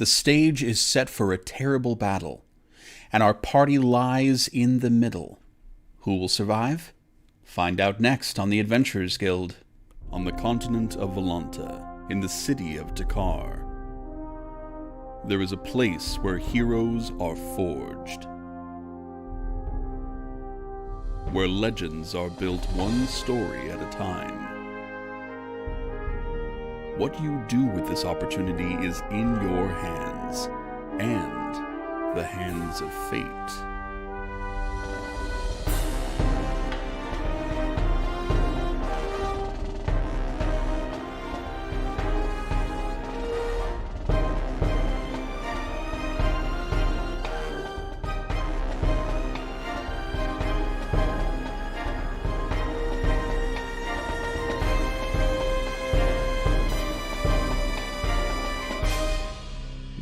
The stage is set for a terrible battle, and our party lies in the middle. Who will survive? Find out next on the Adventurers Guild. On the continent of Volanta, in the city of Dakar, there is a place where heroes are forged, where legends are built one story at a time. What you do with this opportunity is in your hands, and the hands of fate.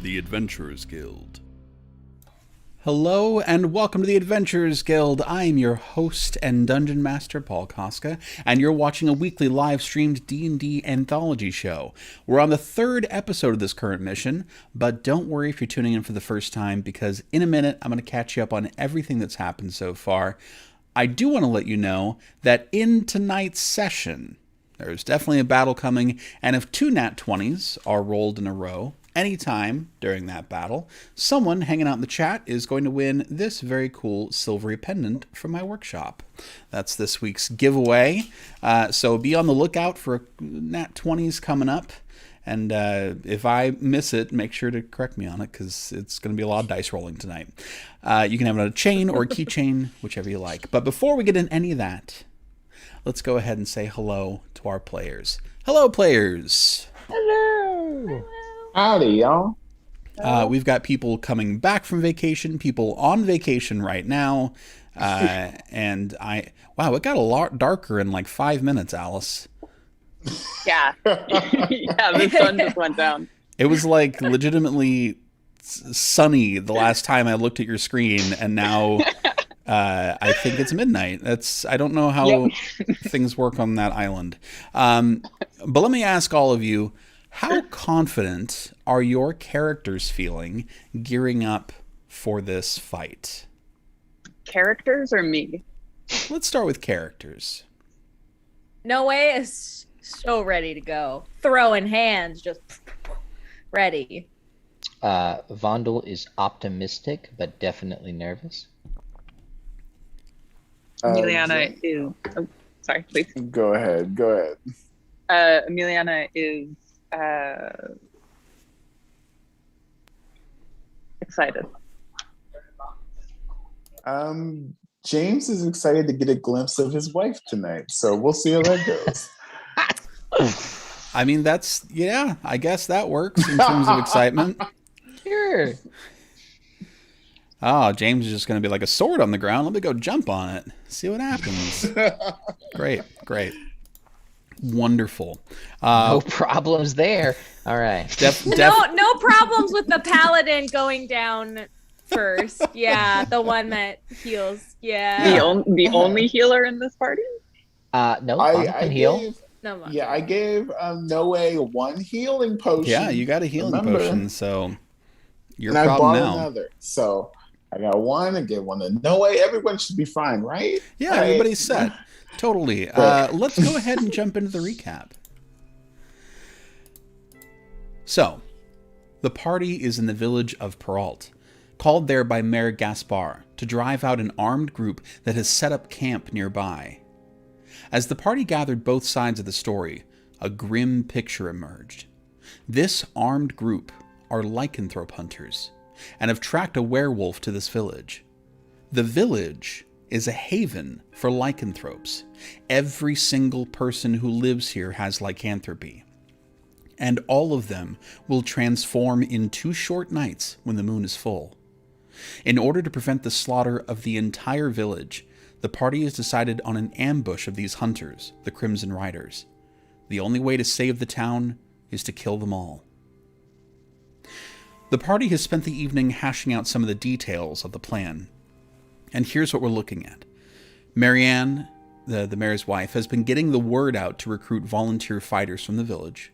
The Adventurers Guild. Hello and welcome to the Adventurers Guild. I am your host and Dungeon Master, Paul Cosca, and you're watching a weekly live-streamed D&D anthology show. We're on the third episode of this current mission, but don't worry if you're tuning in for the first time, because in a minute I'm going to catch you up on everything that's happened so far. I do want to let you know that in tonight's session, there's definitely a battle coming, and if 2 nat 20s are rolled in a row, anytime during that battle, someone hanging out in the chat is going to win this very cool silvery pendant from my workshop. That's this week's giveaway. So be on the lookout for nat 20s coming up. And if I miss it, make sure to correct me on it, because it's going to be a lot of dice rolling tonight. You can have it on a chain or a keychain, whichever you like. But before we get into any of that, let's go ahead and say hello to our players. Hello, players. Hello. Howdy, y'all. We've got people coming back from vacation, people on vacation right now, and wow, it got a lot darker in like 5 minutes, Alice. Yeah. Yeah, the sun just went down. It was like legitimately sunny the last time I looked at your screen, and now I think it's midnight. I don't know how things work on that island. But let me ask all of you, how confident are your characters feeling gearing up for this fight? Characters or me? Let's start with characters. Noe is so ready to go. Throwing hands, just ready. Vondel is optimistic, but definitely nervous. Emiliana is... Oh, sorry, please. Go ahead. Emiliana is... excited. James is excited to get a glimpse of his wife tonight, so we'll see how that goes. I mean, I guess that works in terms of excitement. Sure. Oh, James is just going to be like a sword on the ground. Let me go jump on it. See what happens. Great. Wonderful. No problems there. All right. No problems with the paladin going down first. Yeah, the one that heals. Yeah. The only healer in this party? No, I can heal. I gave Noe one healing potion. Yeah, you got a healing potion, so your and problem I bought now. Another, so I got one. I gave one to Noe. Everyone should be fine, right? Yeah, right? Everybody's set. Totally. Let's go ahead and jump into the recap. So, the party is in the village of Perrault, called there by Mayor Gaspar to drive out an armed group that has set up camp nearby. As the party gathered both sides of the story, a grim picture emerged. This armed group are lycanthrope hunters, and have tracked a werewolf to this village. The village is a haven for lycanthropes. Every single person who lives here has lycanthropy, and all of them will transform in 2 short nights when the moon is full. In order to prevent the slaughter of the entire village, the party has decided on an ambush of these hunters, the Crimson Riders. The only way to save the town is to kill them all. The party has spent the evening hashing out some of the details of the plan. And here's what we're looking at. Marianne, the mayor's wife, has been getting the word out to recruit volunteer fighters from the village.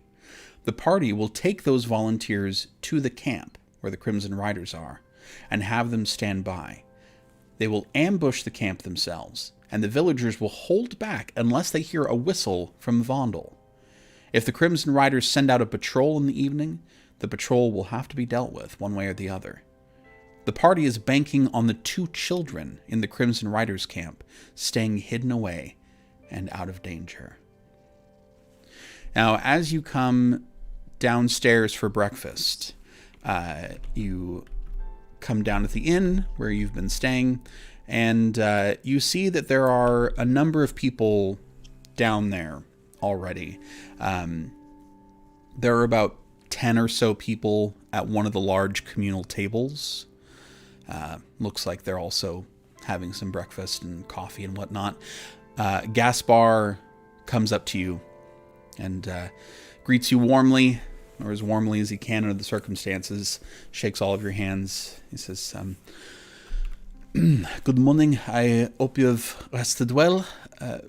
the party will take those volunteers to the camp where the Crimson Riders are and have them stand by. They will ambush the camp themselves, and the villagers will hold back unless they hear a whistle from Vondel. If the Crimson Riders send out a patrol in the evening, the patrol will have to be dealt with one way or the other. The party is banking on the 2 children in the Crimson Riders camp staying hidden away and out of danger. Now, as you come downstairs for breakfast, you come down at the inn where you've been staying, and you see that there are a number of people down there already. There are about 10 or so people at one of the large communal tables. Looks like they're also having some breakfast and coffee and whatnot. Gaspar comes up to you and greets you warmly, or as warmly as he can under the circumstances, shakes all of your hands. He says, good morning. I hope you have rested well.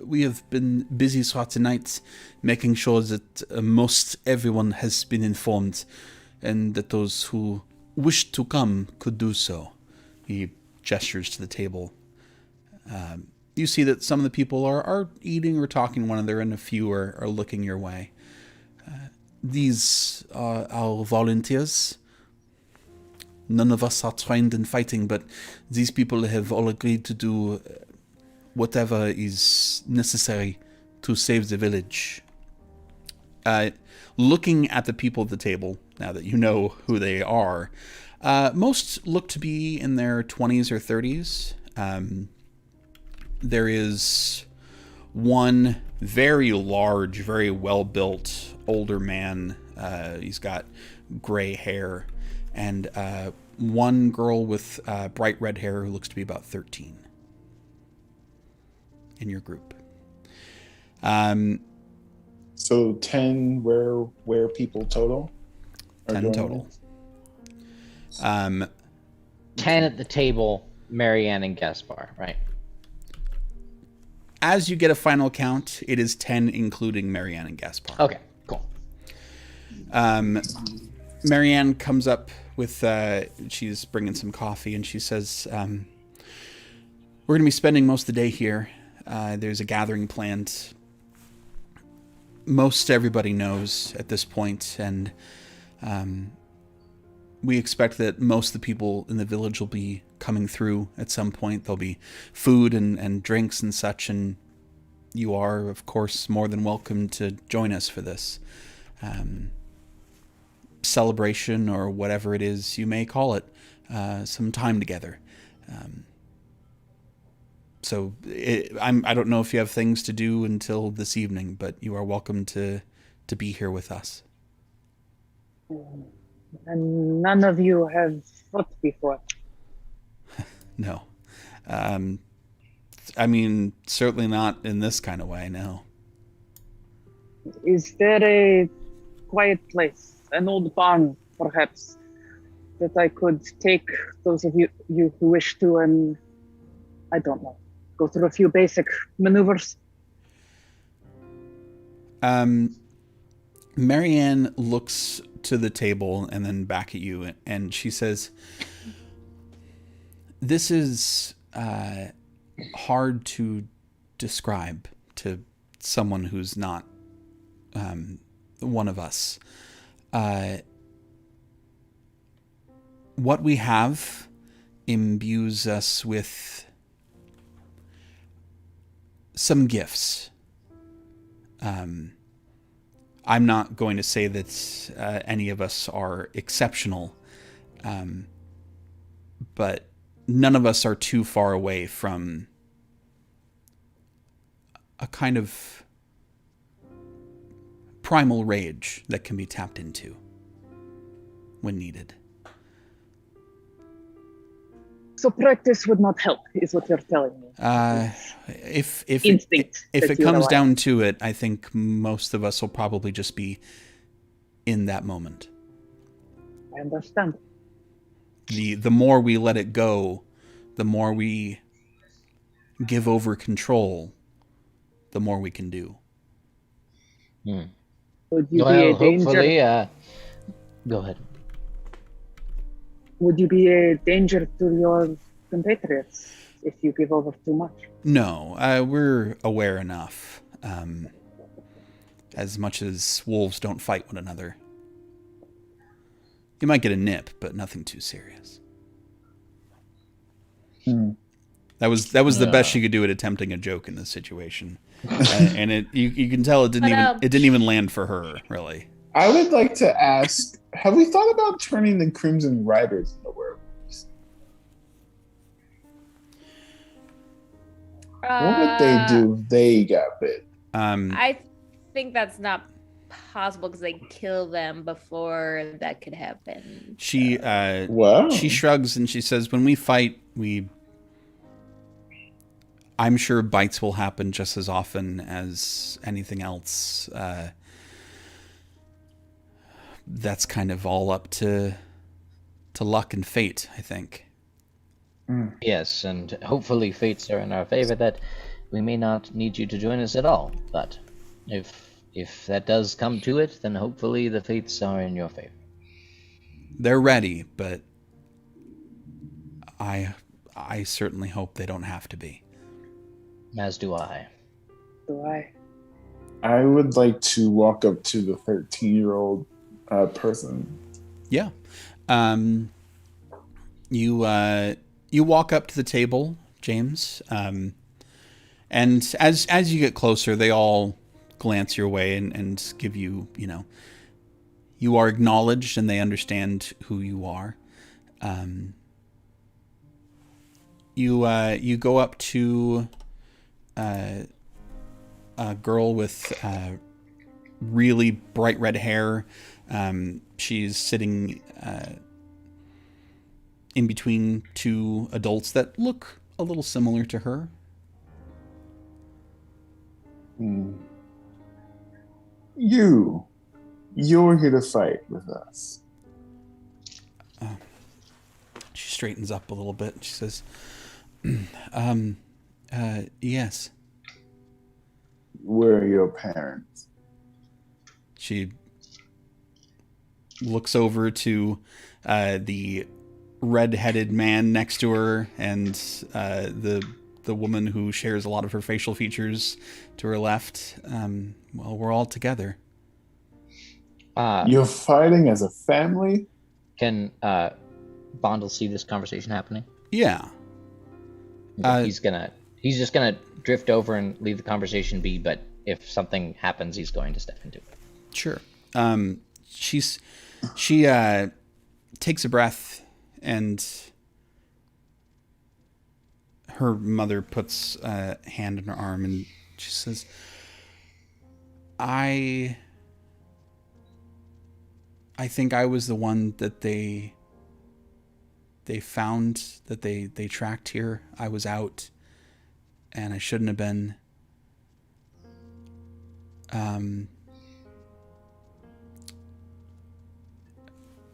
We have been busy throughout the night, making sure that most everyone has been informed, and that those who wished to come could do so. He gestures to the table. You see that some of the people are eating or talking to one another, and a few are looking your way. These are our volunteers. None of us are trained in fighting, but these people have all agreed to do whatever is necessary to save the village. Looking at the people at the table, now that you know who they are, most look to be in their 20s or 30s. There is one very large, very well-built older man. He's got gray hair. And one girl with bright red hair who looks to be about 13 in your group. So 10 where people total? 10 total. 10 at the table, Marianne and Gaspar, right? As you get a final count, it is 10 including Marianne and Gaspar. Okay, cool. Marianne comes up with, she's bringing some coffee, and she says, we're going to be spending most of the day here. There's a gathering planned. Most everybody knows at this point, and we expect that most of the people in the village will be coming through at some point. There'll be food and drinks and such, and you are, of course, more than welcome to join us for this celebration, or whatever it is you may call it, some time together. I don't know if you have things to do until this evening, but you are welcome to be here with us. And none of you have fought before. No. Certainly not in this kind of way, no. Is there a quiet place, an old barn, perhaps, that I could take those of you who wish to, and I don't know, go through a few basic maneuvers? Marianne looks to the table and then back at you, and she says, this is hard to describe to someone who's not one of us. What we have imbues us with some gifts. I'm not going to say that any of us are exceptional, but none of us are too far away from a kind of primal rage that can be tapped into when needed. So practice would not help, is what you're telling me. If Instinct it comes down to it, I think most of us will probably just be in that moment. I understand. The more we let it go, the more we give over control, the more we can do. Would you be Well, a danger? hopefully, go ahead. Would you be a danger to your compatriots if you give over too much? No, we're aware enough. As much as wolves don't fight one another. You might get a nip, but nothing too serious. That was the best she could do at attempting a joke in this situation, and it you can tell it didn't even land for her really. I would like to ask: have we thought about turning the Crimson Riders into werewolves? What would they do if they got bit? I think that's not possible because they kill them before that could happen. She Wow. she shrugs and she says, "When we fight, I'm sure bites will happen just as often as anything else. That's kind of all up to luck and fate, I think." Yes, and hopefully fates are in our favor that we may not need you to join us at all. But if that does come to it, then hopefully the fates are in your favor. They're ready, but I certainly hope they don't have to be. As do I. Do I? I would like to walk up to the 13-year-old person. Yeah. You walk up to the table, James, and as you get closer, they all glance your way and give you, you are acknowledged and they understand who you are. You go up to a girl with really bright red hair. She's sitting in between two adults that look a little similar to her. You're here to fight with us. She straightens up a little bit. She says, yes. Where are your parents? She looks over to the red-headed man next to her and the woman who shares a lot of her facial features to her left. Well, we're all together. You're fighting as a family? Can Bondel see this conversation happening? Yeah. He's just gonna drift over and leave the conversation be, but if something happens, he's going to step into it. Sure. She takes a breath, and her mother puts a hand on her arm, and she says, I think I was the one that they found, that they tracked here. I was out, and I shouldn't have been.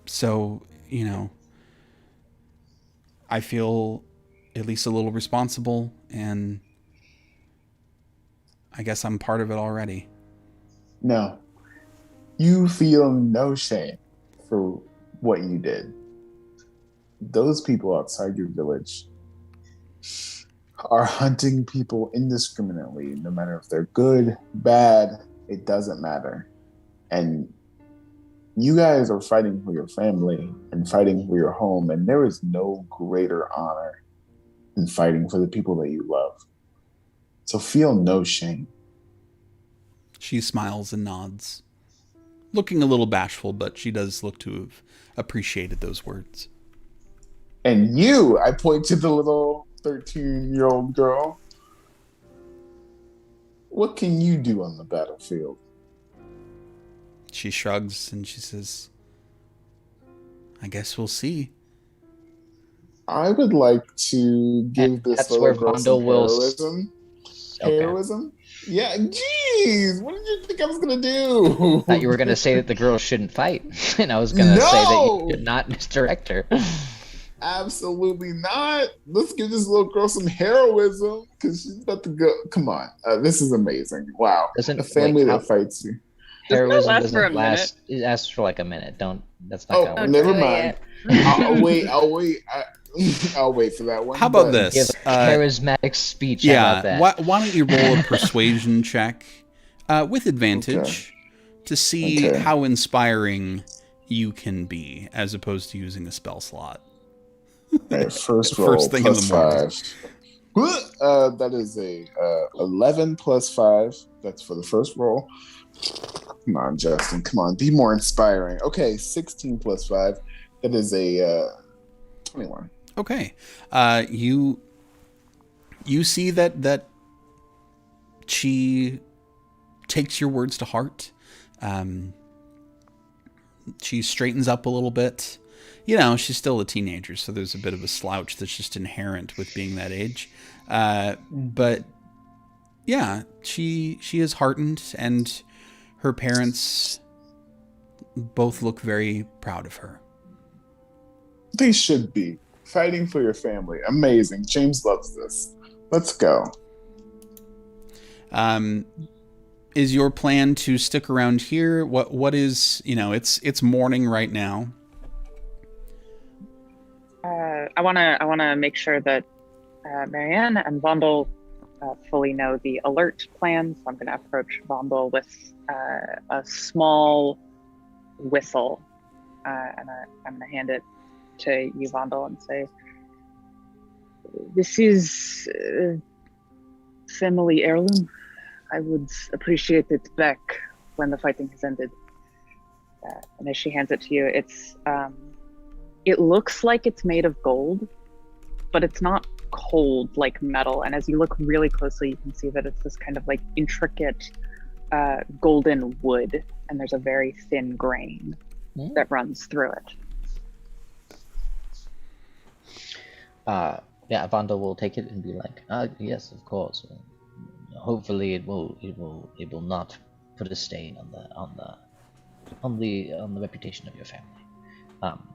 So, I feel at least a little responsible, and I guess I'm part of it already. No. You feel no shame for what you did. Those people outside your village are hunting people indiscriminately, no matter if they're good, bad, it doesn't matter. And you guys are fighting for your family and fighting for your home, and there is no greater honor than fighting for the people that you love. So feel no shame. She smiles and nods, looking a little bashful, but she does look to have appreciated those words. And you, I point to the little 13-year-old girl. What can you do on the battlefield? She shrugs and she says, I guess we'll see. I would like to give this little girl some heroism. Okay. Heroism? Yeah, jeez! What did you think I was going to do? I thought you were going to say that the girl shouldn't fight, and I was going to say that you should not misdirect her. Absolutely not. Let's give this little girl some heroism, because she's about to go. Come on. This is amazing. Wow. A family that fights you. Heroism last doesn't for a last. It lasts for like a minute. That's not Oh, gonna work. never do mind. it. I'll wait. I'll wait for that one. How about but- this? Give a charismatic speech. How Yeah, about that? why don't you roll a persuasion check with advantage to see Okay. how inspiring you can be, as opposed to using a spell slot. All right, first roll First thing in plus the morning. 5. That is a 11 plus 5. That's for the first roll. Come on, Justin. Come on, be more inspiring. Okay, 16 plus 5. That is a 21. Okay, you see that she takes your words to heart. She straightens up a little bit. You know, she's still a teenager, so there's a bit of a slouch that's just inherent with being that age. But yeah, she is heartened, and her parents both look very proud of her. They should be. Fighting for your family. Amazing. James loves this. Let's go. Is your plan to stick around here? What is, it's morning right now. I wanna make sure that Marianne and Vondel fully know the alert plan. So I'm gonna approach Vondel with a small whistle, and I'm gonna hand it to you, Vondel, and say, "This is family heirloom. I would appreciate it back when the fighting has ended." And as she hands it to you, it looks like it's made of gold, but it's not cold like metal. And as you look really closely, you can see that it's this kind of like intricate golden wood, and there's a very thin grain that runs through it. Yeah, Vanda will take it and be like, yes, of course. Hopefully, it will not put a stain on the reputation of your family.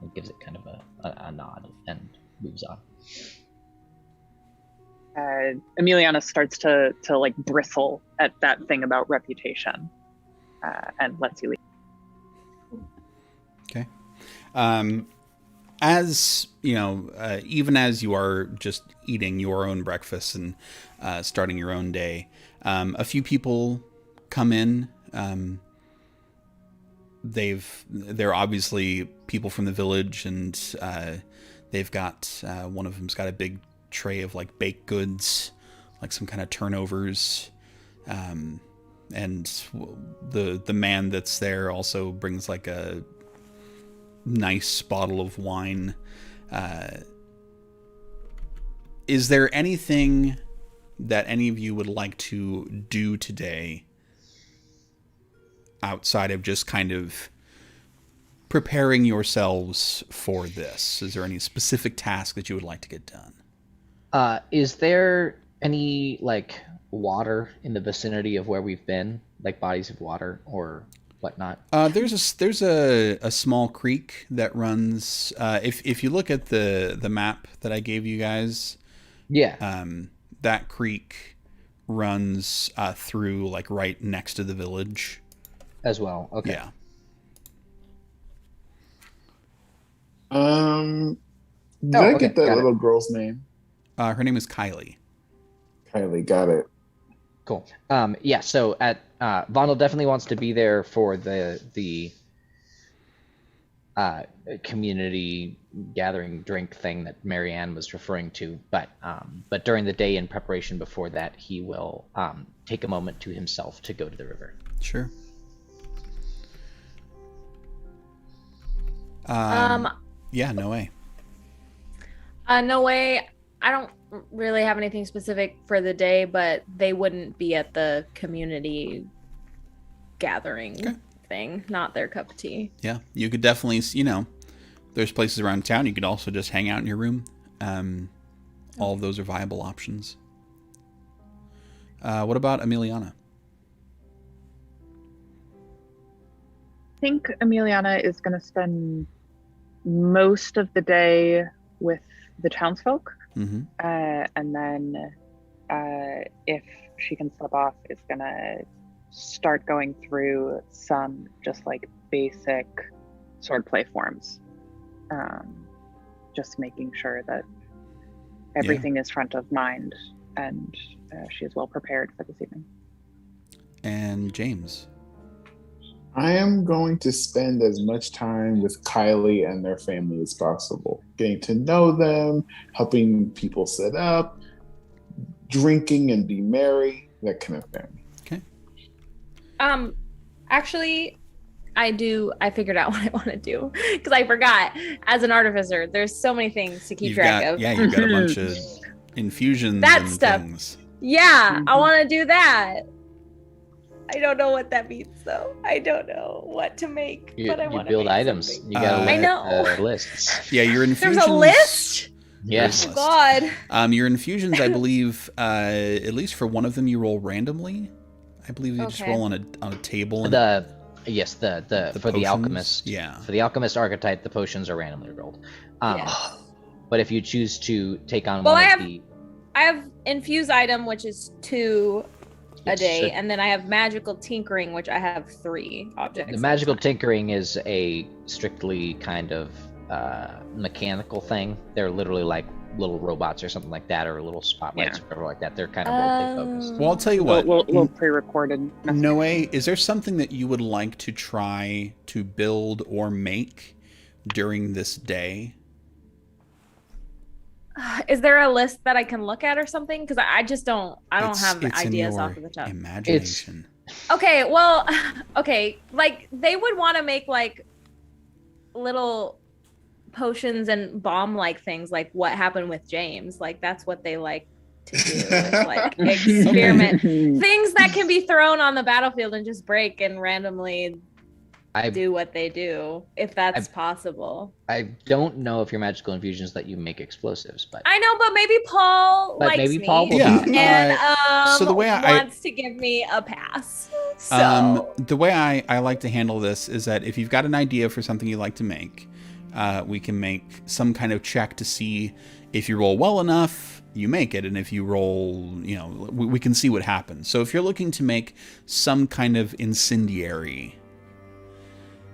It gives it kind of a nod and moves on. Emiliana starts to like bristle at that thing about reputation, and lets you leave. Okay. As you know, even as you are just eating your own breakfast and starting your own day, a few people come in. They're obviously people from the village, and they've got one of them's got a big tray of like baked goods, like some kind of turnovers, and the man that's there also brings like a nice bottle of wine. Is there anything that any of you would like to do today outside of just kind of preparing yourselves for this? Is there any specific task that you would like to get done? Is there any like water in the vicinity of where we've been, like bodies of water or whatnot? There's a small creek that runs. If you look at the map that I gave you guys, Yeah. That creek runs through like right next to the village. As well. Okay. Yeah. Did I okay, get that got it. little girl's name? Her name is Kylie. Kylie, got it. Cool. Yeah. So at Vondel definitely wants to be there for the community gathering drink thing that Marianne was referring to, but during the day in preparation before that, he will take a moment to himself to go to the river. Sure. Yeah, no way. No way. I don't really have anything specific for the day, but they wouldn't be at the community gathering thing. Not their cup of tea. Yeah, you could definitely, there's places around town. You could also just hang out in your room. All of those are viable options. What about Emiliana? I think Emiliana is going to spend most of the day with the townsfolk, Mm-hmm. and then if she can slip off, is going to start going through some just like basic swordplay forms. Just making sure that everything is front of mind and she is well prepared for this evening. And James? I am going to spend as much time with Kylie and their family as possible, getting to know them, helping people set up, drinking and be merry, that kind of thing. Okay. Actually, I figured out what I want to do because I forgot. As an artificer, there's so many things to keep track of. Yeah, you've got a bunch of infusions That and stuff. things. Yeah, I want to do that. I don't know what that means, though. I don't know what to make, but I want to build make items. something. You gotta I look know. at lists. Yeah, your infusions. There's a list? Yes. There's Oh, a list. God. Your infusions, I believe, at least for one of them, you roll randomly. I believe you just roll on a table. And For potions? the alchemist. Yeah. For the alchemist archetype, the potions are randomly rolled. Yes. But if you choose to take on Well, one I of have infuse item, which is 2 a Yes, day, so- and then I have magical tinkering, which I have 3 objects. the magical tinkering is a strictly kind of mechanical thing. They're literally like little robots or something like that, or little spotlights or whatever like that. They're kind of roleplay focused. Well, I'll tell you what. We'll pre-recorded. Noe, is there something that you would like to try to build or make during this day? Is there a list that I can look at or something? Because I just don't. I don't have It's in ideas your off of the top. imagination. Okay, well, okay, like they would want to make like little potions and bomb-like things, like what happened with James. Like that's what they like to do. Is, like experiment things that can be thrown on the battlefield and just break and randomly do what they do, if that's possible. I don't know if your magical infusions let you make explosives, but I know, but maybe Paul likes me. Paul will Yeah. do And So the way wants to give me a pass. So The way I like to handle this is that if you've got an idea for something you'd like to make, we can make some kind of check to see if you roll well enough, you make it, and if you roll, we can see what happens. So if you're looking to make some kind of incendiary,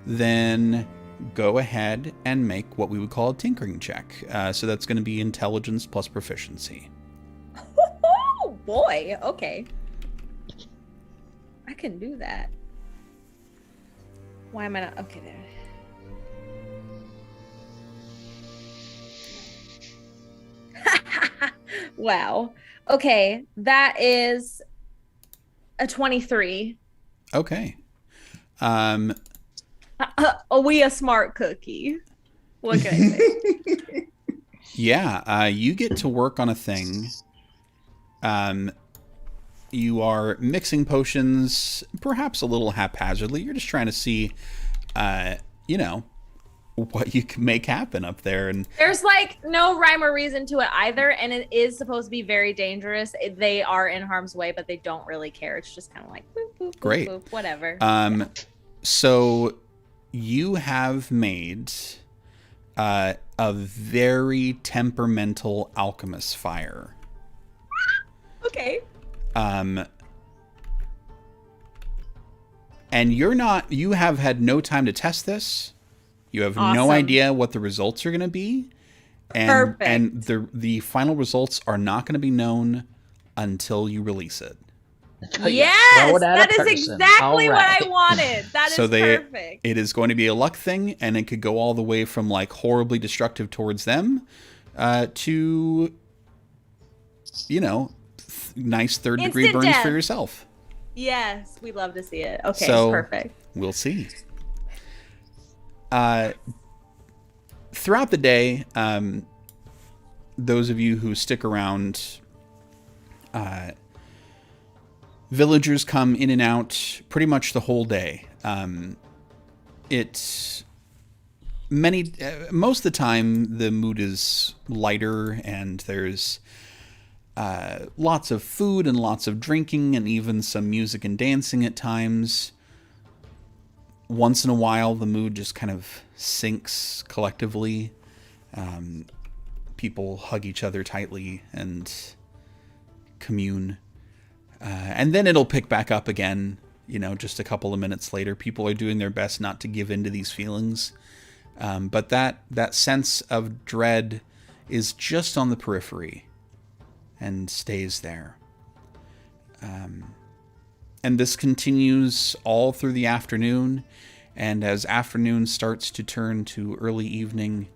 then go ahead and make what we would call a tinkering check. So that's going to be intelligence plus proficiency. oh boy, okay. I can do that. Why am I not? Okay, there. Wow. Okay, that is a 23. Okay. Are we a smart cookie? What can I say? Yeah, you get to work on a thing. You are mixing potions, perhaps a little haphazardly. You're just trying to see, what you can make happen up there. And there's like no rhyme or reason to it either, and it is supposed to be very dangerous. They are in harm's way, but they don't really care. It's just kind of like boop, boop, boop, great, boop, whatever. So you have made a very temperamental alchemist fire. Okay. And you have had no time to test this. You have no Awesome. idea what the results are going to be. And, Perfect. And the final results are not going to be known until you release it. Yes, that is exactly what I wanted. That is perfect. It is going to be a luck thing, and it could go all the way from like horribly destructive towards them to, nice third-degree burns death for yourself. Yes, we love to see it. Okay, So, perfect. We'll see. Throughout the day, those of you who stick around, villagers come in and out pretty much the whole day. Most of the time the mood is lighter, and there's lots of food and lots of drinking and even some music and dancing at times. Once in a while, the mood just kind of sinks collectively. People hug each other tightly and commune. And then it'll pick back up again just a couple of minutes later. People are doing their best not to give in to these feelings. But that sense of dread is just on the periphery and stays there. And this continues all through the afternoon. And as afternoon starts to turn to early evening,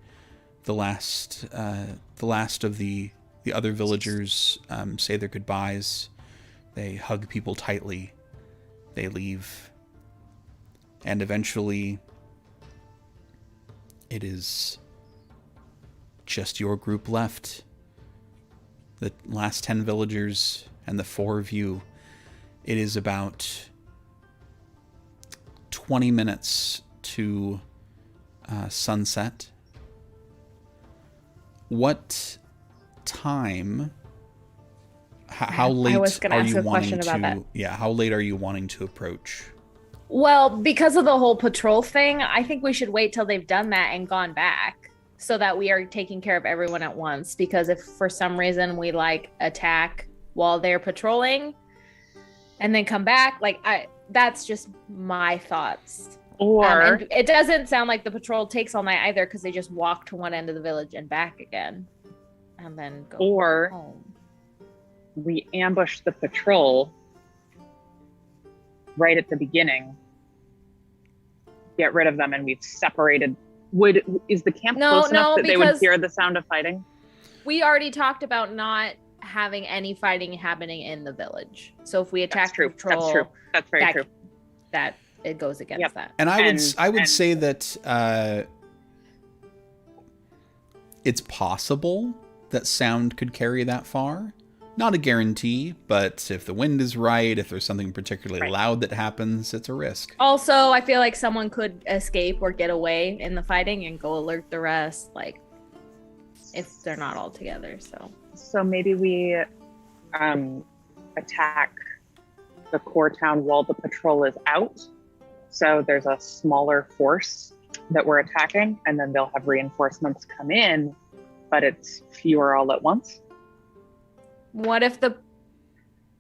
the last of the other villagers say their goodbyes. They hug people tightly. They leave. And eventually, it is just your group left. The last 10 villagers and the 4 of you. It is about 20 minutes to sunset. What time? How late are you wanting to? Yeah, how late are you wanting to approach? Well, because of the whole patrol thing, I think we should wait till they've done that and gone back, so that we are taking care of everyone at once. Because if for some reason we attack while they're patrolling and then come back, that's just my thoughts. Or and it doesn't sound like the patrol takes all night either, because they just walk to one end of the village and back again, and then go home. We ambush the patrol right at the beginning, get rid of them, and we've separated. Is the camp close enough that they would hear the sound of fighting? We already talked about not having any fighting happening in the village. So if we attack the patrol, that's very true. That it goes against that. And I would say that it's possible that sound could carry that far. Not a guarantee, but if the wind is right, if there's something particularly loud that happens, it's a risk. Also, I feel like someone could escape or get away in the fighting and go alert the rest, if they're not all together. So maybe we attack the core town while the patrol is out. So there's a smaller force that we're attacking, and then they'll have reinforcements come in, but it's fewer all at once. What if the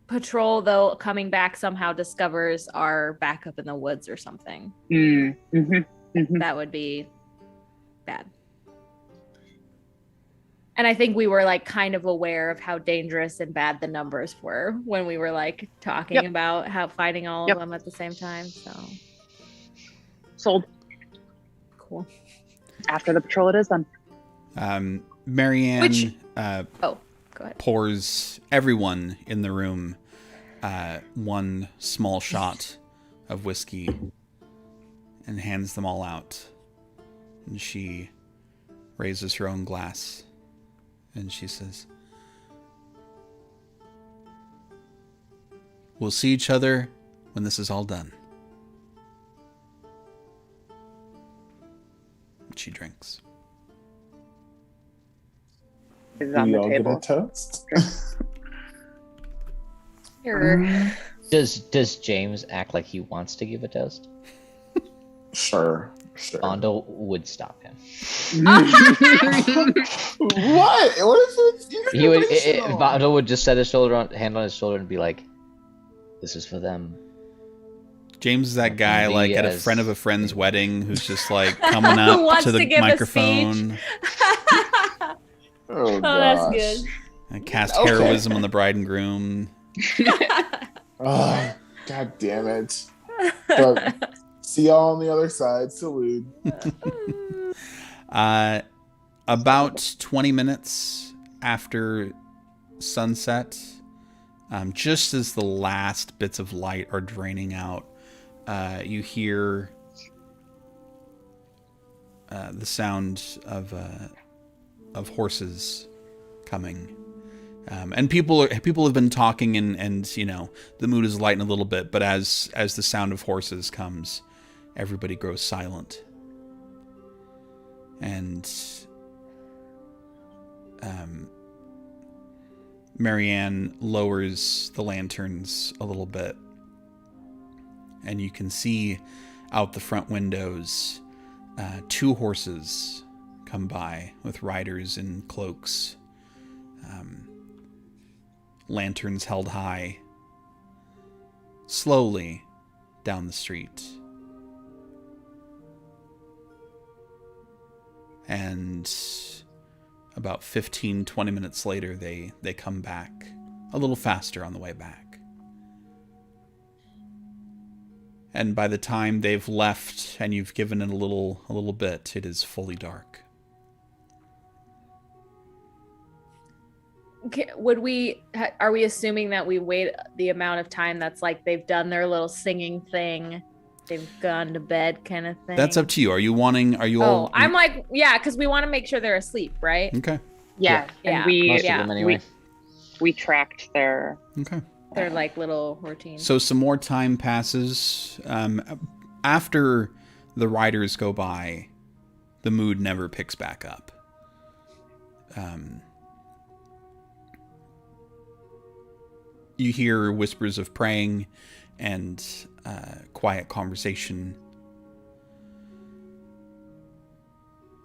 patrol, though, coming back somehow discovers our backup in the woods or something? That would be bad. And I think we were kind of aware of how dangerous and bad the numbers were when we were talking about how fighting all of them at the same time. So sold. Cool. After the patrol, it is done. Marianne. Go ahead. Pours everyone in the room one small shot of whiskey and hands them all out. And she raises her own glass and she says, "We'll see each other when this is all done." And she drinks. Is on the table. Get a toast? Sure. Does James act like he wants to give a toast? Sure. Bondo would stop him. What? What is it? He would. Bondo would just set his hand on his shoulder and be like, "This is for them." James is that guy at a friend of a friend's wedding who's just coming up to the microphone. Oh, that's good. And cast heroism on the bride and groom. Oh, god damn it. But see y'all on the other side. Salute. About 20 minutes after sunset, just as the last bits of light are draining out, you hear the sound of horses coming, and people have been talking, and the mood is lightened a little bit. But as the sound of horses comes, everybody grows silent, and Marianne lowers the lanterns a little bit, and you can see out the front windows 2 horses come by with riders in cloaks, lanterns held high. Slowly, down the street. And about 15, 20 minutes later, they come back a little faster on the way back. And by the time they've left and you've given it a little bit, it is fully dark. Are we assuming that we wait the amount of time that's like they've done their little singing thing, they've gone to bed kind of thing? That's up to you. Are you all... I'm like, yeah, because we want to make sure they're asleep, right? Okay. Yeah. And Most of them anyway. we tracked their Their like little routine. So some more time passes. After the riders go by, the mood never picks back up. You hear whispers of praying and quiet conversation.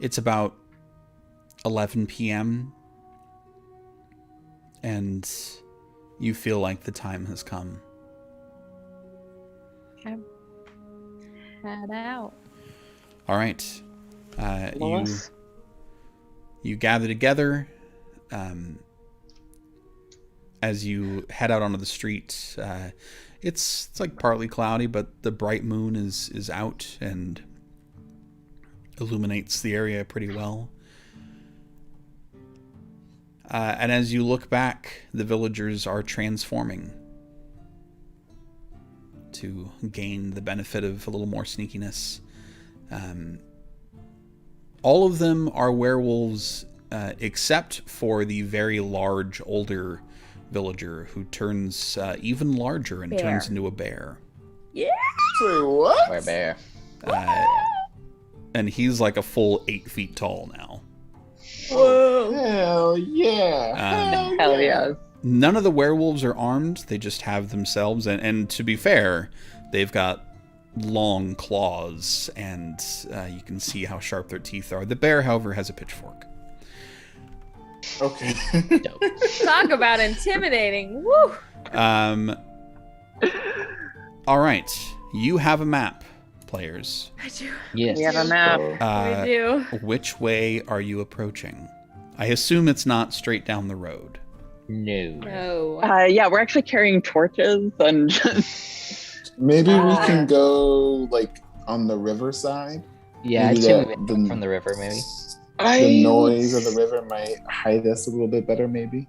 It's about 11 p.m. and you feel like the time has come. Okay. Head out. All right. You gather together. As you head out onto the street, it's like partly cloudy, but the bright moon is out and illuminates the area pretty well. And as you look back, the villagers are transforming to gain the benefit of a little more sneakiness. All of them are werewolves, except for the very large, older villager who turns even larger and turns into a bear. Yeah. Wait, what? We're bear. And he's like a full 8 feet tall now. Whoa. Hell yeah. Hell yeah. None of the werewolves are armed. They just have themselves. And to be fair, they've got long claws, and you can see how sharp their teeth are. The bear, however, has a pitchfork. Okay. Dope. Talk about intimidating. Woo. All right. You have a map, players. I do. Yes. We have a map. I do. Which way are you approaching? I assume it's not straight down the road. No. No. Yeah, we're actually carrying torches and Maybe we can go like on the riverside. Yeah, Maybe I'd say that- we from the river, maybe. The noise of the river might hide us a little bit better, maybe.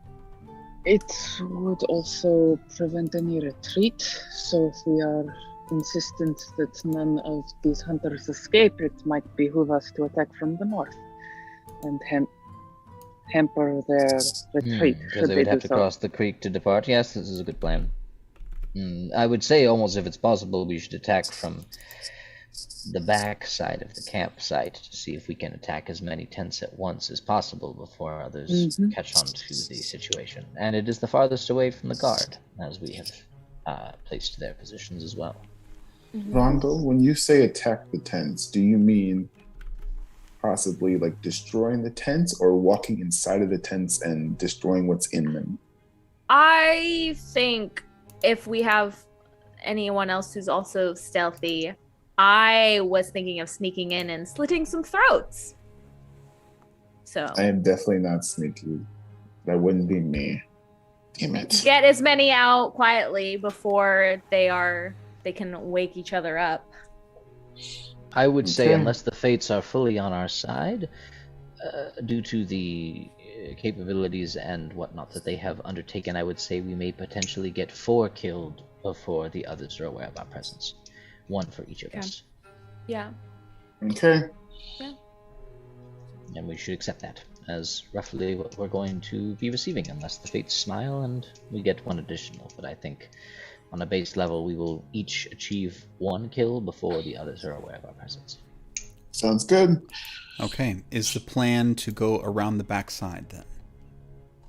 It would also prevent any retreat. So if we are insistent that none of these hunters escape, it might behoove us to attack from the north and hamper their retreat. Because they would have to cross the creek to depart. Yes, this is a good plan. I would say almost if it's possible, we should attack from the back side of the campsite to see if we can attack as many tents at once as possible before others catch on to the situation. And it is the farthest away from the guard, as we have placed their positions as well. Rondo, when you say attack the tents, do you mean possibly like destroying the tents or walking inside of the tents and destroying what's in them? I think if we have anyone else who's also stealthy, I was thinking of sneaking in and slitting some throats. So I am definitely not sneaky. That wouldn't be me. Damn it. get as many out quietly before they can wake each other up. I would say, Okay. unless the fates are fully on our side, due to the capabilities and whatnot that they have undertaken, I would say we may potentially get 4 killed before the others are aware of our presence. 1 for each of Okay. us. Yeah. Okay. And we should accept that as roughly what we're going to be receiving, unless the fates smile and we get 1 additional. But I think on a base level, we will each achieve 1 kill before the others are aware of our presence. Sounds good. Okay. Is the plan to go around the backside then?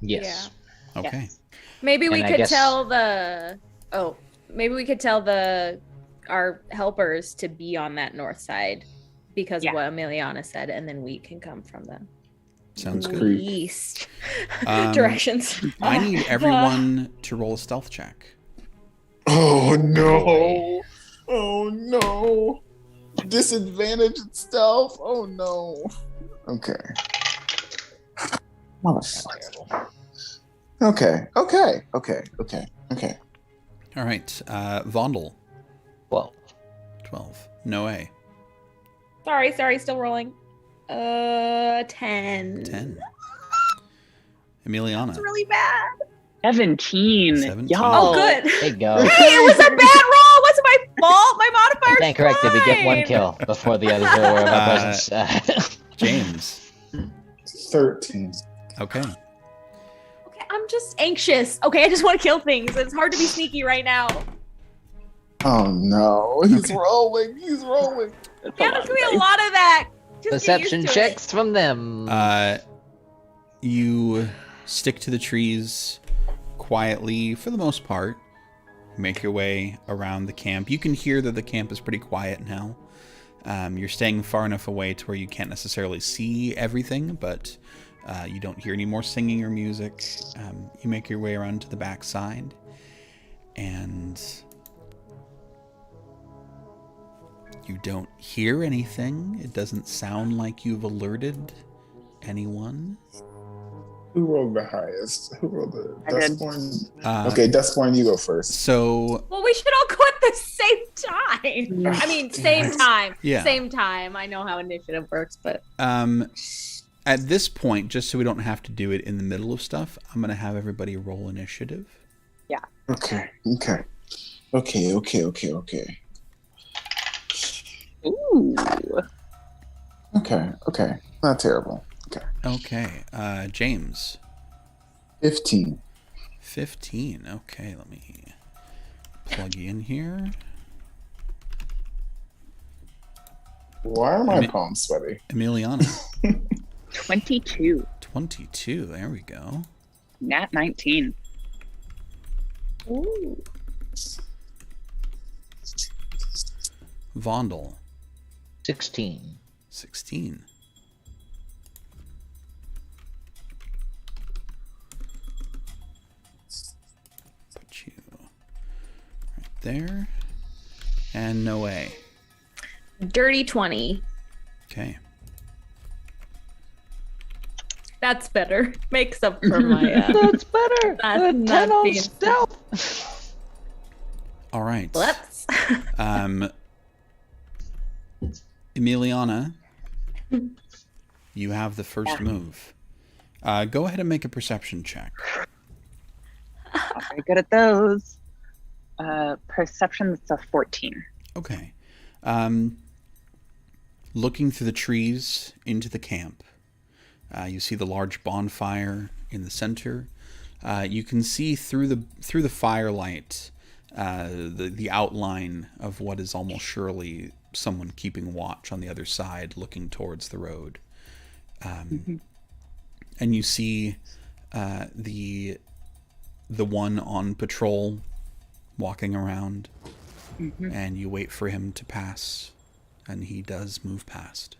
Yes. Okay. Yes. Maybe we And I could guess- tell our helpers to be on that north side because Yeah. of what Emiliana said, and then we can come from the Sounds good. Creep. east Um, directions. I need everyone to roll a stealth check. Oh no. Oh no. Disadvantage itself. Oh no. Okay. Motherfucker. Okay. All right. Vondel, Well, 12. Noe, Sorry, still rolling. 10. 10. Emiliana, It's really bad. 17. 17. Y'all. Oh, good. there you go. Hey, it was a bad roll. It wasn't my fault. My modifier's Stand corrected. We get one fine. kill before the others are aware of our presence. James. 13. Okay. Okay, I'm just anxious. Okay, I just want to kill things. It's hard to be sneaky right now. Oh no. He's Okay. rolling. It's a Yeah, lot there's of gonna be a dice. lot of that. Just get Perception used to it. checks from them. You stick to the trees quietly for the most part. Make your way around the camp. You can hear that the camp is pretty quiet now. You're staying far enough away to where you can't necessarily see everything, but you don't hear any more singing or music. You make your way around to the backside, and you don't hear anything. It doesn't sound like you've alerted anyone. Who rolled the highest? Who rolled the I did. Dustborn? Okay, Dustborn, you go first. So Well, we should all go at the same time. I mean, same time. Yeah. Same time. I know how initiative works, but at this point, just so we don't have to do it in the middle of stuff, I'm going to have everybody roll initiative. Okay. Ooh. Okay. Not terrible. Okay. James. 15. 15. Okay, let me plug you in here. Why are my palms sweaty? Emiliana. 22. 22. There we go. Nat 19. ooh. Vondel. 16. 16. Put you right there. And Noe. Dirty 20. Okay. That's better. Makes up for my. That's better. That's Good not 10 on being- stealth. All right. Let's. Emiliana, you have the first Yeah. move. Go ahead and make a perception check. Not very good at those. Perception, that's a 14. Okay. Looking through the trees into the camp, you see the large bonfire in the center. You can see through the firelight the outline of what is almost surely someone keeping watch on the other side, looking towards the road. And you see the one on patrol walking around, and you wait for him to pass, and he does move past.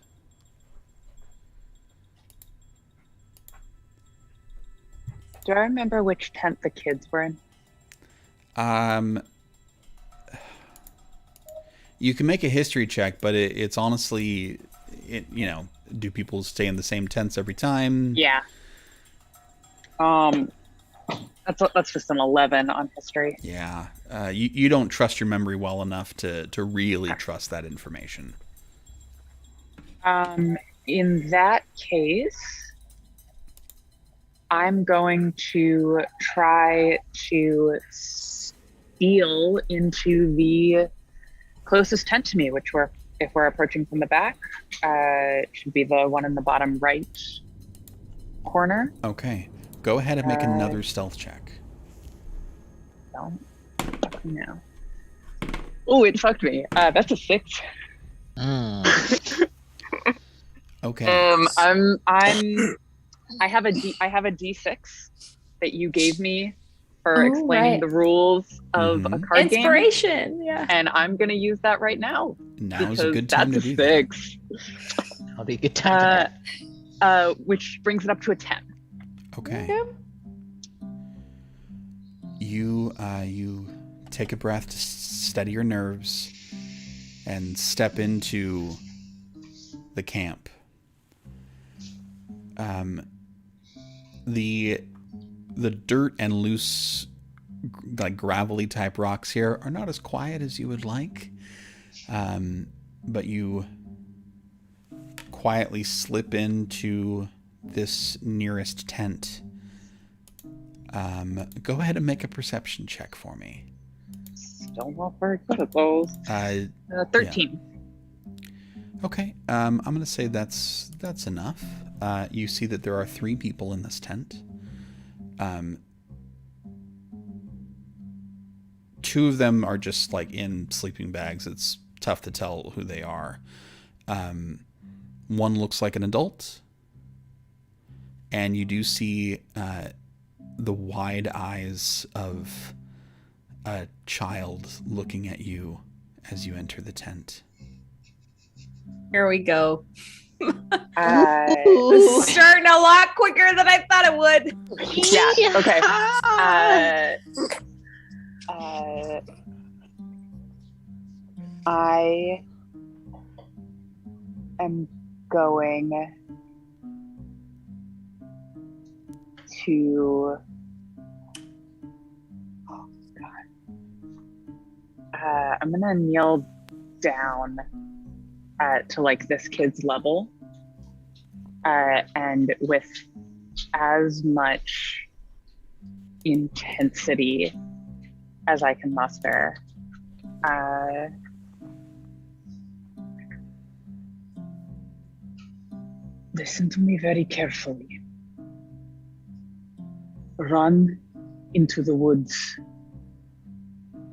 Do I remember which tent the kids were in? You can make a history check, but it's honestly, do people stay in the same tents every time? Yeah. That's just an 11 on history. Yeah. You don't trust your memory well enough to really trust that information. In that case, I'm going to try to steal into the closest tent to me, which if we're approaching from the back, it should be the one in the bottom right corner. Okay. Go ahead and make another stealth check. No. Oh, it fucked me. That's a 6. Okay. I have a D6 that you gave me for Oh, explaining right. the rules of a card game, Inspiration. Yeah. and I'm gonna use that right now. Now's a because good time to that's a do that. 6. That'll be a good time to Which brings it up to a 10. Okay. You take a breath to steady your nerves, and step into the camp. The dirt and loose, like gravelly type rocks here are not as quiet as you would like, but you quietly slip into this nearest tent. Go ahead and make a perception check for me. Still not very good at those. 13. Yeah. Okay, I'm going to say that's enough. You see that there are 3 people in this tent. 2 of them are just like in sleeping bags. It's tough to tell who they are. One looks like an adult, and you do see the wide eyes of a child looking at you as you enter the tent. Here we go. Uh, This is starting a lot quicker than I thought it would. yeah. Okay. I am going to. Oh God. I'm gonna kneel down to like this kid's level, and with as much intensity as I can muster. Listen to me very carefully. Run into the woods.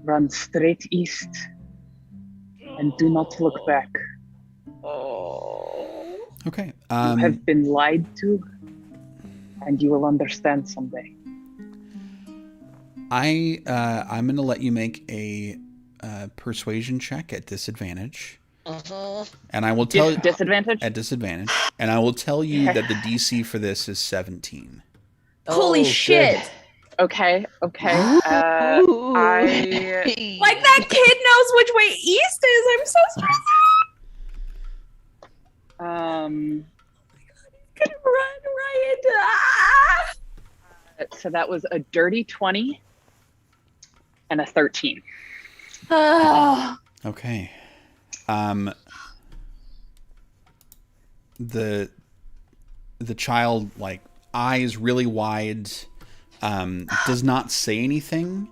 Run straight east and do not look back. Okay. You have been lied to, and you will understand someday. I'm going to let you make a persuasion check at disadvantage. And I will tell you Disadvantage? at disadvantage, and I will tell you that the DC for this is 17. Holy shit. Okay. Like that kid knows which way east is. I'm so stressed out. Gonna run right into So that was a dirty 20 and a 13. Okay. The child, like, eyes really wide, does not say anything,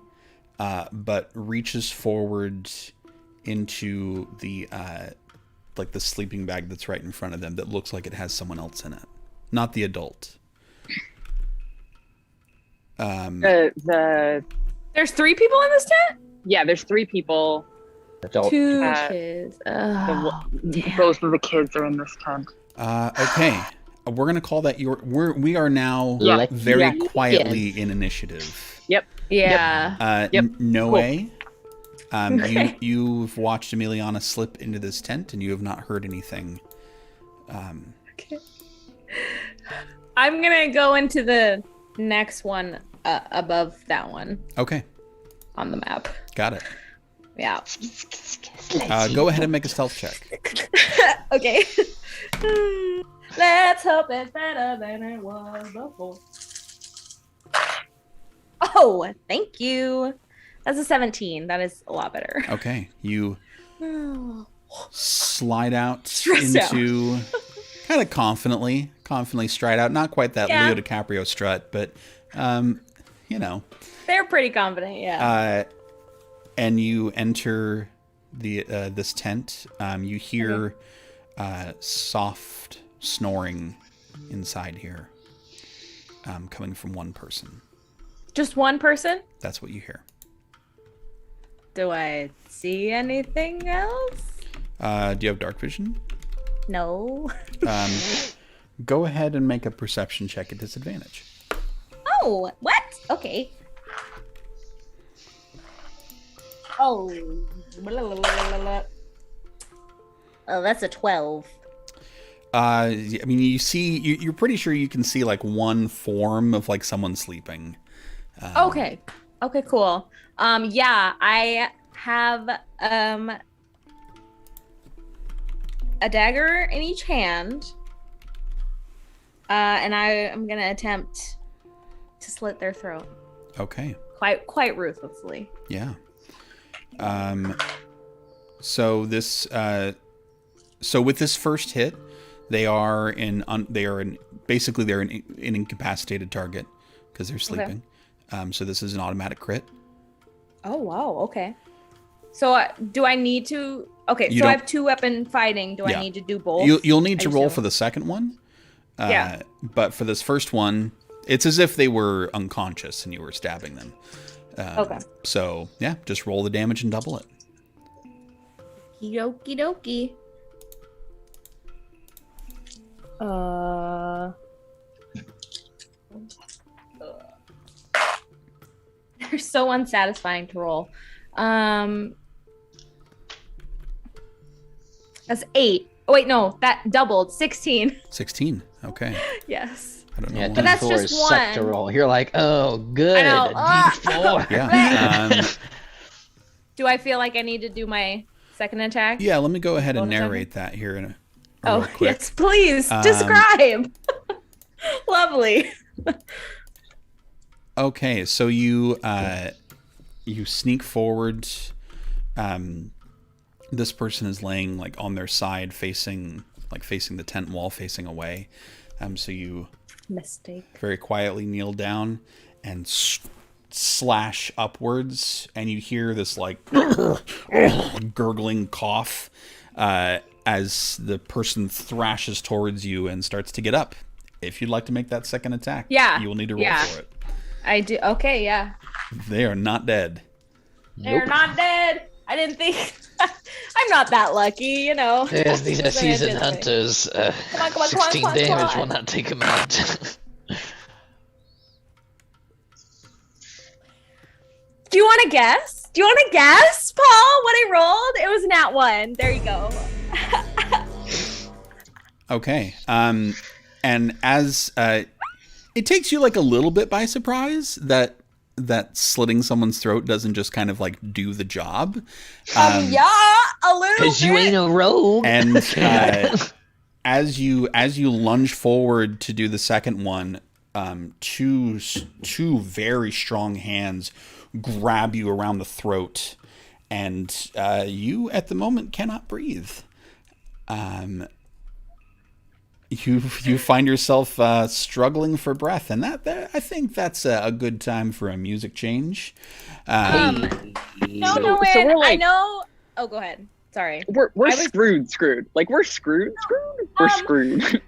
but reaches forward into the like the sleeping bag that's right in front of them that looks like it has someone else in it, not the adult. There's 3 people in this tent? Yeah, there's 3 people. Adult. 2 kids. Both of the kids are in this tent. Okay. We're gonna call that we are now Yeah. very Yeah. quietly in initiative. Yep. Yeah. Yep. Noe, you've watched Emiliana slip into this tent, and you have not heard anything. Okay. I'm gonna go into the next one above that one Okay, on the map. got it. Yeah. Go ahead and make a stealth check. Okay. Let's hope it's better than it was before. Oh, thank you. That's a 17. That is a lot better. Okay, you slide out Stressed out. into kind of confidently stride out. Not quite that Yeah. Leo DiCaprio strut, but you know. They're pretty confident, yeah. And you enter the this tent. You hear soft snoring inside here, coming from one person. Just one person? That's what you hear. Do I see anything else? Do you have dark vision? No. Go ahead and make a perception check at disadvantage. Oh, what? Okay. Oh. Blah, blah, blah, blah. Oh, that's a 12. I mean, you're pretty sure you can see like one form of like someone sleeping. Okay, cool. Yeah, I have a dagger in each hand, and I am gonna attempt to slit their throat. Okay. Quite ruthlessly. Yeah. So this so with this first hit, they are basically an incapacitated target because they're sleeping. Okay. So this is an automatic crit. Oh wow, okay. So do I need to I have 2-weapon fighting. Do I need to do both? You'll need to roll for the second one. Yeah. But for this first one, it's as if they were unconscious and you were stabbing them. Okay. So, yeah, just roll the damage and double it. Okie dokie. They're so unsatisfying to roll. That's 8. Oh, wait, no, that doubled. 16. 16. Okay. Yes. I don't know. Yeah, why. But that's D4 just is sucked to one. roll. You're like, oh, good. I know. D4. Yeah. Do I feel like I need to do my second attack? Yeah, let me go ahead and narrate that here in real quick. Yes, please. Describe. Lovely. Okay, so you sneak forward. This person is laying like on their side, facing the tent wall, facing away. So you very quietly kneel down and slash upwards, and you hear this like gurgling cough as the person thrashes towards you and starts to get up. If you'd like to make that second attack, you will need to roll for it. I do. Okay, yeah. They are not dead. They're not dead. I didn't think. I'm not that lucky, you know. Yes, these are seasoned hunters. Come on, 16 damage will not take them out. Do you want to guess? Paul, what I rolled? It was nat 1. There you go. Okay. And as it takes you like a little bit by surprise that slitting someone's throat doesn't just kind of like do the job. Yeah, a little bit. Because you ain't a rogue. And as you lunge forward to do the second one, two very strong hands grab you around the throat, and you at the moment cannot breathe. You find yourself struggling for breath, and that I think that's a good time for a music change. No, we're like, I know. Oh, go ahead. Sorry. We're screwed. Like we're screwed. We're screwed.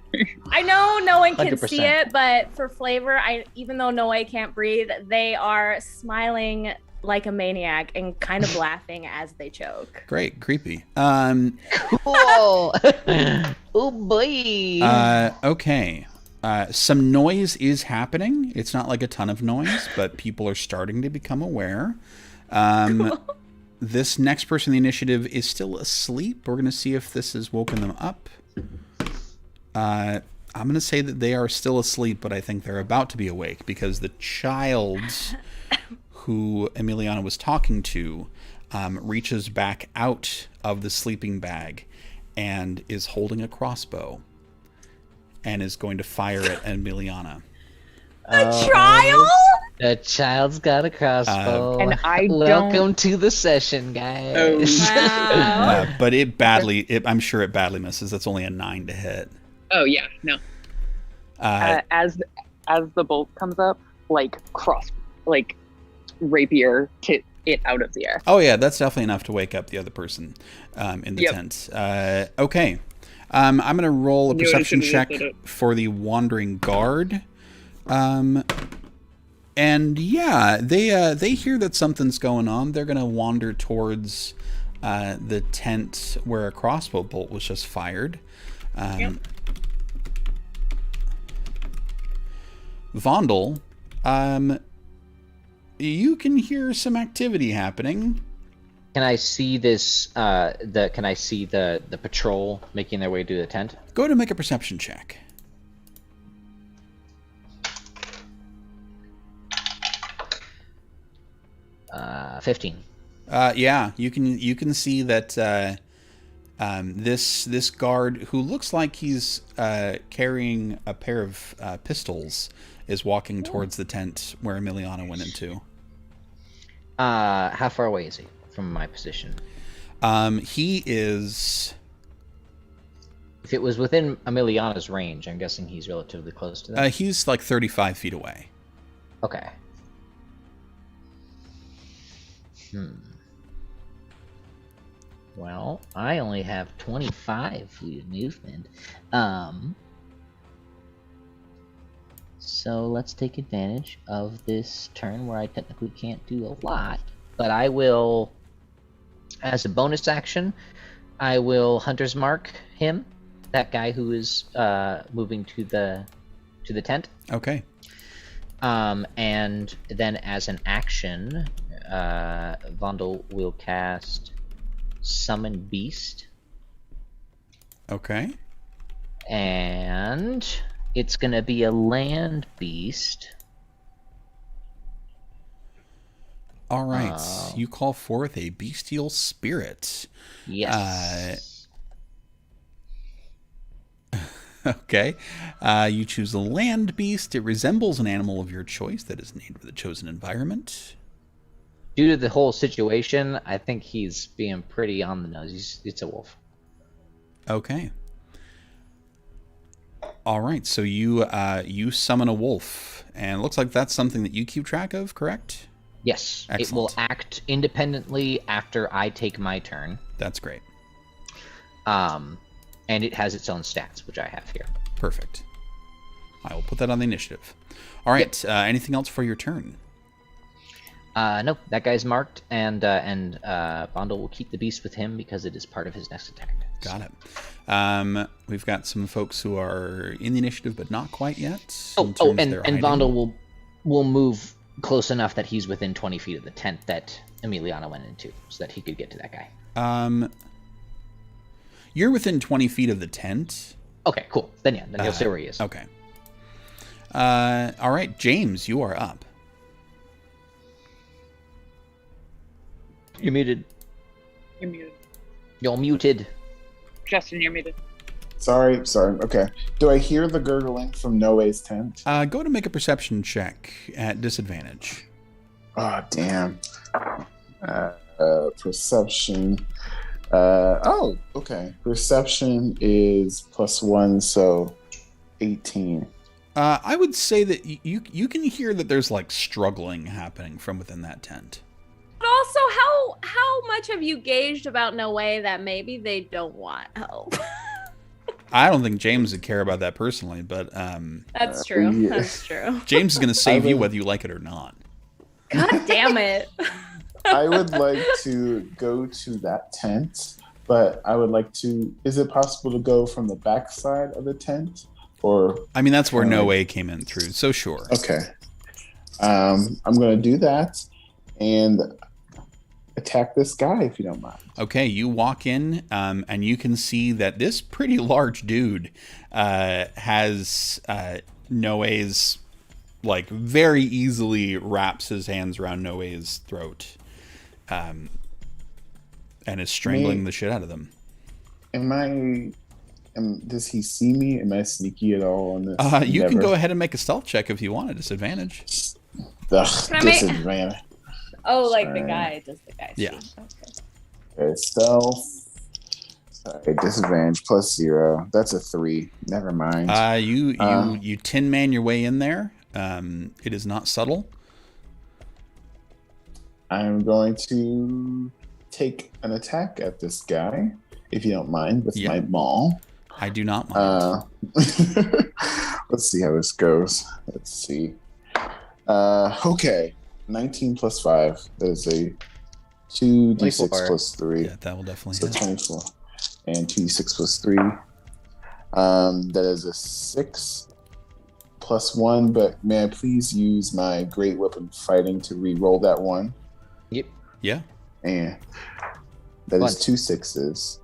I know no one can 100%. see it, but for flavor, even though Noe can't breathe, they are smiling like a maniac and kind of laughing as they choke. Great, creepy. Whoa. Oh boy. Okay. Some noise is happening. It's not like a ton of noise, but people are starting to become aware. This next person in the initiative is still asleep. We're going to see if this has woken them up. I'm going to say that they are still asleep, but I think they're about to be awake because the child who Emiliana was talking to reaches back out of the sleeping bag and is holding a crossbow and is going to fire at Emiliana. The child? The child's got a crossbow. And I Welcome to the session, guys. Wow. But I'm sure it badly misses. That's only a 9 to hit. Oh yeah, no. As the bolt comes up, like rapier to it out of the air. Oh yeah, that's definitely enough to wake up the other person in the tent. Okay. I'm going to roll a perception check for the wandering guard. And yeah, they hear that something's going on. They're going to wander towards the tent where a crossbow bolt was just fired. Vondel, you can hear some activity happening. Can I see this? Can I see the patrol making their way to the tent? Go ahead and make a perception check. 15. Yeah, you can see that This guard, who looks like he's carrying a pair of pistols, is walking towards the tent where Emiliana went into. How far away is he from my position? He is... If it was within Emiliana's range, I'm guessing he's relatively close to that. He's like 35 feet away. Okay. Well, I only have 25 feet of movement. So let's take advantage of this turn where I technically can't do a lot. But I will, as a bonus action, I will Hunter's Mark him, that guy who is moving to the tent. Okay. And then as an action, Vondel will cast Summon Beast. Okay. And it's going to be a land beast. All right. You call forth a bestial spirit. Yes. Okay. You choose a land beast. It resembles an animal of your choice that is named for the chosen environment. Due to the whole situation, I think he's being pretty on the nose. It's a wolf. Okay. All right. So you summon a wolf, and it looks like that's something that you keep track of, correct? Yes. Excellent. It will act independently after I take my turn. That's great. And it has its own stats, which I have here. Perfect. I will put that on the initiative. All right. Yep. Anything else for your turn? No, that guy's marked, and Vondel will keep the beast with him because it is part of his next attack. Got it. We've got some folks who are in the initiative, but not quite yet. And Vondel will move close enough that he's within 20 feet of the tent that Emiliana went into, so that he could get to that guy. You're within 20 feet of the tent. Okay, cool. Then he'll see where he is. Okay. All right, James, you are up. You're muted. You're muted. You're muted. Justin, you're muted. Sorry. Okay. Do I hear the gurgling from Noe's tent? Go to make a perception check at disadvantage. Oh, damn. Perception. Okay. Perception is +1, so 18. I would say that you can hear that there's like struggling happening from within that tent. But also, how much have you gauged about Noe that maybe they don't want help? I don't think James would care about that personally, but that's true. Yeah. That's true. James is going to save you whether you like it or not. God damn it. I would like to go to that tent, but I would like to... Is it possible to go from the back side of the tent? Or I mean, that's where Noe came in through, so sure. Okay. I'm going to do that and attack this guy, if you don't mind. Okay, you walk in, and you can see that this pretty large dude has Noe's, like, very easily wraps his hands around Noe's throat, and is strangling the shit out of them. Does he see me? Am I sneaky at all on this? You can go ahead and make a stealth check if you want at disadvantage. Disadvantage. Oh, like the guy. Does the guy see? Yeah. Okay, stealth. Sorry, disadvantage +0. That's a 3. Never mind. You tin man your way in there. It is not subtle. I'm going to take an attack at this guy, if you don't mind, with my maul. I do not mind. Let's see how this goes. Let's see. Okay. 19 + 5. That is a 2d6 +3. Yeah, that will definitely so hit. 24. And 2d6 +3. That is a 6 +1, but may I please use my great weapon fighting to re-roll that one? Yep. Yeah. And that is 2 6s.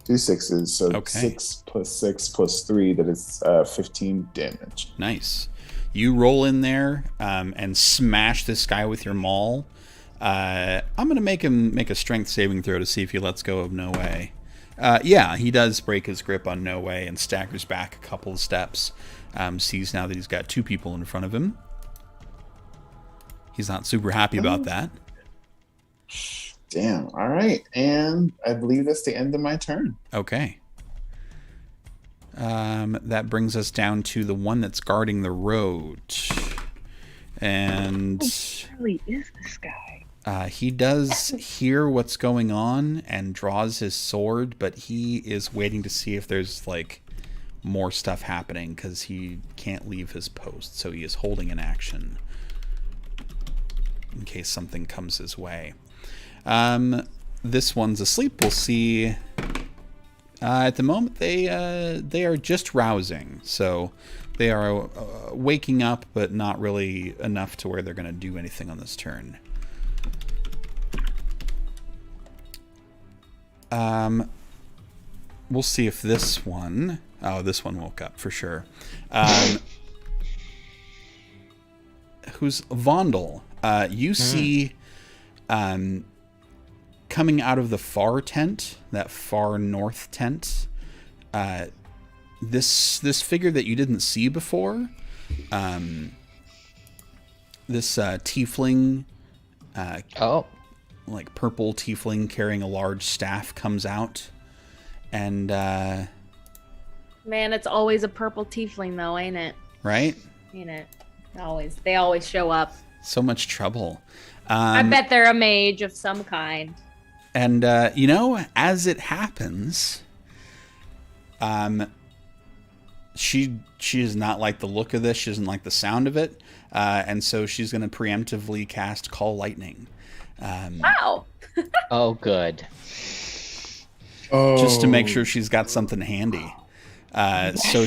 2 6s, so Okay. 6 + 6 + 3, that is 15 damage. Nice. You roll in there and smash this guy with your maul. I'm going to make him make a strength saving throw to see if he lets go of Noe. Yeah, he does break his grip on No Way and staggers back a couple of steps. Sees now that he's got 2 people in front of him. He's not super happy about that. Damn. All right. And I believe that's the end of my turn. Okay. That brings us down to the one that's guarding the road. And Who really is this guy? he does hear what's going on and draws his sword, but he is waiting to see if there's, like, more stuff happening because he can't leave his post. So he is holding an action in case something comes his way. This one's asleep. We'll see. At the moment, they are just rousing, so they are waking up, but not really enough to where they're going to do anything on this turn. We'll see if this one... Oh, this one woke up for sure. Who's Vondel? You see... coming out of the far tent, that far north tent, this figure that you didn't see before, this tiefling, like purple tiefling carrying a large staff comes out, and Man, it's always a purple tiefling though, ain't it? right? Ain't it? They always show up. So much trouble. I bet they're a mage of some kind. And, you know, as it happens, she does not like the look of this. She doesn't like the sound of it. And so she's going to preemptively cast Call Lightning. Wow. Oh, good. Just to make sure she's got something handy. So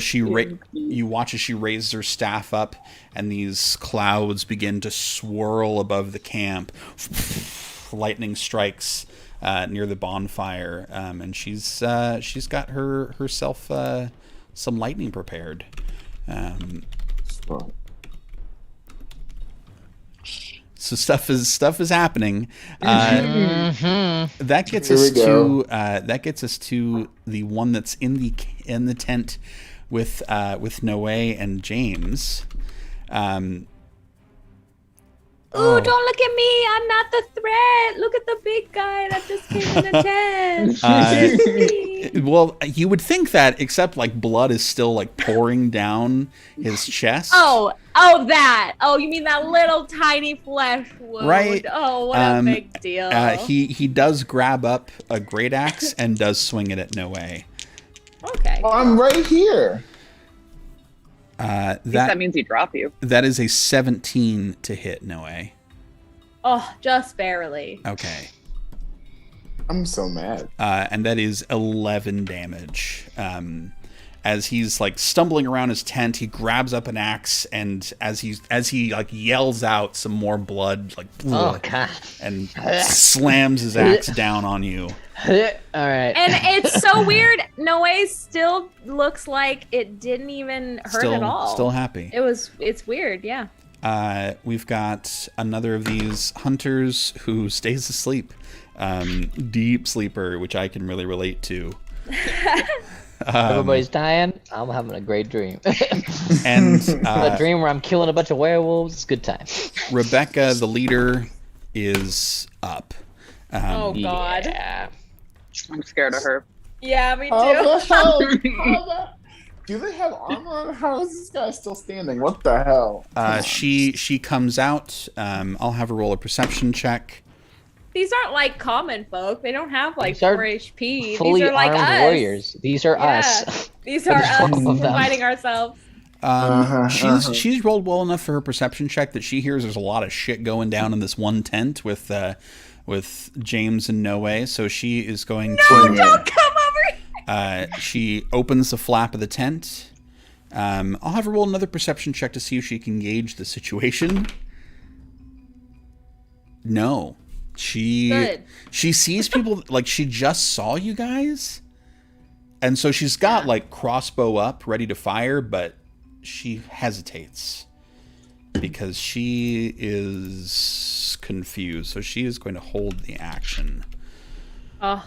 you watch as she raises her staff up, and these clouds begin to swirl above the camp. Lightning strikes near the bonfire, and she's got herself some lightning prepared. So stuff is happening. That gets us to the one that's in the tent with Noe and James. Ooh, don't look at me. I'm not the threat. Look at the big guy that just came in the tent. Well, you would think that, except like blood is still like pouring down his chest. Oh, that. Oh, you mean that little tiny flesh wound? Right. Oh, what a big deal. He does grab up a great axe and does swing it at Noe. Okay. Oh, I'm right here. That means he drop you. That is a 17 to hit, Noe. Oh, just barely. Okay. I'm so mad. And that is 11 damage. As he's like stumbling around his tent, he grabs up an axe, and as he like yells out some more blood, like Oh, God. and slams his axe down on you. All right. And it's so weird. Noe still looks like it didn't even hurt at all. Still happy. It's weird, yeah. We've got another of these hunters who stays asleep. Deep sleeper, which I can really relate to. Everybody's dying. I'm having a great dream. And A dream where I'm killing a bunch of werewolves. It's a good time. Rebecca, the leader, is up. Oh, God. Yeah. I'm scared of her. Yeah, me too. How the hell? Do they have armor on? How is this guy still standing? What the hell? She comes out. I'll have her roll a perception check. These aren't like common folk. They don't have like These are 4 HP. Fully These are like armed us. warriors. These are us. These are us 12 of them. providing ourselves. She's rolled well enough for her perception check that she hears there's a lot of shit going down in this one tent with James and Noe. So she is going to. Don't come over here. She opens the flap of the tent. I'll have her roll another perception check to see if she can gauge the situation. No. She sees people, like she just saw you guys. And so she's got like crossbow up, ready to fire, but she hesitates because she is confused. So she is going to hold the action. Oh.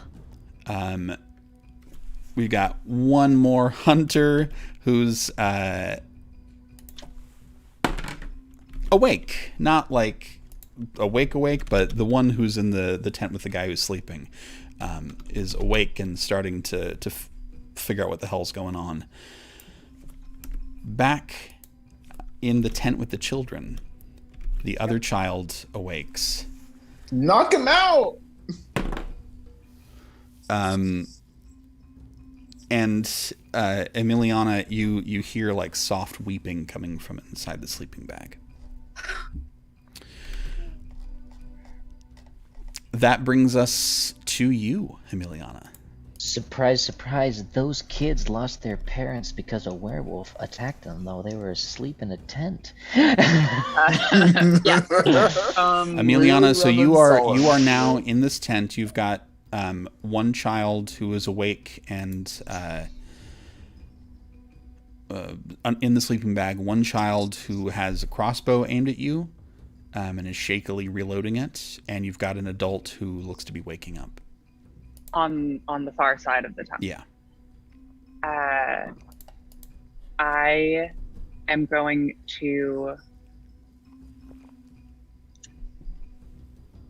We've got one more hunter who's awake. Not like awake, but the one who's in the tent with the guy who's sleeping is awake and starting to figure out what the hell's going on. Back in the tent with the children, the other child awakes. Knock him out! And Emiliana, you hear like soft weeping coming from inside the sleeping bag. That brings us to you, Emiliana. Surprise, surprise, those kids lost their parents because a werewolf attacked them, though they were asleep in a tent. Emiliana, so you are now in this tent. You've got one child who is awake and in the sleeping bag, one child who has a crossbow aimed at you and is shakily reloading it, and you've got an adult who looks to be waking up. On the far side of the town. Yeah. I am going to...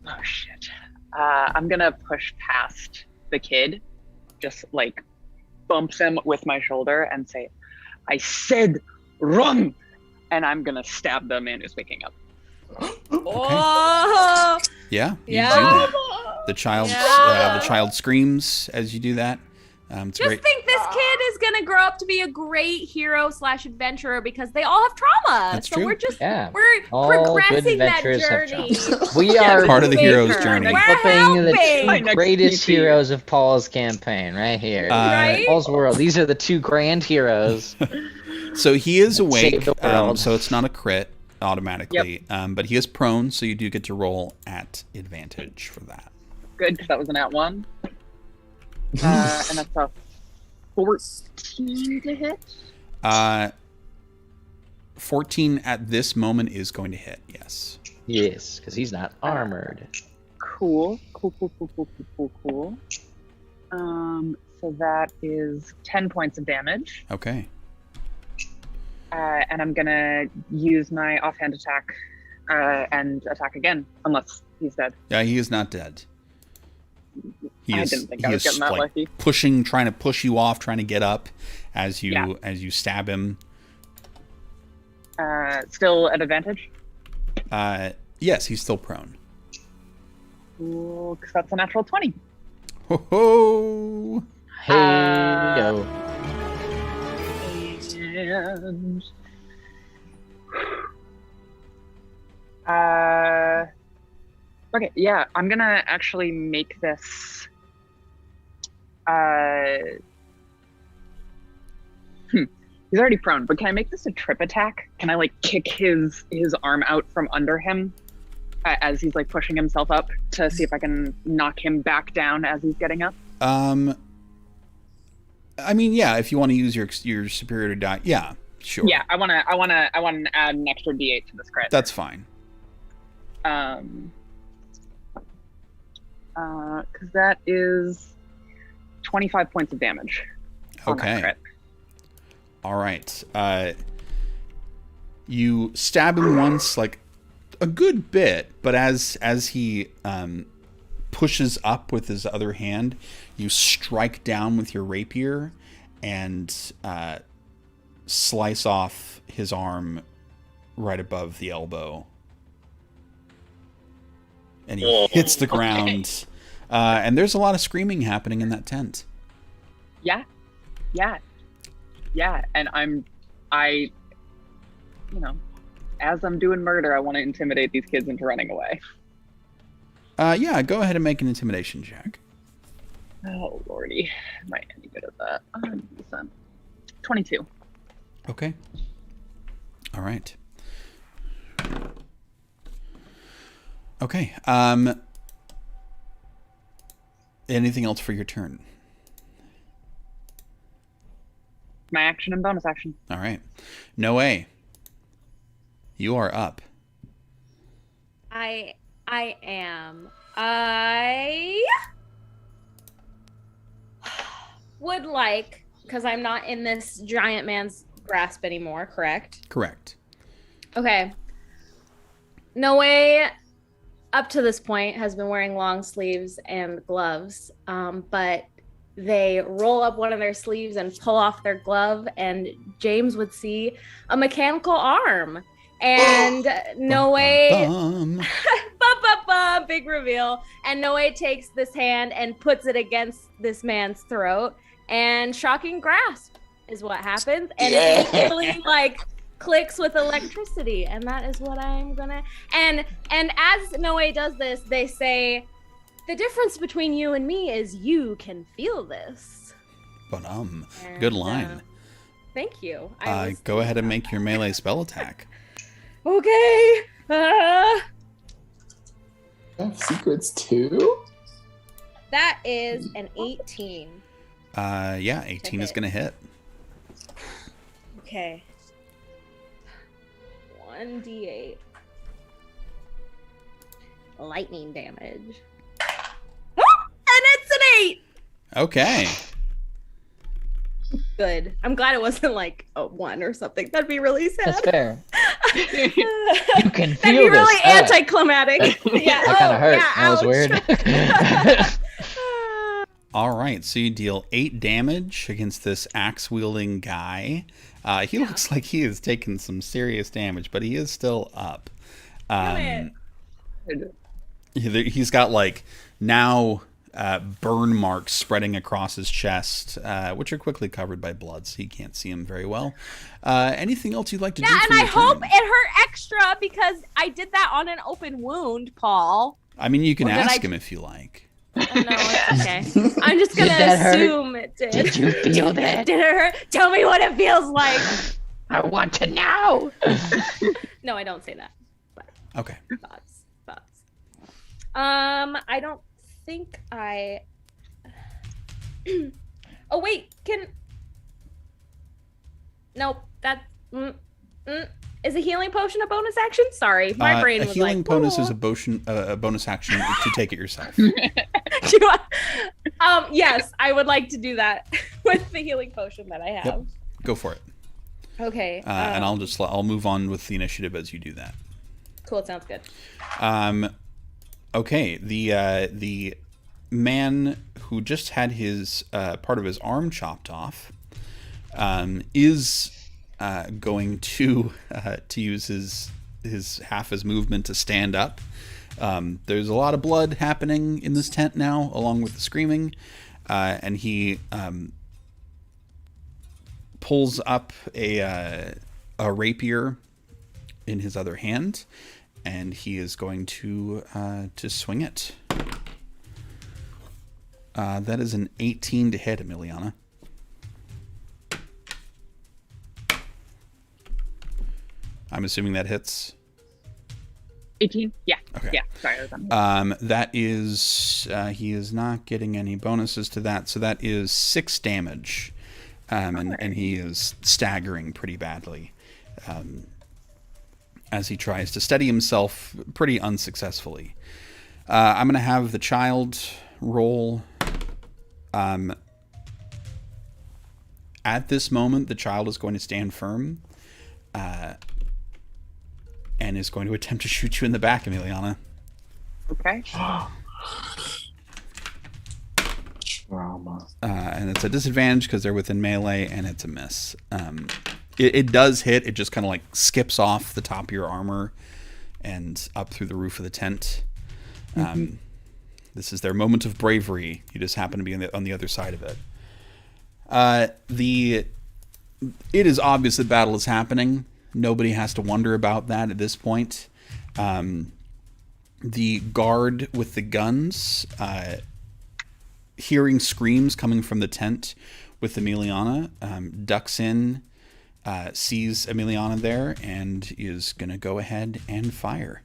Oh, shit. I'm going to push past the kid, just, like, bumps him with my shoulder and say, I said run! And I'm going to stab the man who's waking up. Oh! Yeah, you Yeah. do that. The child screams as you do that. It's Just great. think this kid is gonna grow up to be a great hero/adventurer because they all have trauma. That's so true. we're just Yeah. we're All good progressing that adventurers have journey. We are Part of the hero's Maker. journey. We're helping the My two next greatest PC. heroes of Paul's campaign right here. Right? Paul's world. These are the two grand heroes. So he is awake, Save the world. so it's not a crit automatically, but he is prone, so you do get to roll at advantage for that. Good, because that was an @1. And that's a 14 to hit. 14 at this moment is going to hit, yes. Yes, because he's not armored. Cool. So that is 10 points of damage. Okay. And I'm gonna use my offhand attack and attack again, unless he's dead. Yeah, he is not dead. I didn't think I was getting that lucky. Trying to push you off, trying to get up as you stab him. Still at advantage? Yes, he's still prone. Cool, because that's a natural 20. Ho ho! Hey, yo. And okay, yeah, I'm gonna actually make this he's already prone, but can I make this a trip attack? Can I like kick his arm out from under him as he's like pushing himself up to see if I can knock him back down as he's getting up? I mean, yeah, if you want to use your superior die, yeah, sure. Yeah, I wanna add an extra D8 to this crit. That's fine. Because that is 25 points of damage. On that Okay. crit. All right. You stab him once, like a good bit, but as he pushes up with his other hand, you strike down with your rapier and slice off his arm right above the elbow. And he hits the ground. And there's a lot of screaming happening in that tent. Yeah. And as I'm doing murder, I want to intimidate these kids into running away. Yeah, go ahead and make an intimidation check. Oh, lordy. Am I any good at that? 22. Okay. All right. Okay. Anything else for your turn? My action and bonus action. All right. Noe, you are up. I am. would like, because I'm not in this giant man's grasp anymore, correct? Correct. Okay. Noe, up to this point, has been wearing long sleeves and gloves, but they roll up one of their sleeves and pull off their glove, and James would see a mechanical arm. And Noe, big reveal. And Noe takes this hand and puts it against this man's throat, and shocking grasp is what happens. And it immediately like clicks with electricity, and that is what I'm gonna. And as Noe does this, they say, "The difference between you and me is you can feel this." But good line. Thank you. Go ahead and make your melee spell attack. Okay. I have secrets too? That is an 18. Yeah, 18 is gonna hit. Okay. 1d8. Lightning damage. And it's an 8! Okay. Good. I'm glad it wasn't like a 1 or something. That'd be really sad. That's fair. You can That'd feel be really this. anticlimactic. Yeah. That kind of hurt. Yeah, That was weird. All right, so you deal 8 damage against this axe-wielding guy. He looks like he has taken some serious damage, but he is still up. He's got like now burn marks spreading across his chest, which are quickly covered by blood, so he can't see him very well. Anything else you'd like to do? Yeah, for and I your hope turn? it hurt extra because I did that on an open wound, Paul. I mean, you can Or did ask I- him if you like. Oh, no, it's okay. I'm just gonna that hurt? assume it did. Did you feel that? Did it hurt? Tell me what it feels like. I want to know. No, I don't say that. But Okay. thoughts. I don't think I. Oh wait, Nope. That. Is a healing potion a bonus action? Sorry, my brain a was healing like. bonus "Ooh." is a bonus action to take it yourself. Yes, I would like to do that with the healing potion that I have. Yep. Go for it. Okay. And I'll move on with the initiative as you do that. Cool. Sounds good. Okay. The man who just had his part of his arm chopped off is going to use his half his movement to stand up. There's a lot of blood happening in this tent now, along with the screaming, and he pulls up a rapier in his other hand, and he is going to swing it. That is an 18 to hit, Emiliana. I'm assuming that hits. 18? Yeah. Okay. Yeah. Sorry. I was on. That is, he is not getting any bonuses to that, so that is 6 damage. And he is staggering pretty badly as he tries to steady himself pretty unsuccessfully. I'm going to have the child roll. At this moment, the child is going to stand firm and is going to attempt to shoot you in the back, Emiliana. Okay. Trauma. And it's a disadvantage because they're within melee, and it's a miss. It does hit. It just kind of like skips off the top of your armor and up through the roof of the tent. This is their moment of bravery. You just happen to be on the other side of it. It is obvious that battle is happening. Nobody has to wonder about that at this point. The guard with the guns, hearing screams coming from the tent with Emiliana, ducks in, sees Emiliana there, and is going to go ahead and fire.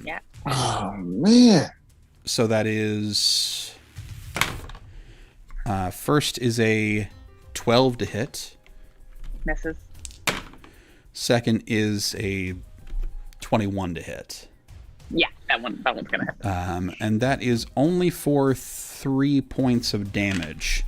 Yeah. Oh, man. So that is... first is a 12 to hit. Misses. Second is a 21 to hit. Yeah. That one's gonna hit. And that is only for 3 points of damage.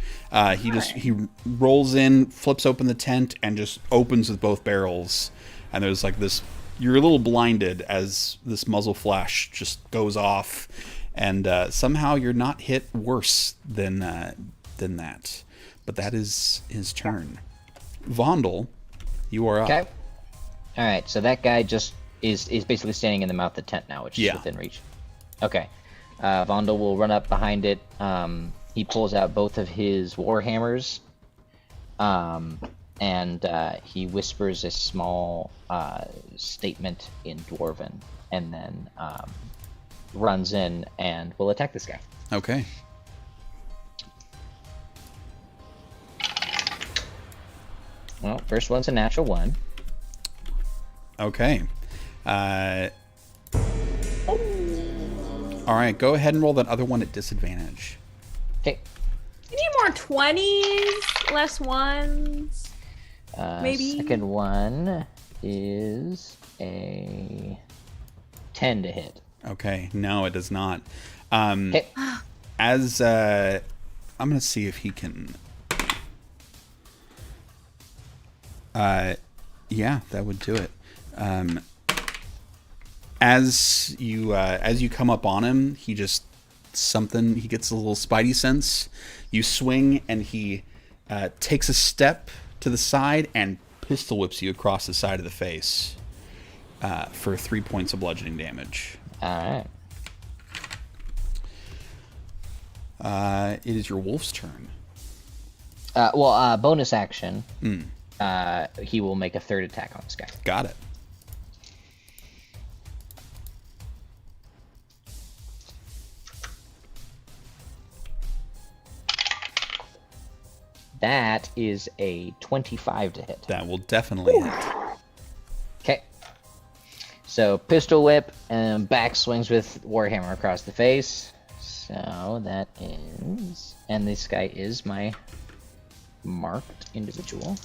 He rolls in, flips open the tent, and just opens with both barrels. And there's like this. You're a little blinded as this muzzle flash just goes off, and somehow you're not hit worse than that. But that is his turn. Vondel, you are up. Okay. All right. So that guy just is basically standing in the mouth of the tent now, which is within reach. Okay. Vondel will run up behind it. He pulls out both of his warhammers, and he whispers a small statement in Dwarven, and then runs in and will attack this guy. Okay. Well, first one's a natural 1. Okay. All right, go ahead and roll that other one at disadvantage. Okay. You need more 20s, less 1s. Maybe. Second one is a 10 to hit. Okay, no, it does not. Okay. As I'm gonna see if he can. Yeah, that would do it. As you come up on him, he gets a little spidey sense. You swing, and he takes a step to the side and pistol whips you across the side of the face for 3 points of bludgeoning damage. All right. It is your wolf's turn. Bonus action. He will make a third attack on this guy. Got it. That is a 25 to hit. That will definitely hit. Okay. So pistol whip and back swings with warhammer across the face. So that is, and this guy is my marked individual.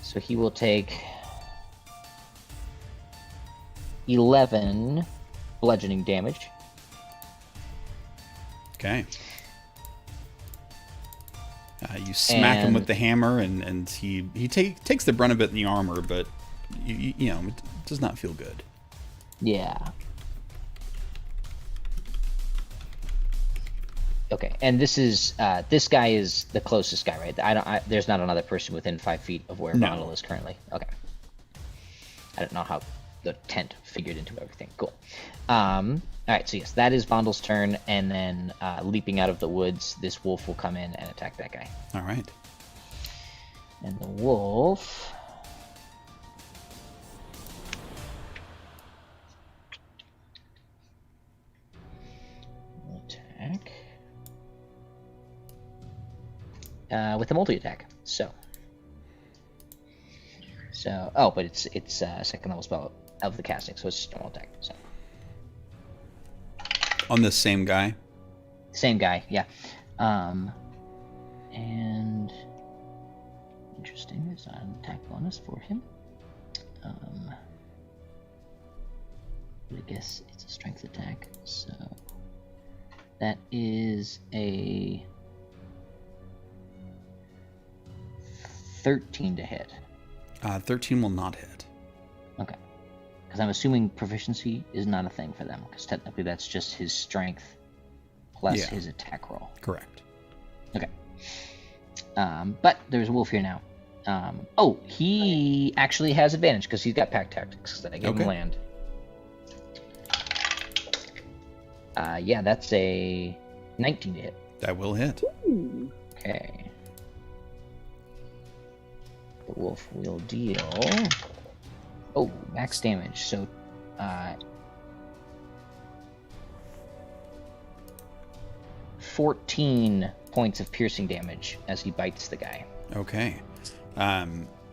So he will take 11 bludgeoning damage. Okay. You smack him with the hammer, and he takes the brunt of it in the armor, but you know, it does not feel good. Yeah. Okay, and this guy is the closest guy, right? There's not another person within 5 feet of where Vondel is currently. Okay. I don't know how the tent figured into everything. Cool. All right, so yes, that is Vondel's turn, and then leaping out of the woods, this wolf will come in and attack that guy. All right. And the wolf will attack with a multi-attack. But it's second level spell of the casting, so it's just normal attack. So. On this same guy? Same guy, yeah. And interesting, there's an attack bonus for him. But I guess it's a strength attack, so that is a 13 to hit. 13 will not hit. Okay. Because I'm assuming proficiency is not a thing for them, because technically that's just his strength plus his attack roll. Correct. Okay. But there's a wolf here now. He actually has advantage because he's got pack tactics that I gave him land. That's a 19 to hit. That will hit. Ooh. Okay. The wolf will deal... max damage. So, 14 points of piercing damage as he bites the guy. Okay.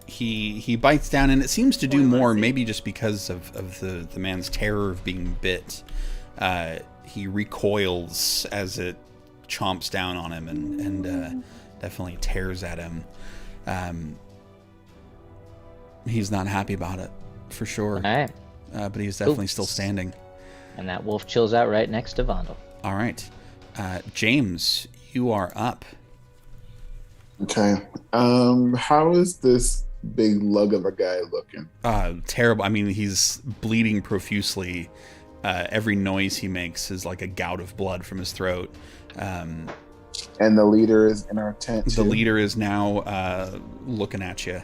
He bites down, and it seems to do more, maybe just because of the man's terror of being bit. He recoils as it chomps down on him and definitely tears at him. He's not happy about it, for sure. All right. but he's definitely still standing. And that wolf chills out right next to Vondel. All right. James, you are up. Okay. How is this big lug of a guy looking? Terrible. I mean, he's bleeding profusely. Every noise he makes is like a gout of blood from his throat. And the leader is in our tent, too? The leader is now looking at you.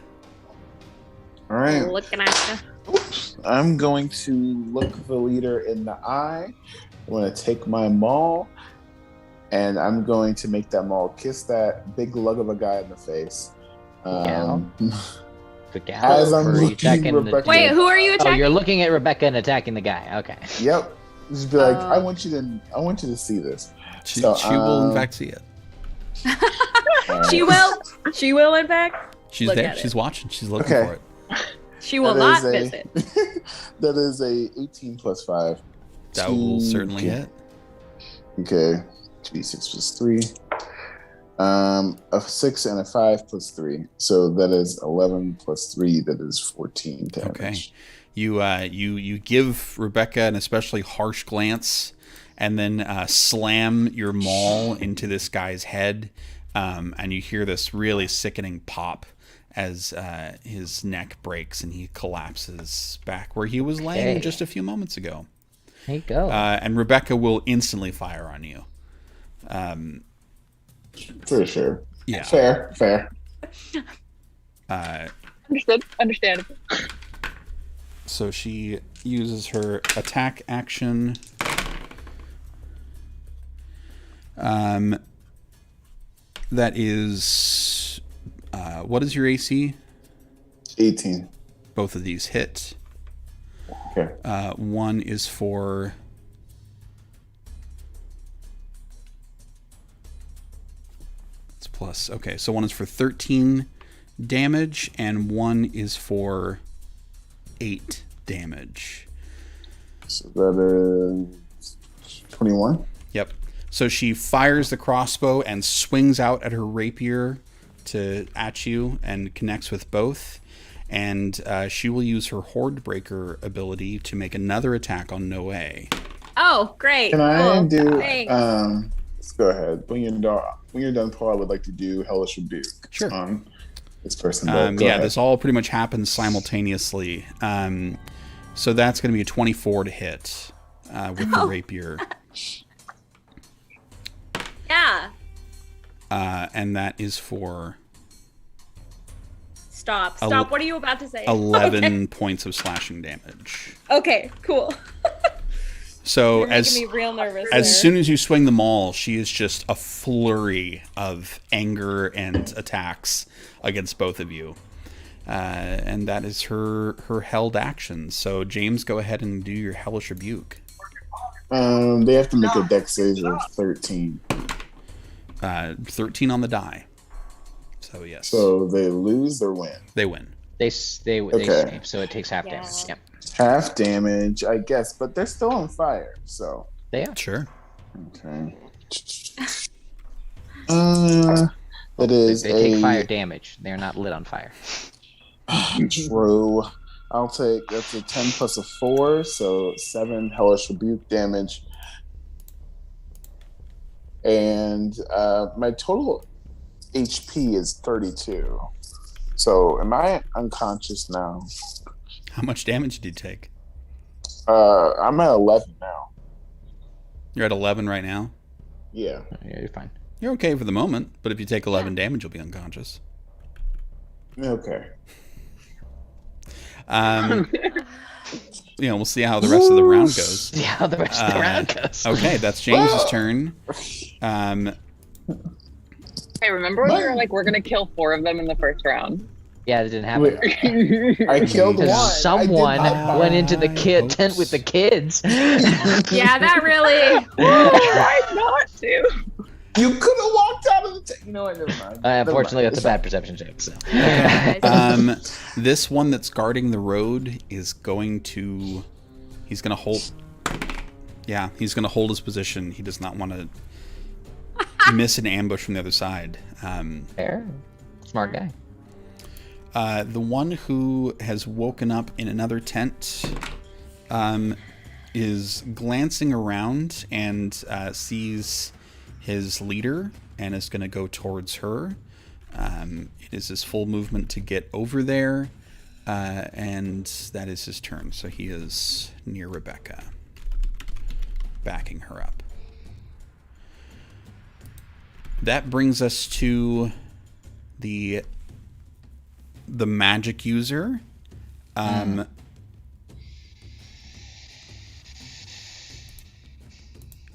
All right. Looking at you. I'm going to look the leader in the eye. I'm going to take my maul, and I'm going to make that maul kiss that big lug of a guy in the face. As I'm looking Rebecca. Wait, who are you attacking? Oh, you're looking at Rebecca and attacking the guy. Okay. Yep. Just be like, I want you to see this. She will in fact see it. She will. She will in fact. She's there. She's watching. She's looking for it. She will not visit. That is a 18 plus 5. That will certainly hit. Okay. 2d6 plus 3. A 6 and a 5 plus 3. So that is 11 plus 3. That is 14 damage. Okay. You give Rebecca an especially harsh glance, and then slam your maul into this guy's head, and you hear this really sickening pop as his neck breaks and he collapses back where he was laying just a few moments ago. There you go. And Rebecca will instantly fire on you. For sure. Yeah. Fair. Understandable. So she uses her attack action. That is, what is your AC? 18. Both of these hit. Okay. One is for... It's plus. Okay, so one is for 13 damage, and one is for 8 damage. So that is 21. Yep. So she fires the crossbow and swings out at her rapier at you and connects with both. And she will use her Horde Breaker ability to make another attack on Noe. Oh, great. Can I do... Thanks. Let's go ahead. When you're done, Paul, I would like to do Hellish Rebuke. Sure. On this person. Yeah, this all pretty much happens simultaneously. So that's going to be a 24 to hit with the rapier. Yeah. And that is for... Stop. What are you about to say? 11 points of slashing damage. Okay, cool. So You're making me real nervous. as soon as you swing the maul, she is just a flurry of anger and attacks against both of you. And that is her held action. So James, go ahead and do your Hellish Rebuke. They have to make a dex save of 13. 13 on the die. So yes. So they lose or win? They win. They save, so it takes half damage. Yep. Half damage, I guess, but they're still on fire, so... They are. Sure. Okay. It is They take fire damage. They're not lit on fire. True. That's a 10 plus a 4, so 7 Hellish Rebuke damage. And my total HP is 32. So am I unconscious now? How much damage did you take? I'm at 11 now. You're at 11 right now? Yeah. Yeah, you're fine. You're okay for the moment, but if you take 11 damage, you'll be unconscious. Okay. We'll see how the rest of the round goes. See how the rest of the round goes. Okay, that's James's turn. Hey, remember when we were like, we're gonna kill 4 of them in the first round? Yeah, it didn't happen. I killed one. Because someone went into the tent with the kids. Yeah, that really... Tried not to. You could have walked out of the tent. You know what? Never mind. Unfortunately, that's a bad perception check. So. This one that's guarding the road is going to... He's going to hold... Yeah, he's going to hold his position. He does not want to miss an ambush from the other side. Fair. Smart guy. The one who has woken up in another tent is glancing around and sees his leader and is going to go towards her. It is his full movement to get over there, and that is his turn. So he is near Rebecca, backing her up. That brings us to the magic user.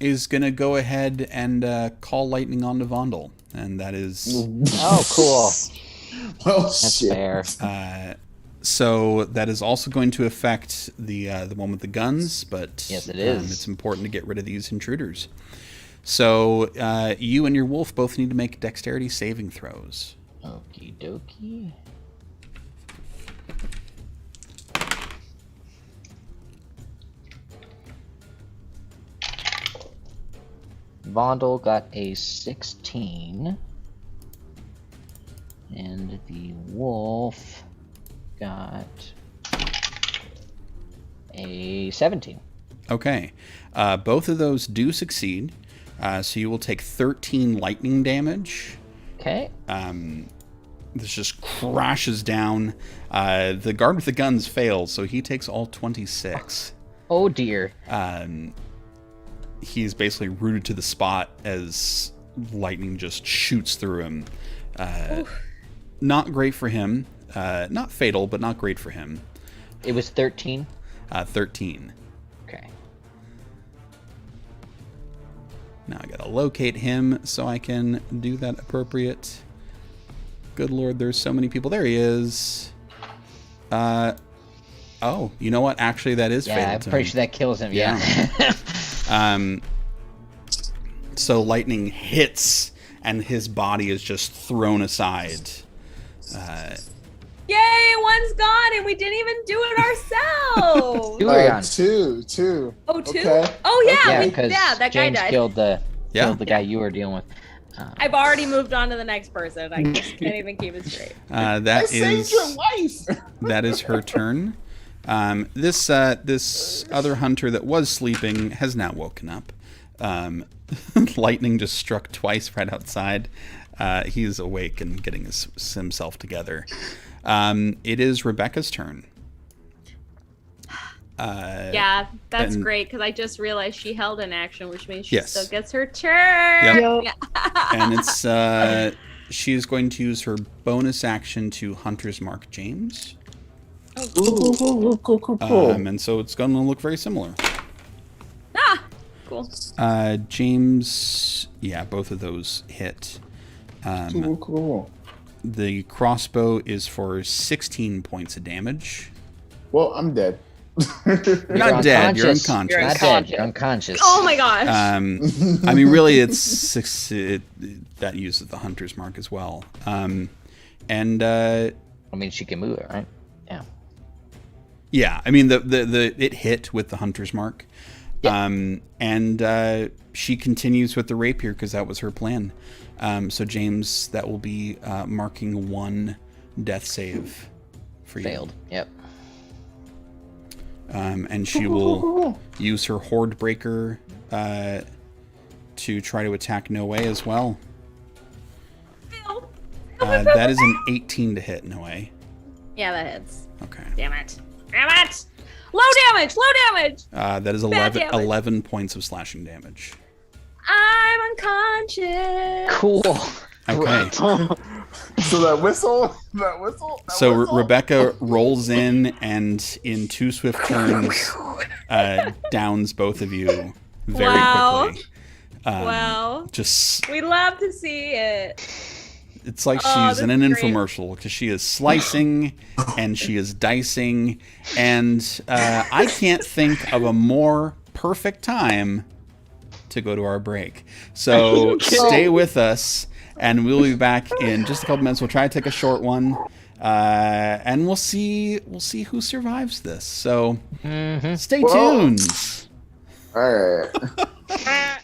Is going to go ahead and call lightning onto Vondel. And that is... Oh, cool. Well, That's shit. fair. So that is also going to affect the one with the guns, but Yes, it is. It's important to get rid of these intruders. So you and your wolf both need to make dexterity saving throws. Okie dokie. Vondel got a 16. And the wolf got a 17. Okay. Both of those do succeed. So you will take 13 lightning damage. Okay. This just crashes down. The guard with the guns fails, so he takes all 26. Oh dear. He's basically rooted to the spot as lightning just shoots through him. Not great for him. Not fatal, but not great for him. It was 13? 13. Okay. Now I gotta locate him so I can do that appropriate. Good lord, there's so many people. There he is. Oh, you know what? Actually, that is fatal. Yeah, I'm to pretty him. sure that kills him, yeah. So lightning hits, and his body is just thrown aside. Yay, one's gone, and we didn't even do it ourselves. Two are gone. Two. Oh, two? Okay. Oh, yeah. Yeah, we- because that guy James died. killed the guy you were dealing with. I've already moved on to the next person. I just can't even keep it straight. I That saved is your life. that is her turn. This other hunter that was sleeping has now woken up. Lightning just struck twice right outside. He's awake and getting himself together. It is Rebecca's turn. Yeah, that's and- great, because I just realized she held an action, which means she Yes. still gets her turn. Yep. Yo, And it's she is going to use her bonus action to Hunter's Mark James. Cool. And so it's going to look very similar. Ah, cool. James, yeah, both of those hit. Cool. The crossbow is for 16 points of damage. Well, I'm dead. You're not dead, you're unconscious. unconscious. Not dead, you're unconscious. Oh my gosh. I mean, really, it's six. That uses the Hunter's Mark as well. And I mean, she can move it, right? Yeah. yeah, I mean, the it hit with the Hunter's Mark. And she continues with the rapier because that was her plan. So James, that will be marking 1 death save for you. Failed. Yep. And she will use her Horde Breaker to try to attack Noe as well. That is an 18 to hit, Noe. Yeah, that hits. Okay. Damn it. Damn it! Low damage! Low damage! That is Bad 11, damage. 11 points of slashing damage. I'm unconscious. Cool. Okay. So that whistle. So Rebecca rolls in and in 2 swift turns downs both of you very Wow. quickly. Wow. Just We love to see it. it's like Oh, she's this in an is great. infomercial because she is slicing and she is dicing, and I can't think of a more perfect time to go to our break. So stay with us, and we'll be back in just a couple minutes. We'll try to take a short one, and we'll see who survives this. So stay Whoa. tuned. All right.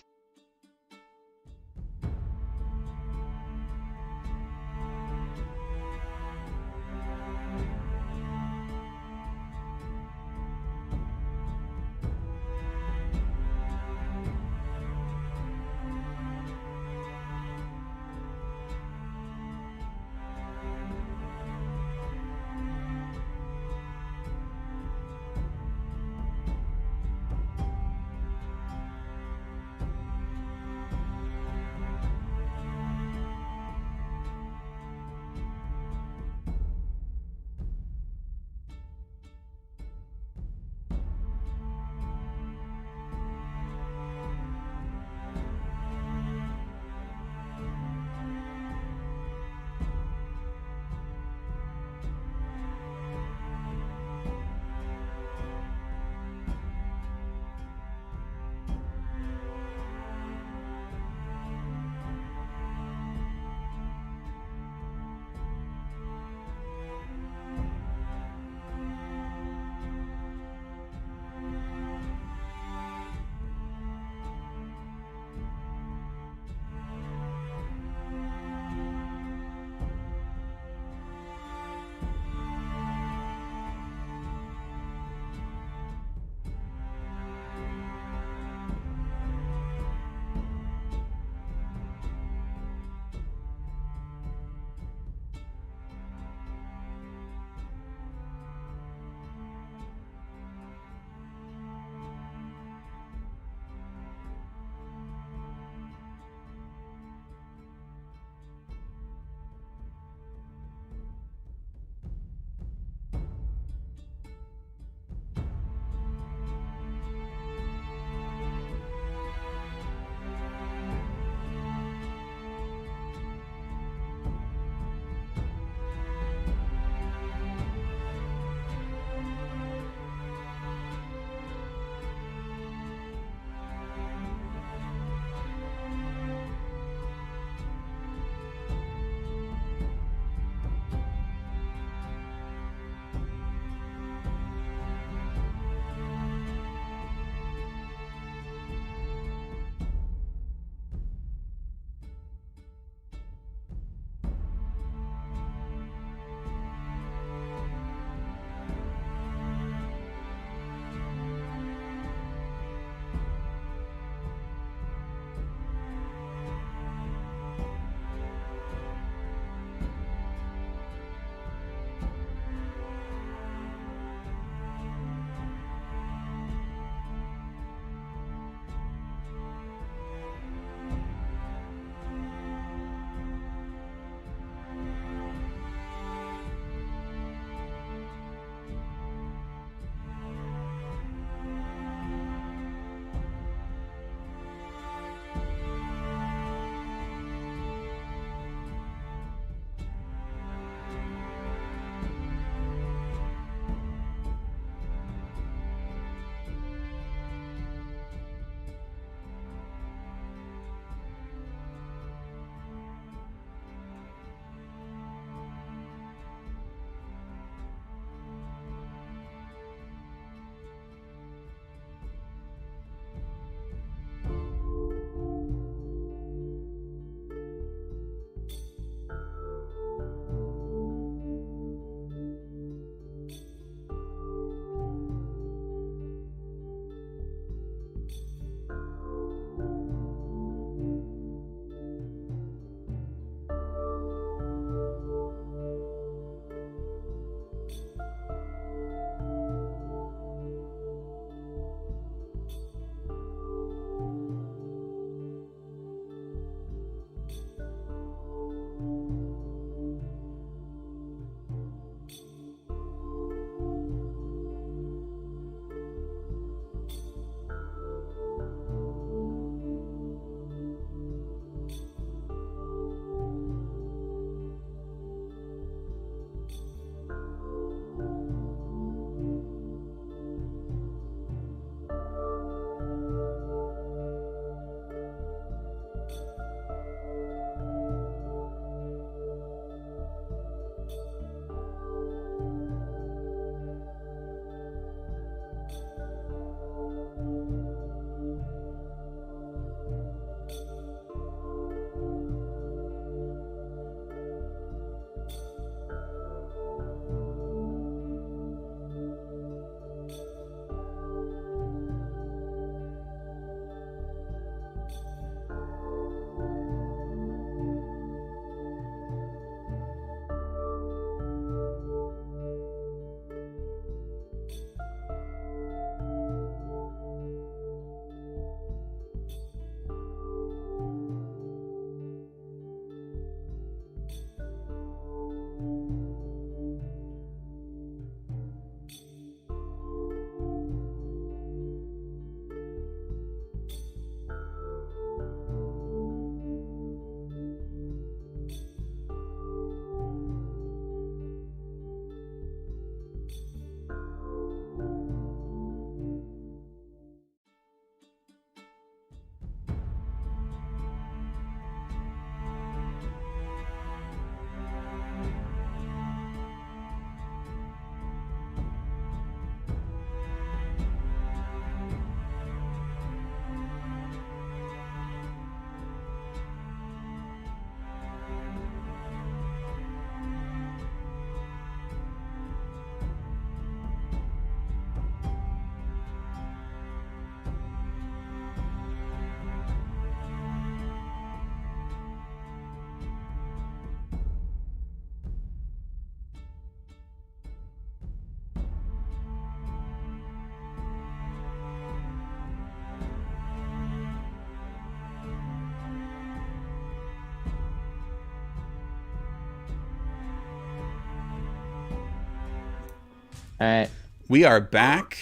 All right. We are back,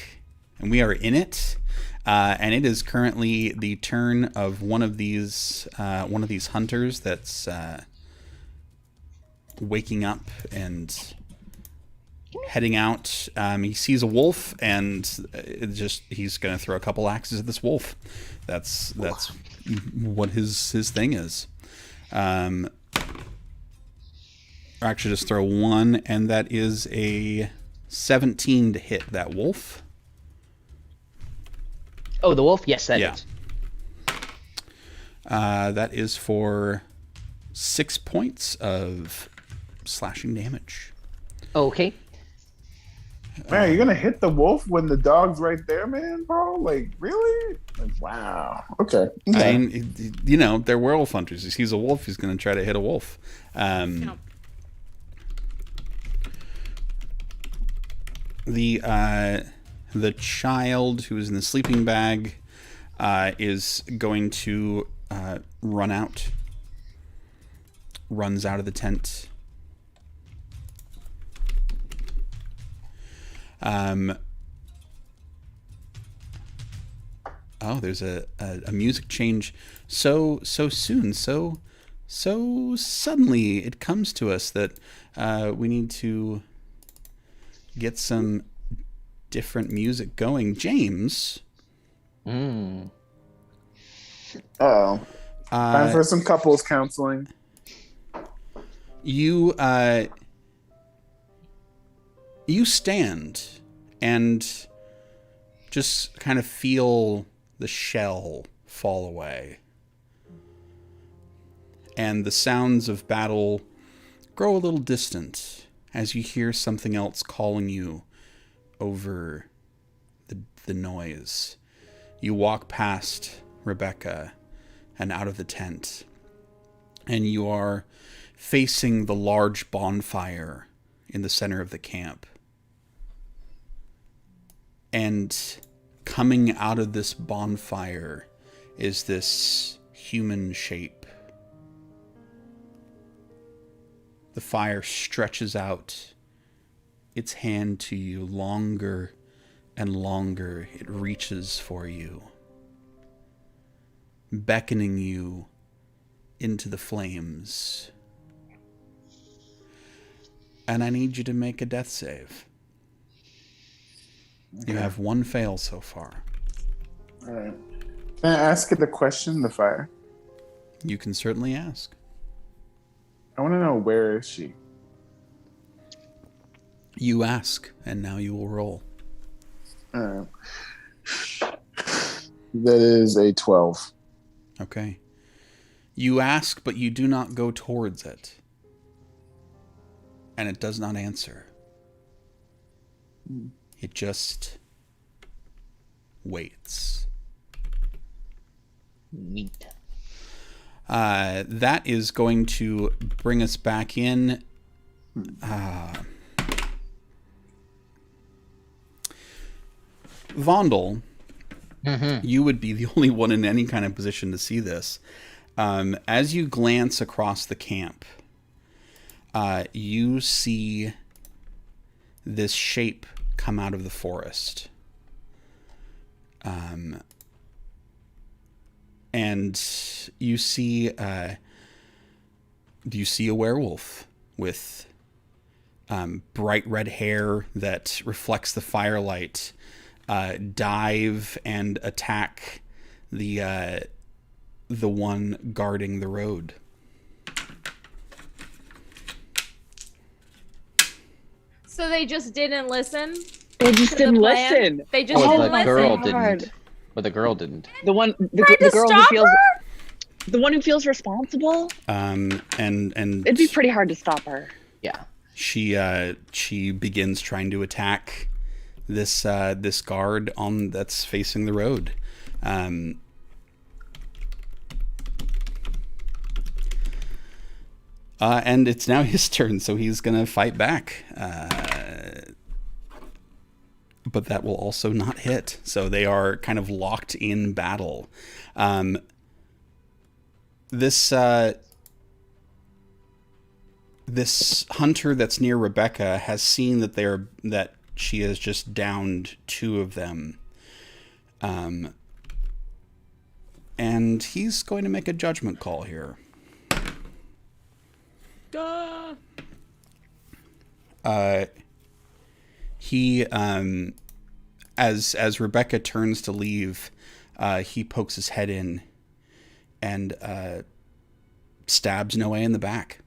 and we are in it, and it is currently the turn of one of these hunters that's waking up and heading out. He sees a wolf, and he's going to throw a couple axes at this wolf. That's what his thing is. Actually, just throw one, and that is a 17 to hit that wolf. Oh, the wolf? Yes, that Yeah. is. That is for 6 points of slashing damage. Okay. Man, you're gonna hit the wolf when the dog's right there, man, bro? Like, really? Like, wow. Okay. I mean, you know, they're werewolf hunters. He sees a wolf, he's going to try to hit a wolf. The child who is in the sleeping bag is going to runs out of the tent. There's a music change so soon, so suddenly it comes to us that we need to get some different music going. James. Oh. Time for some couples counseling. You stand and just kind of feel the shell fall away. And the sounds of battle grow a little distant as you hear something else calling you over the noise. You walk past Rebecca and out of the tent, and you are facing the large bonfire in the center of the camp. And coming out of this bonfire is this human shape. The fire stretches out its hand to you longer and longer. It reaches for you, beckoning you into the flames. And I need you to make a death save. You have one fail so far. All right. Can I ask it a question, the fire? You can certainly ask. I want to know, where is she? You ask, and now you will roll. That is a 12. Okay. You ask, but you do not go towards it. And it does not answer. It just waits. Neat. That is going to bring us back in. Vondel, you would be the only one in any kind of position to see this. As you glance across the camp, you see this shape come out of the forest. And you see, do you see a werewolf with bright red hair that reflects the firelight, dive and attack the one guarding the road? So they just didn't listen? They just to didn't the plan? listen. They just Well, didn't the listen. girl God. didn't. But the girl didn't. The one, the Tried to girl who stop feels, her? the one who feels responsible. And It'd be pretty hard to stop her. Yeah. she begins trying to attack this guard that's facing the road. And it's now his turn, so he's gonna fight back. But that will also not hit. So they are kind of locked in battle. This hunter that's near Rebecca has seen that she has just downed 2 of them. And he's going to make a judgment call here. He, as Rebecca turns to leave, he pokes his head in and stabs Noe in the back.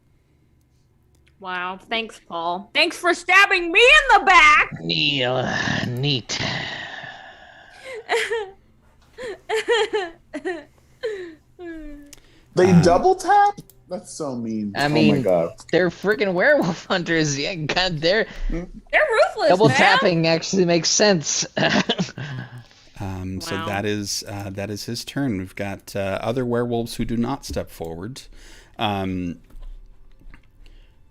Wow. Thanks, Paul. Thanks for stabbing me in the back. Neat. They double tap? That's so mean. I mean, oh my god. They're freaking werewolf hunters. Yeah, God, They're ruthless. double man. tapping actually makes sense. So Wow. that is his turn. We've got other werewolves who do not step forward.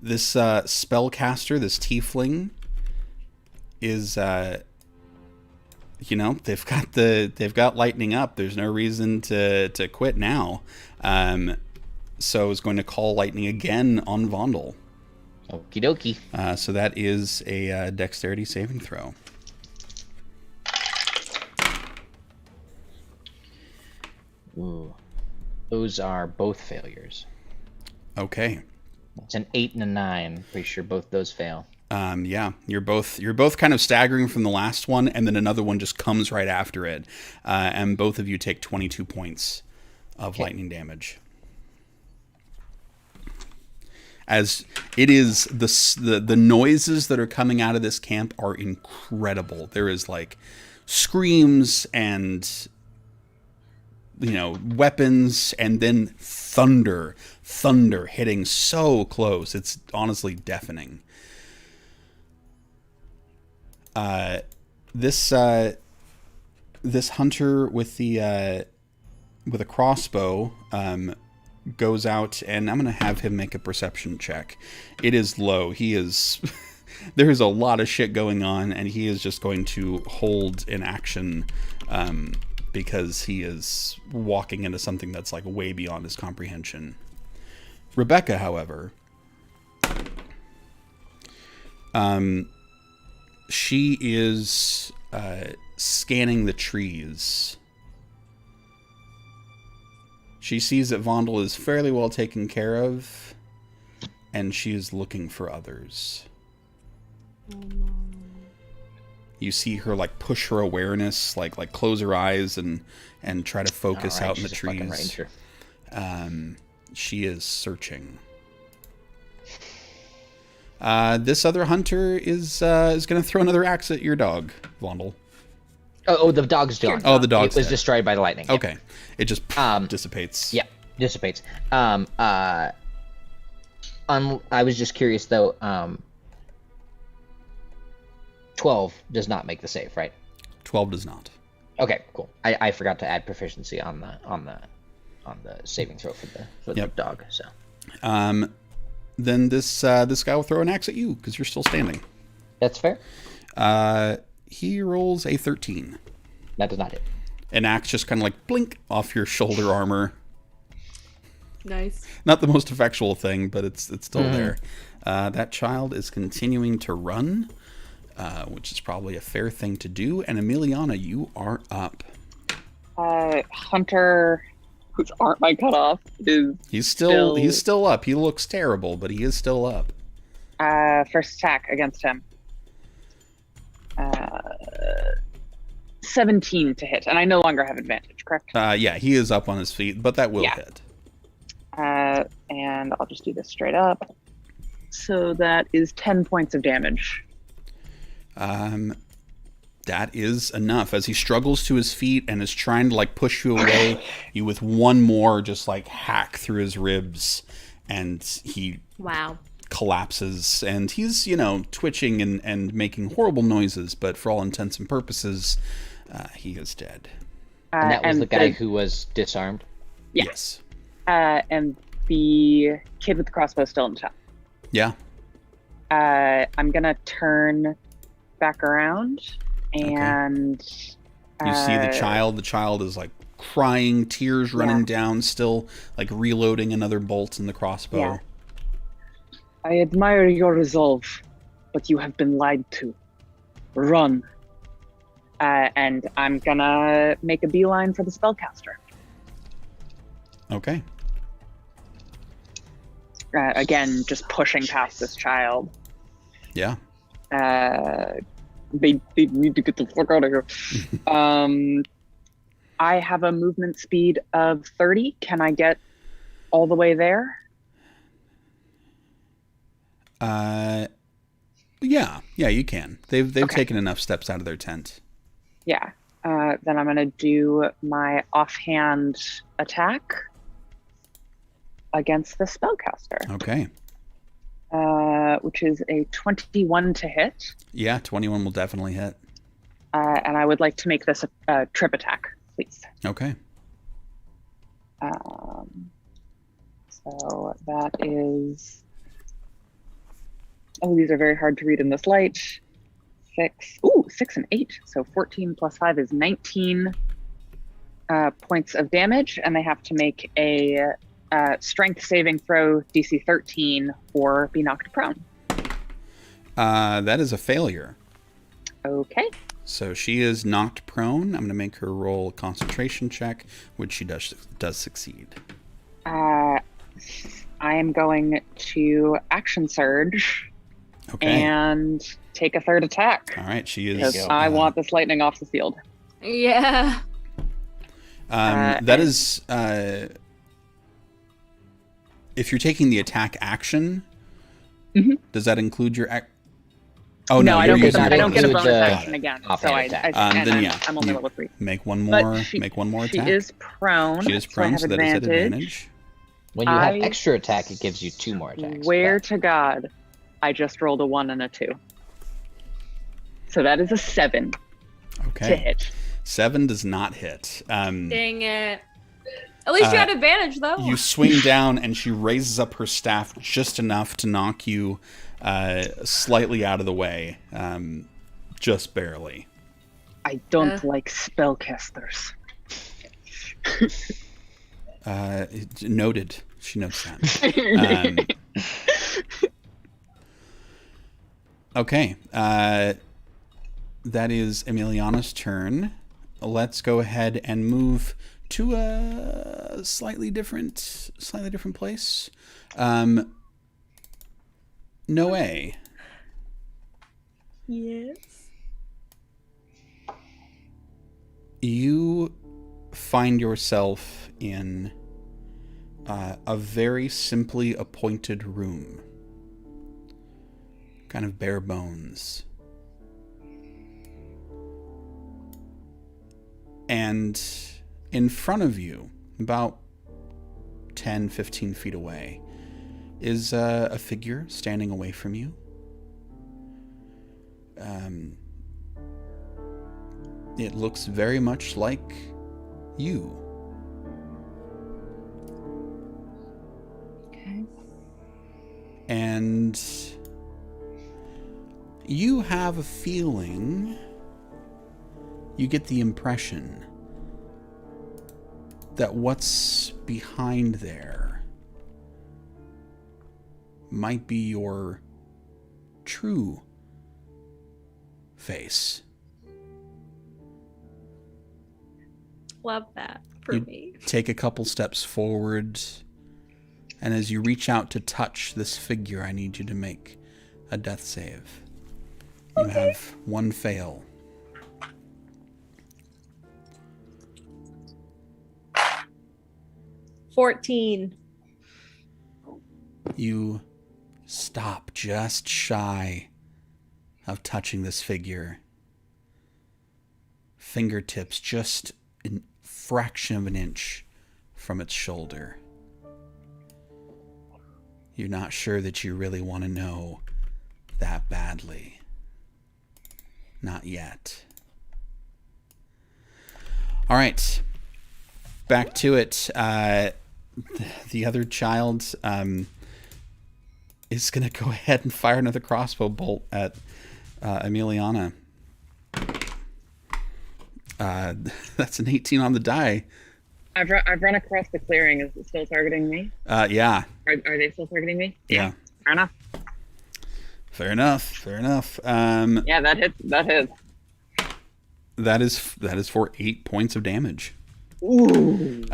This spellcaster, this tiefling, is they've got lightning up. There's no reason to quit now. So is going to call lightning again on Vondel. Okie dokie. So that is a dexterity saving throw. Ooh. Those are both failures. Okay. It's an 8 and a 9. Pretty sure both those fail. Yeah, you're both kind of staggering from the last one, and then another one just comes right after it, and both of you take 22 points of lightning damage. As it is, the noises that are coming out of this camp are incredible. There is like screams and weapons, and then thunder hitting so close. It's honestly deafening. This hunter with a crossbow goes out, and I'm gonna have him make a perception check. It is low. He is there is a lot of shit going on, and he is just going to hold in action because he is walking into something that's like way beyond his comprehension. Rebecca, however, she is scanning the trees. She sees that Vondel is fairly well taken care of, and she is looking for others. You see her like push her awareness, like close her eyes and try to focus out in the she's a fucking trees. ranger. She is searching. This other hunter is going to throw another axe at your dog, Vondel. Oh, the dog's gone. Oh, the dog's It was dead. destroyed by the lightning. Yeah. Okay, it just dissipates. Yeah, dissipates. I was just curious though. 12 does not make the save, right? 12 does not. Okay, cool. I forgot to add proficiency on the saving throw for the dog. So. Then this guy will throw an axe at you because you're still standing. That's fair. He rolls a 13. That does not hit. An axe just kind of like blink off your shoulder armor. Nice. Not the most effectual thing, but it's still there. That child is continuing to run, which is probably a fair thing to do. And Emiliana, you are up. Hunter, whose arm I cut off, is He's still up. He looks terrible, but he is still up. first attack against him. 17 to hit, and I no longer have advantage, correct? Yeah, he is up on his feet, but that will hit. And I'll just do this straight up. So that is 10 points of damage. That is enough. As he struggles to his feet and is trying to like push you away, you with one more just like hack through his ribs, and he collapses. And he's, twitching and making horrible noises, but for all intents and purposes, he is dead. And that was the guy who was disarmed? Yeah. Yes. And the kid with the crossbow still in the top. Yeah. I'm gonna turn back around and you see the child. The child is like crying, tears running down, still like reloading another bolt in the crossbow. Yeah. I admire your resolve, but you have been lied to. run. And I'm gonna make a beeline for the spellcaster. Okay. Again, just pushing past this child. Yeah. They need to get the fuck out of here. I have a movement speed of 30. Can I get all the way there? Yeah, you can. They've Okay. taken enough steps out of their tent. Yeah. Then I'm gonna do my offhand attack against the spellcaster, Okay. which is a 21 to hit. Yeah, 21 will definitely hit. And I would like to make this a trip attack, please. Okay. So that is... Oh, these are very hard to read in this light. 6 and 8. So 14 plus 5 is 19 points of damage, and they have to make a strength saving throw, DC 13, or be knocked prone. That is a failure. Okay. So she is knocked prone. I'm going to make her roll a concentration check, which she does succeed. I am going to action surge Okay. and take a third attack. All right. She is. Because I want this lightning off the field. Yeah. That is. If you're taking the attack action, does that include your? Oh No, I don't you're get using I don't get a bonus bonus action. action again. Offhand So attack. Then yeah, I'm only you level 3. Make one But more. she- Make one more She attack. is prone. She is prone, so I have that is at advantage. When you have I extra attack, it gives you 2 more attacks. Swear but- to God, I just rolled a 1 and a 2. So that is a 7 to Okay. hit. 7 does not hit. Dang it. At least you had advantage, though. You swing down, and she raises up her staff just enough to knock you slightly out of the way, just barely. I don't like spellcasters. Noted. She notes that. Okay. That is Emiliana's turn. Let's go ahead and move to a slightly different place. Noe. Yes. You find yourself in a very simply appointed room. Kind of bare bones. And in front of you, about 10, 15 feet away, is a figure standing away from you. It looks very much like you. Okay. And you have a feeling, you get the impression that what's behind there might be your true face. Love that for You me. take a couple steps forward, and as you reach out to touch this figure, I need you to make a death save. You have one fail. $14. You stop just shy of touching this figure. Fingertips just a fraction of an inch from its shoulder. You're not sure that you really want to know that badly. Not yet. All right. Back to it. The other child is going to go ahead and fire another crossbow bolt at Emiliana. That's an 18 on the die. I've run across the clearing. Is it still targeting me? Yeah. Are they still targeting me? Yeah. Fair enough. Fair enough. Fair enough. Yeah, that hit. That is for 8 points of damage. Ooh.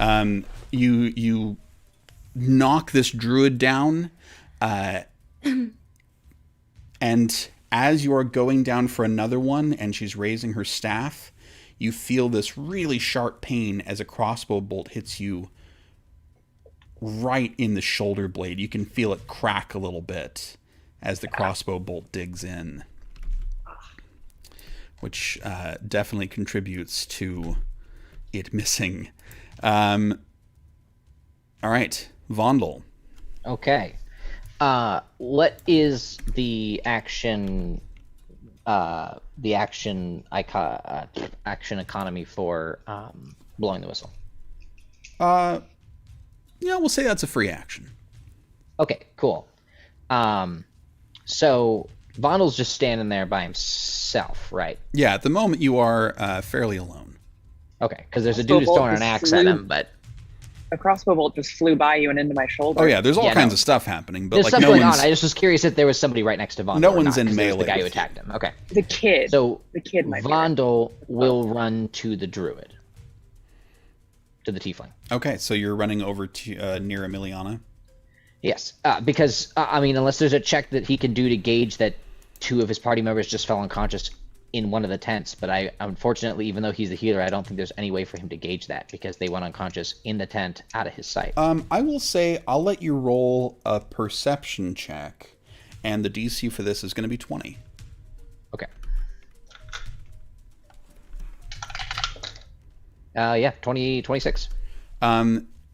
You knock this druid down, and as you are going down for another one, and she's raising her staff, you feel this really sharp pain as a crossbow bolt hits you right in the shoulder blade. You can feel it crack a little bit as the crossbow bolt digs in, which definitely contributes to it missing. All right, Vondel. Okay. What is the action? Action economy for blowing the whistle. Yeah, we'll say that's a free action. Okay, cool. So Vondel's just standing there by himself, right? Yeah, at the moment you are fairly alone. Okay, because there's a dude who's throwing an axe at him, but A crossbow bolt just flew by you and into my shoulder. Oh yeah, there's all kinds of stuff happening, but there's like stuff no going one's on. I just was curious if there was somebody right next to Vondel. No one's in because melee the guy who with attacked him. Okay. The kid. So the kid might be Vondel will run to the druid, to the tiefling. Okay, so you're running over to near Emiliana. Yes, because I mean, unless there's a check that he can do to gauge that 2 of his party members just fell unconscious in one of the tents, but I unfortunately, even though he's the healer, I don't think there's any way for him to gauge that because they went unconscious in the tent out of his sight. I will say I'll let you roll a perception check, and the DC for this is going to be 20. Okay. Yeah, 26.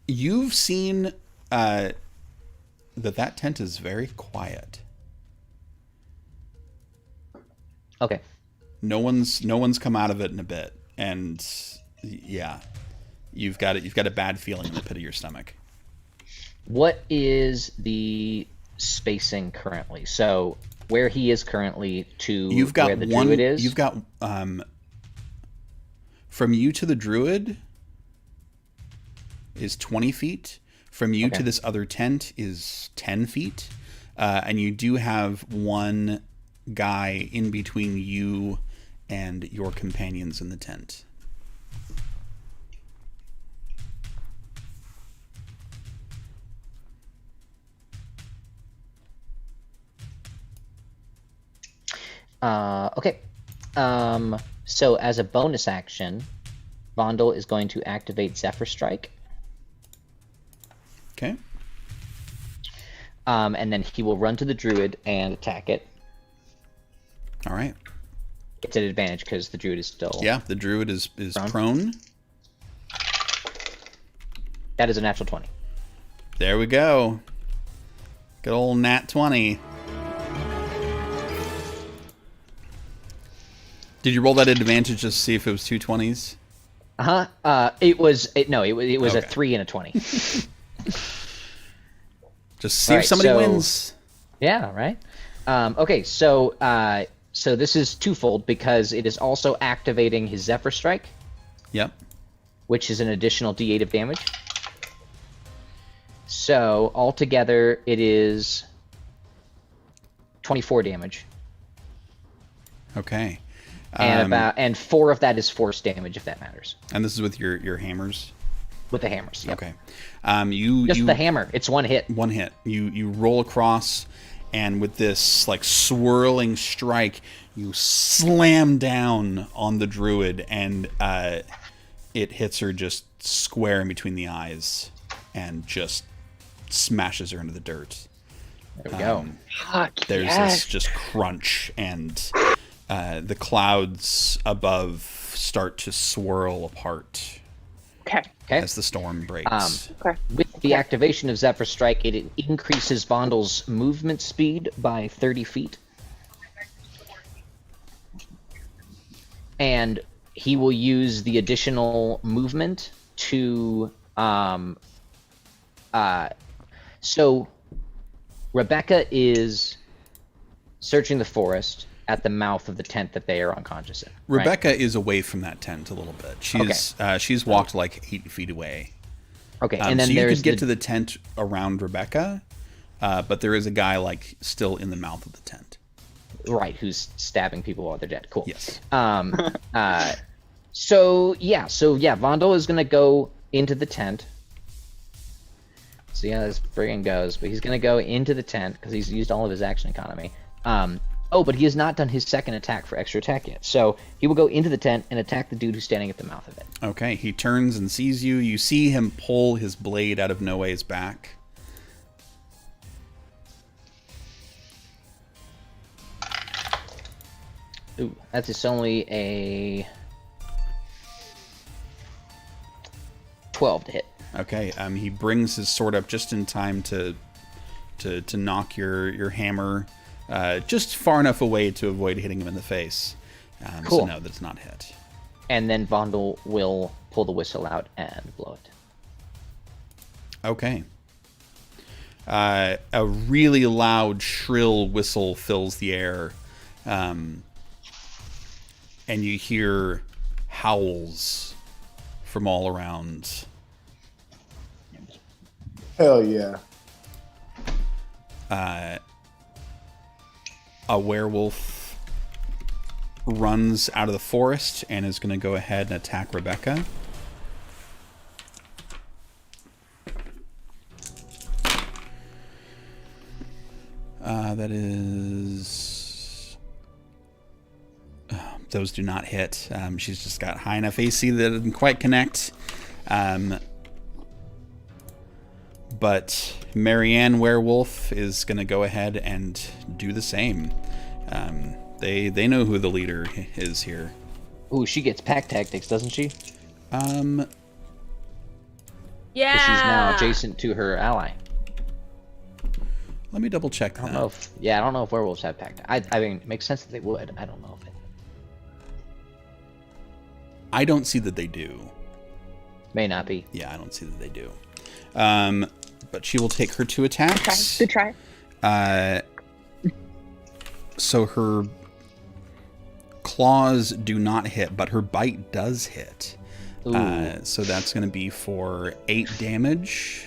You've seen that tent is very quiet. Okay. No one's come out of it in a bit, and yeah, you've got a bad feeling in the pit of your stomach. What is the spacing currently? So where he is currently to where the druid is? You've got from you to the druid is 20 feet. From you to this other tent is 10 feet, and you do have one guy in between you and your companions in the tent. Okay. So as a bonus action, Vondel is going to activate Zephyr Strike. Okay. And then he will run to the druid and attack it. All right. It's an advantage because the druid is still... Yeah, the druid is prone. That is a natural 20. There we go. Good old nat 20. Did you roll that advantage just to see if it was 2 20s? It was a 3 and a 20. Just see if somebody wins. Yeah, right? Okay, so this is twofold because it is also activating his Zephyr Strike. Yep. Which is an additional D8 of damage. So altogether it is 24 damage. Okay. And 4 of that is force damage, if that matters. And this is with your hammers? With the hammers, yep. Okay. The hammer. It's one hit. One hit. You roll across, and with this like swirling strike, you slam down on the druid, and it hits her just square in between the eyes, and just smashes her into the dirt. There we go. There's this just crunch, and the clouds above start to swirl apart. Okay. As the storm breaks. With the activation of Zephyr Strike, it increases Vondel's movement speed by 30 feet. And he will use the additional movement to... So, Rebecca is searching the forest at the mouth of the tent that they are unconscious in. Rebecca is away from that tent a little bit. She's walked like 8 feet away. Okay, and then so you could get to the tent around Rebecca, but there is a guy like still in the mouth of the tent. Right, who's stabbing people while they're dead. Cool. Yes. So Vondel is gonna go into the tent. See how this friggin' goes, but he's gonna go into the tent because he's used all of his action economy. But he has not done his second attack for extra attack yet. So he will go into the tent and attack the dude who's standing at the mouth of it. Okay, he turns and sees you. You see him pull his blade out of Noe's back. Ooh, that's just only a 12 to hit. Okay, he brings his sword up just in time to knock your hammer just far enough away to avoid hitting him in the face. Cool. So no, that's not hit. And then Vondel will pull the whistle out and blow it. Okay. A really loud, shrill whistle fills the air. And you hear howls from all around. Hell yeah. A werewolf runs out of the forest and is going to go ahead and attack Rebecca. That is... those do not hit. She's just got high enough AC that it doesn't quite connect. But Marianne Werewolf is going to go ahead and do the same. They know who the leader is here. Ooh, she gets pack tactics, doesn't she? Yeah. She's now adjacent to her ally. Let me double check that. I don't know if werewolves have pack. I mean, it makes sense that they would. I don't know if it. I don't see that they do. May not be. Yeah, I don't see that they do. But she will take her 2 attacks. Good try. So her claws do not hit, but her bite does hit. So that's going to be for 8 damage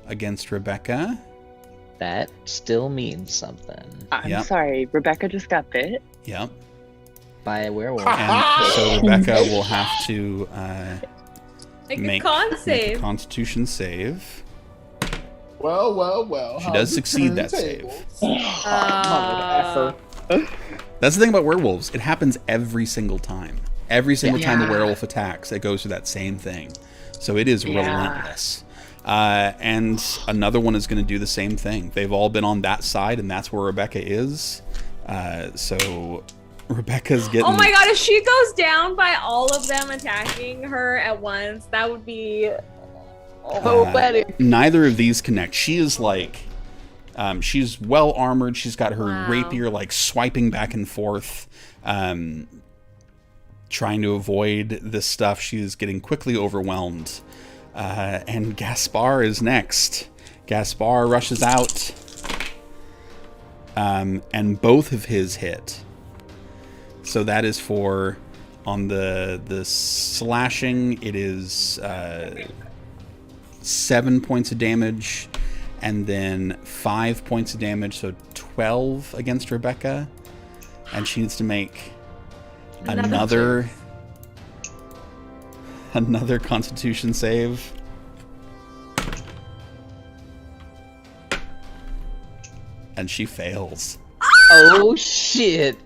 against Rebecca. That still means something. I'm sorry, Rebecca just got bit. Yep. By a werewolf. And so Rebecca will have to Make a con save. Make a Constitution save. Well. She does succeed that save. Mother effer. That's the thing about werewolves. It happens every single time. Every single time a werewolf attacks, it goes through that same thing. So it is relentless. And another one is going to do the same thing. They've all been on that side, and that's where Rebecca is. So Rebecca's getting... Oh my god, if she goes down by all of them attacking her at once, that would be... Neither of these connect. She is like... she's well armored. She's got her rapier like swiping back and forth, trying to avoid this stuff. She is getting quickly overwhelmed. And Gaspar is next. Gaspar rushes out, and both of his hit. So that is for, on the slashing, it is 7 points of damage, and then 5 points of damage, so 12 against Rebecca. And she needs to make another Constitution save. And she fails. Oh shit!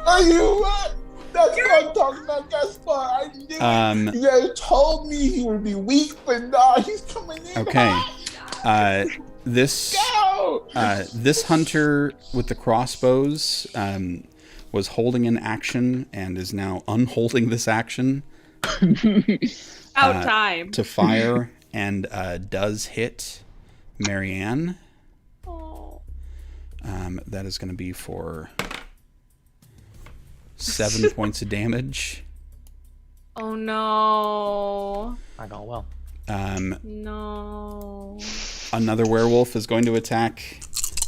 Are you what? That's what I'm talking about, Gaspar. I knew it. You guys told me he would be weak, but nah, he's coming in. Okay. This hunter with the crossbows was holding an action and is now unholding this action. Out time. To fire, and does hit Marianne. Oh. That is going to be for 7 points of damage. Oh no. Not going well. No. Another werewolf is going to attack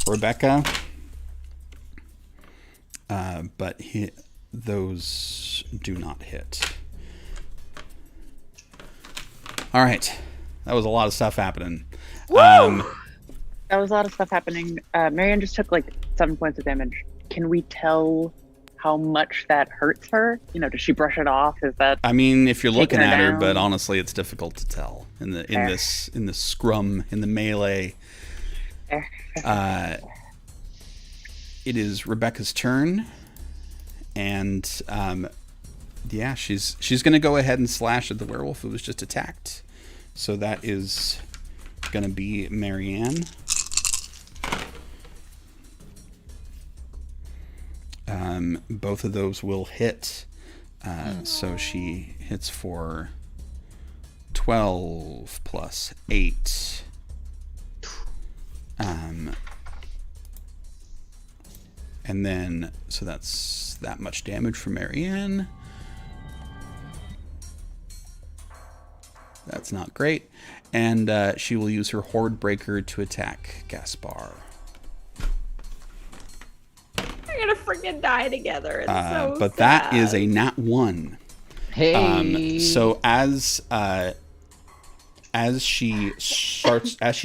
Rebecca. But those do not hit. All right. That was a lot of stuff happening. That was a lot of stuff happening. Marianne just took like 7 points of damage. Can we tell how much that hurts her? You know, does she brush it off? Is that? I mean, if you're looking Taking her at her, down. but honestly, it's difficult to tell in this scrum, in the melee. It is Rebecca's turn, and yeah, she's gonna go ahead and slash at the werewolf who was just attacked. So that is gonna be Marianne. Both of those will hit. So she hits for 12 plus 8. And then, so that's that much damage for Marianne. That's not great. And she will use her Horde Breaker to attack Gaspar. We're gonna freaking die together. It's so But sad. that is a nat 1. Hey. So as she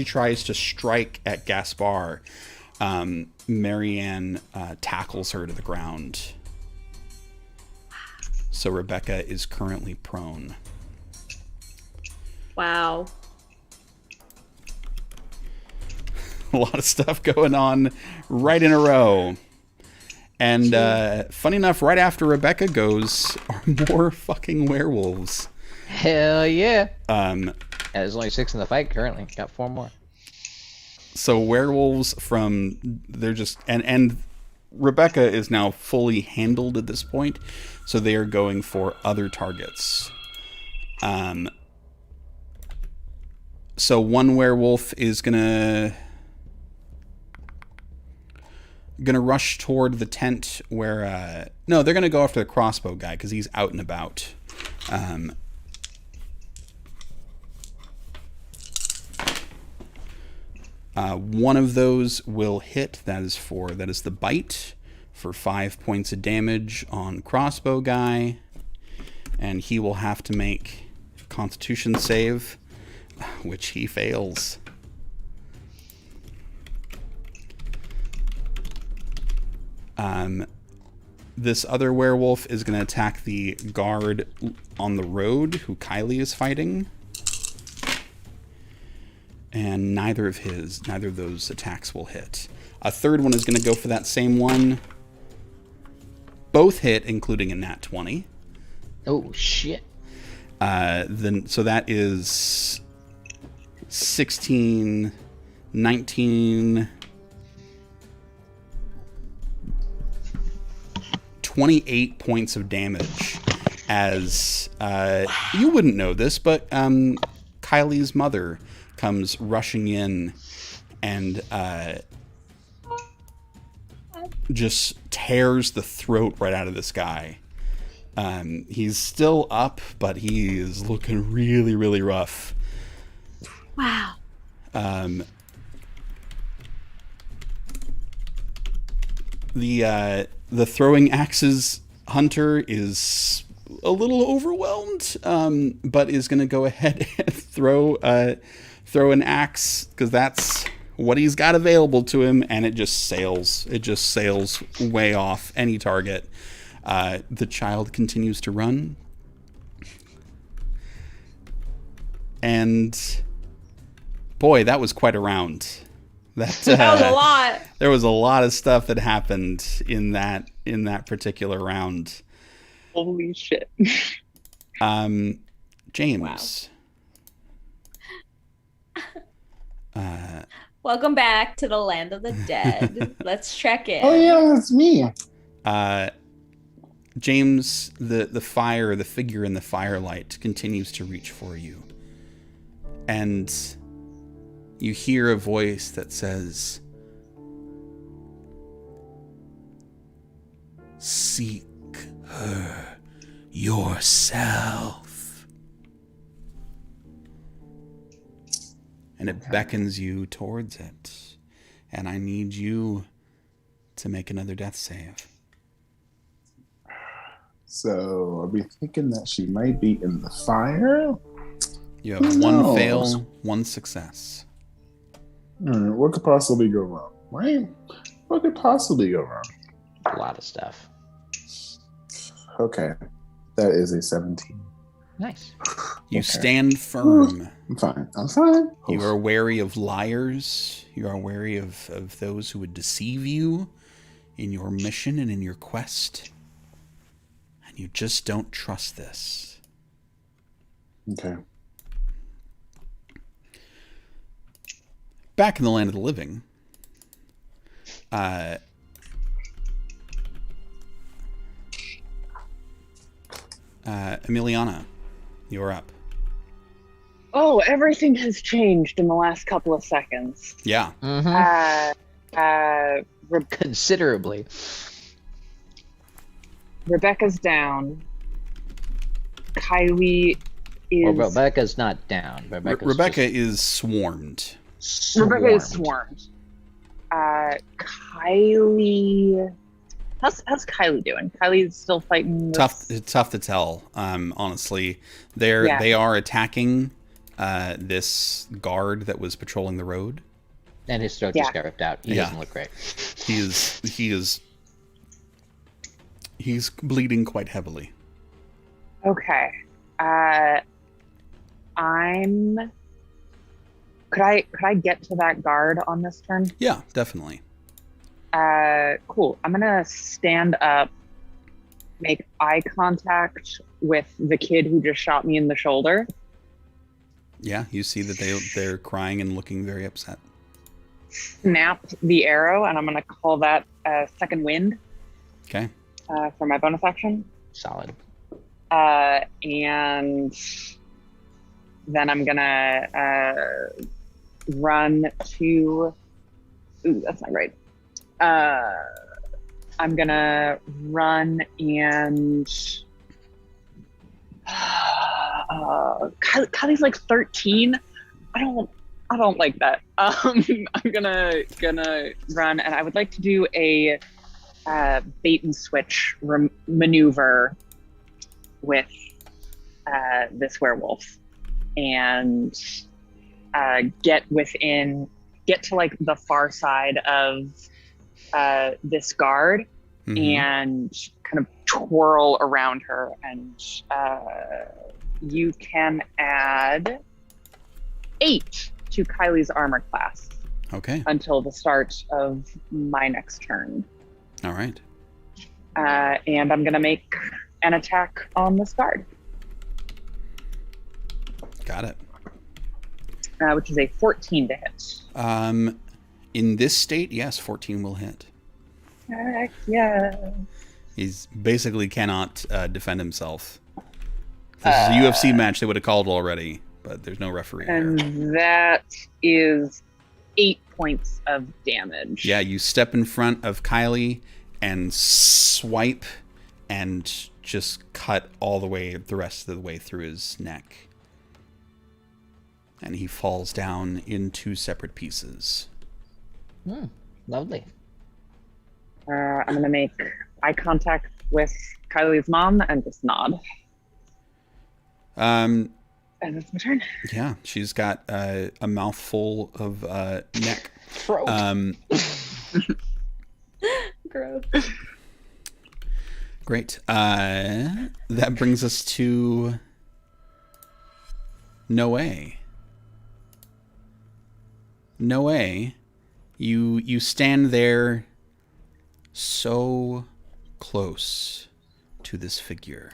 tries to strike at Gaspar, Marianne tackles her to the ground. So Rebecca is currently prone. Wow. A lot of stuff going on right in a row. And funny enough, right after Rebecca goes are more fucking werewolves. Hell yeah. There's only 6 in the fight currently. Got 4 more. So werewolves they're just and Rebecca is now fully handled at this point, so they are going for other targets. So one werewolf is gonna rush toward the tent where no, they're gonna go after the crossbow guy because he's out and about. One of those will hit. That is the bite for 5 points of damage on crossbow guy, and he will have to make Constitution save, which he fails. This other werewolf is going to attack the guard on the road who Kylie is fighting. And neither of those attacks will hit. A third one is going to go for that same one. Both hit, including a nat 20. Oh, shit. So that is 16, 19, 28 points of damage. As you wouldn't know this, but Kylie's mother comes rushing in and just tears the throat right out of this guy. He's still up, but he is looking really, really rough. Wow. The throwing axes hunter is a little overwhelmed, but is going to go ahead and throw an axe because that's what he's got available to him, and it just sails way off any target. The child continues to run, and boy, that was quite a round. That was a lot. There was a lot of stuff that happened in that particular round. Holy shit. James. Wow. Welcome back to the land of the dead. Let's check in. Oh yeah, it's me. James, the figure in the firelight continues to reach for you. And you hear a voice that says, "Seek her yourself." And it beckons you towards it. And I need you to make another death save. So are we thinking that she might be in the fire? You have Who one knows? fail, one success. What could possibly go wrong? Right? What could possibly go wrong? A lot of stuff. Okay. That is a 17. Nice. You stand firm. I'm fine. I'm fine. You are wary of liars. You are wary of those who would deceive you in your mission and in your quest. And you just don't trust this. Okay. Back in the land of the living, Emiliana, you're up. Oh, everything has changed in the last couple of seconds. Yeah. Considerably. Rebecca's down. Kylie is... Well, Rebecca's not down. Rebecca is swarmed. Rebecca is swarmed. Kylie... How's Kylie doing? Kylie's still fighting this... Tough to tell, honestly. They are attacking this guard that was patrolling the road. And his throat just got ripped out. He doesn't look great. He's bleeding quite heavily. Okay. Could I get to that guard on this turn? Yeah, definitely. Cool. I'm gonna stand up, make eye contact with the kid who just shot me in the shoulder. Yeah, you see that they're crying and looking very upset. Snap the arrow, and I'm gonna call that second wind. Okay. For my bonus action. Solid. And then I'm gonna run to... Ooh, that's not right. I'm gonna run and... Kylie's like 13. I don't like that. I'm gonna run, and I would like to do a bait and switch maneuver with this werewolf, and get to like the far side of this guard, and kind of twirl around her, and you can add 8 to Kylie's armor class. Okay. Until the start of my next turn. All right. And I'm going to make an attack on this guard. Got it. Which is a 14 to hit. In this state, yes, 14 will hit. Heck yeah. He's basically cannot defend himself. If this is a UFC match, they would have called already, but there's no referee and here. That is 8 points of damage. Yeah, you step in front of Kylie and swipe and just cut all the rest of the way through his neck. And he falls down in 2 separate pieces. Lovely. I'm going to make eye contact with Kylie's mom and just nod. And that's my turn. Yeah, she's got a mouthful of neck. Throat. Gross. Great. That brings us to Noe. Noe, you stand there so close to this figure.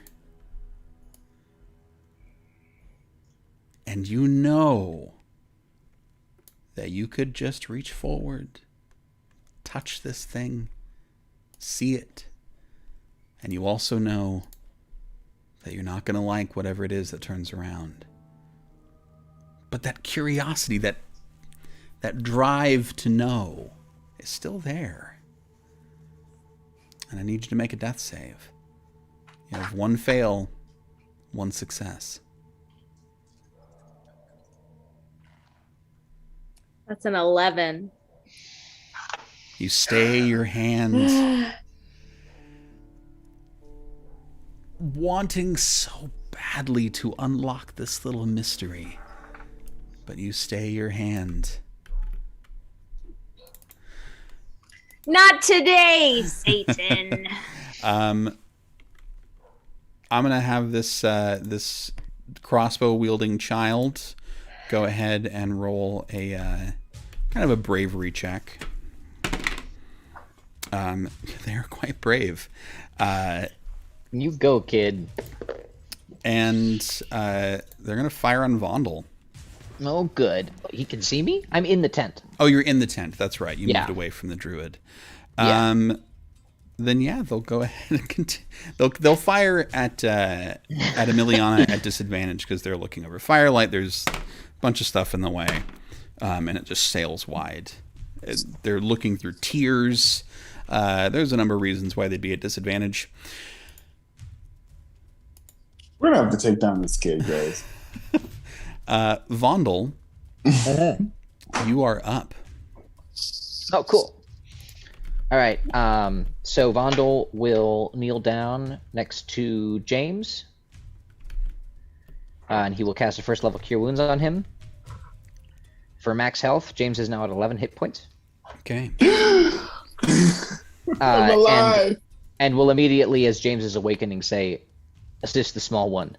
And you know that you could just reach forward, touch this thing, see it. And you also know that you're not going to like whatever it is that turns around. But that curiosity, that drive to know is still there. And I need you to make a death save. You have 1 fail, 1 success. That's an 11. You stay your hand, wanting so badly to unlock this little mystery. But you stay your hand, Not today, Satan. I'm gonna have this this crossbow wielding child go ahead and roll a kind of a bravery check. They're quite brave. You go, kid. And they're gonna fire on Vondel. Oh, good. He can see me? I'm in the tent. Oh, you're in the tent. That's right. You Yeah. moved away from the druid. Yeah. Then yeah, they'll go ahead and continue. They'll fire at Emiliana at disadvantage because they're looking over firelight. There's a bunch of stuff in the way, and it just sails wide. They're looking through tears. There's a number of reasons why they'd be at disadvantage. We're gonna have to take down this kid, guys. Vondel, you are up. Oh, cool. All right. So Vondel will kneel down next to James, and he will cast a first level Cure Wounds on him. For max health, James is now at 11 hit points. Okay. I'm alive. And will immediately, as James is awakening, say, "Assist the small one."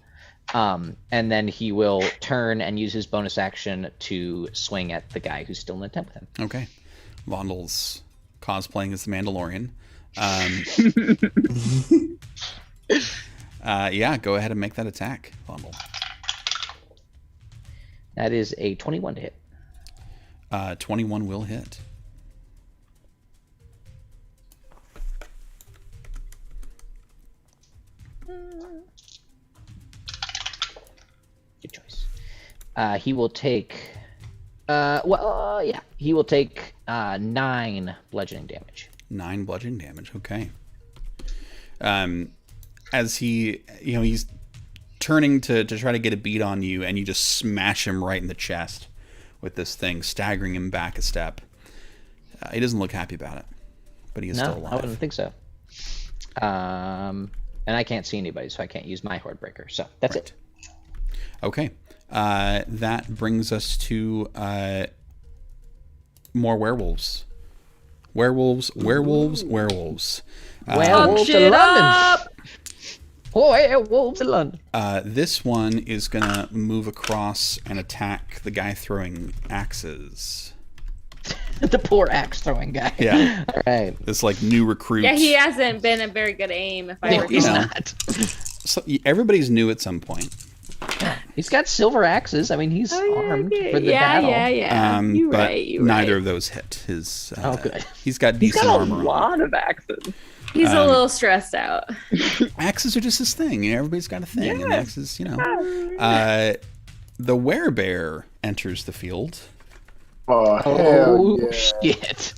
And then he will turn and use his bonus action to swing at the guy who's still in the tent with him. Okay. Vondel's cosplaying as the Mandalorian. Yeah, go ahead and make that attack, Vondel. That is a 21 to hit. 21 will hit. Good choice. He will take... he will take 9 bludgeoning damage. 9 bludgeoning damage. Okay. As he's turning to try to get a beat on you, and you just smash him right in the chest with this thing, staggering him back a step. He doesn't look happy about it, but he is still alive. I wouldn't think so. And I can't see anybody, so I can't use my Horde Breaker. So that's it. Okay. That brings us to more werewolves. Werewolves. Werewolves Fuck in shit London. up! Oh, werewolves in London. This one is going to move across and attack the guy throwing axes. The poor axe throwing guy. Yeah. All right. This like new recruit. Yeah, he hasn't been a very good aim, if I No, recall. he's not. So, everybody's new at some point. He's got silver axes. I mean, he's armed for the battle. Yeah. You're but right. neither of those hit. His good. He's got He's decent got a armor on. lot of axes. He's a little stressed out. Axes are just his thing. Everybody's got a thing, and axes, the werebear enters the field. Oh, hell Oh, yeah. shit.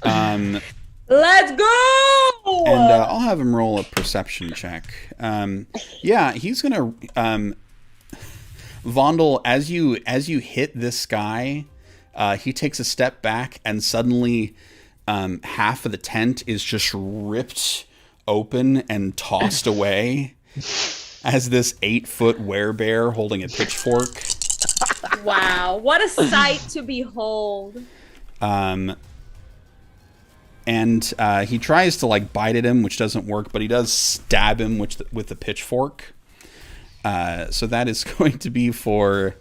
Let's go! And I'll have him roll a perception check. He's gonna Vondel, as you hit this guy, he takes a step back, and suddenly half of the tent is just ripped open and tossed away as this 8-foot werebear holding a pitchfork. Wow, what a sight to behold. And he tries to like bite at him, which doesn't work, but he does stab him with the pitchfork. So that is going to be for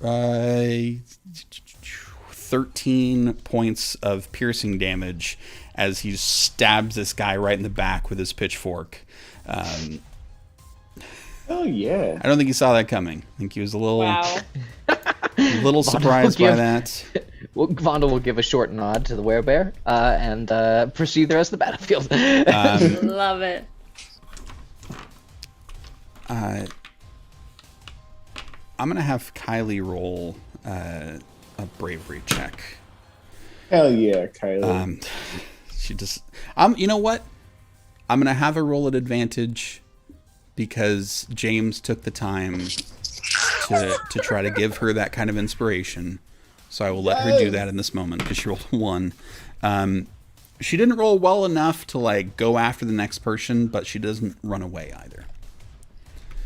13 points of piercing damage as he stabs this guy right in the back with his pitchfork. Oh yeah. I don't think he saw that coming. I think he was a little Wow. surprised by that. Vondel will give a short nod to the werebear and proceed the rest of the battlefield. Love it. I'm gonna have Kylie roll a bravery check. Hell yeah, Kylie. She just you know what? I'm gonna have her roll at advantage because James took the time to try to give her that kind of inspiration. So I will let her do that in this moment because she rolled a 1. She didn't roll well enough to like go after the next person, but she doesn't run away either.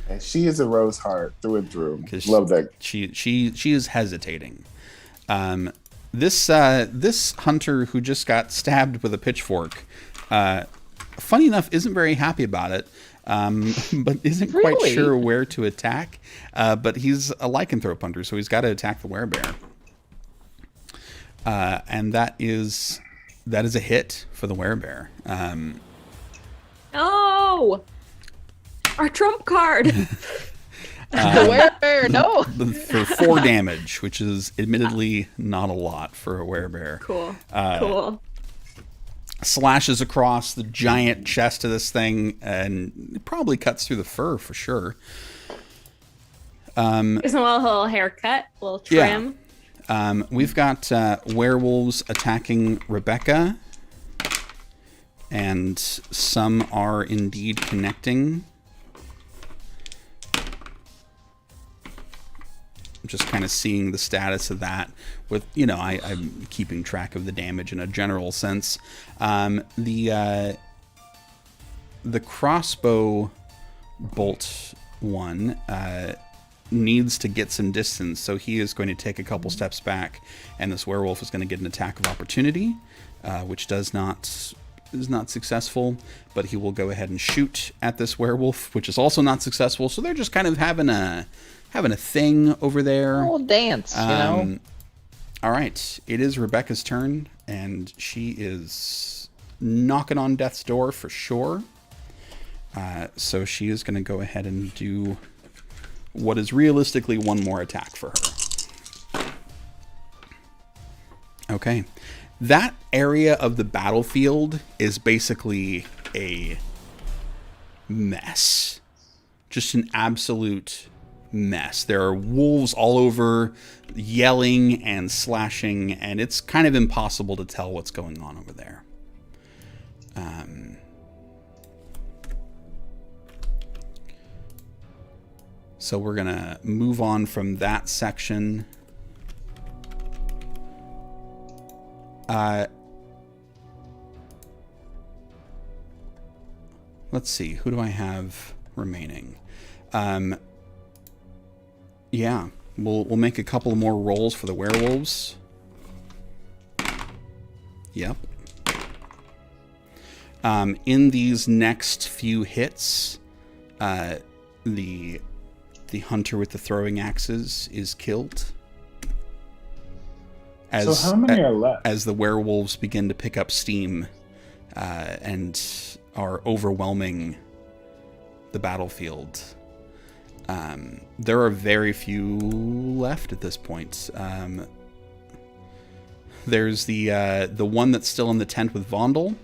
And she is a rose heart through and through. 'Cause Love that. She is hesitating. This hunter who just got stabbed with a pitchfork, funny enough, isn't very happy about it, but isn't quite sure where to attack. But he's a lycanthrope hunter, so he's got to attack the werebear. And that is a hit for the werebear. Oh, our trump card. The werebear, no. For 4 damage, which is admittedly not a lot for a werebear. Cool. Cool. Slashes across the giant chest of this thing, and it probably cuts through the fur for sure. Gives him a little haircut, a little trim. Yeah. We've got werewolves attacking Rebecca, and some are indeed connecting. I'm just kind of seeing the status of that with, I'm keeping track of the damage in a general sense. The crossbow bolt one needs to get some distance, so he is going to take a couple steps back, and this werewolf is going to get an attack of opportunity, which is not successful, but he will go ahead and shoot at this werewolf, which is also not successful. So they're just kind of having a thing over there. A little dance, All right, it is Rebecca's turn, and she is knocking on death's door for sure. So she is going to go ahead and do what is realistically one more attack for her. Okay. That area of the battlefield is basically a mess. Just an absolute mess. There are wolves all over, yelling and slashing, and it's kind of impossible to tell what's going on over there. So we're going to move on from that section. Let's see. Who do I have remaining? Yeah, we'll make a couple more rolls for the werewolves. Yep. In these next few hits, the hunter with the throwing axes is killed. So how many are left? As the werewolves begin to pick up steam and are overwhelming the battlefield. There are very few left at this point. There's the one that's still in the tent with Vondel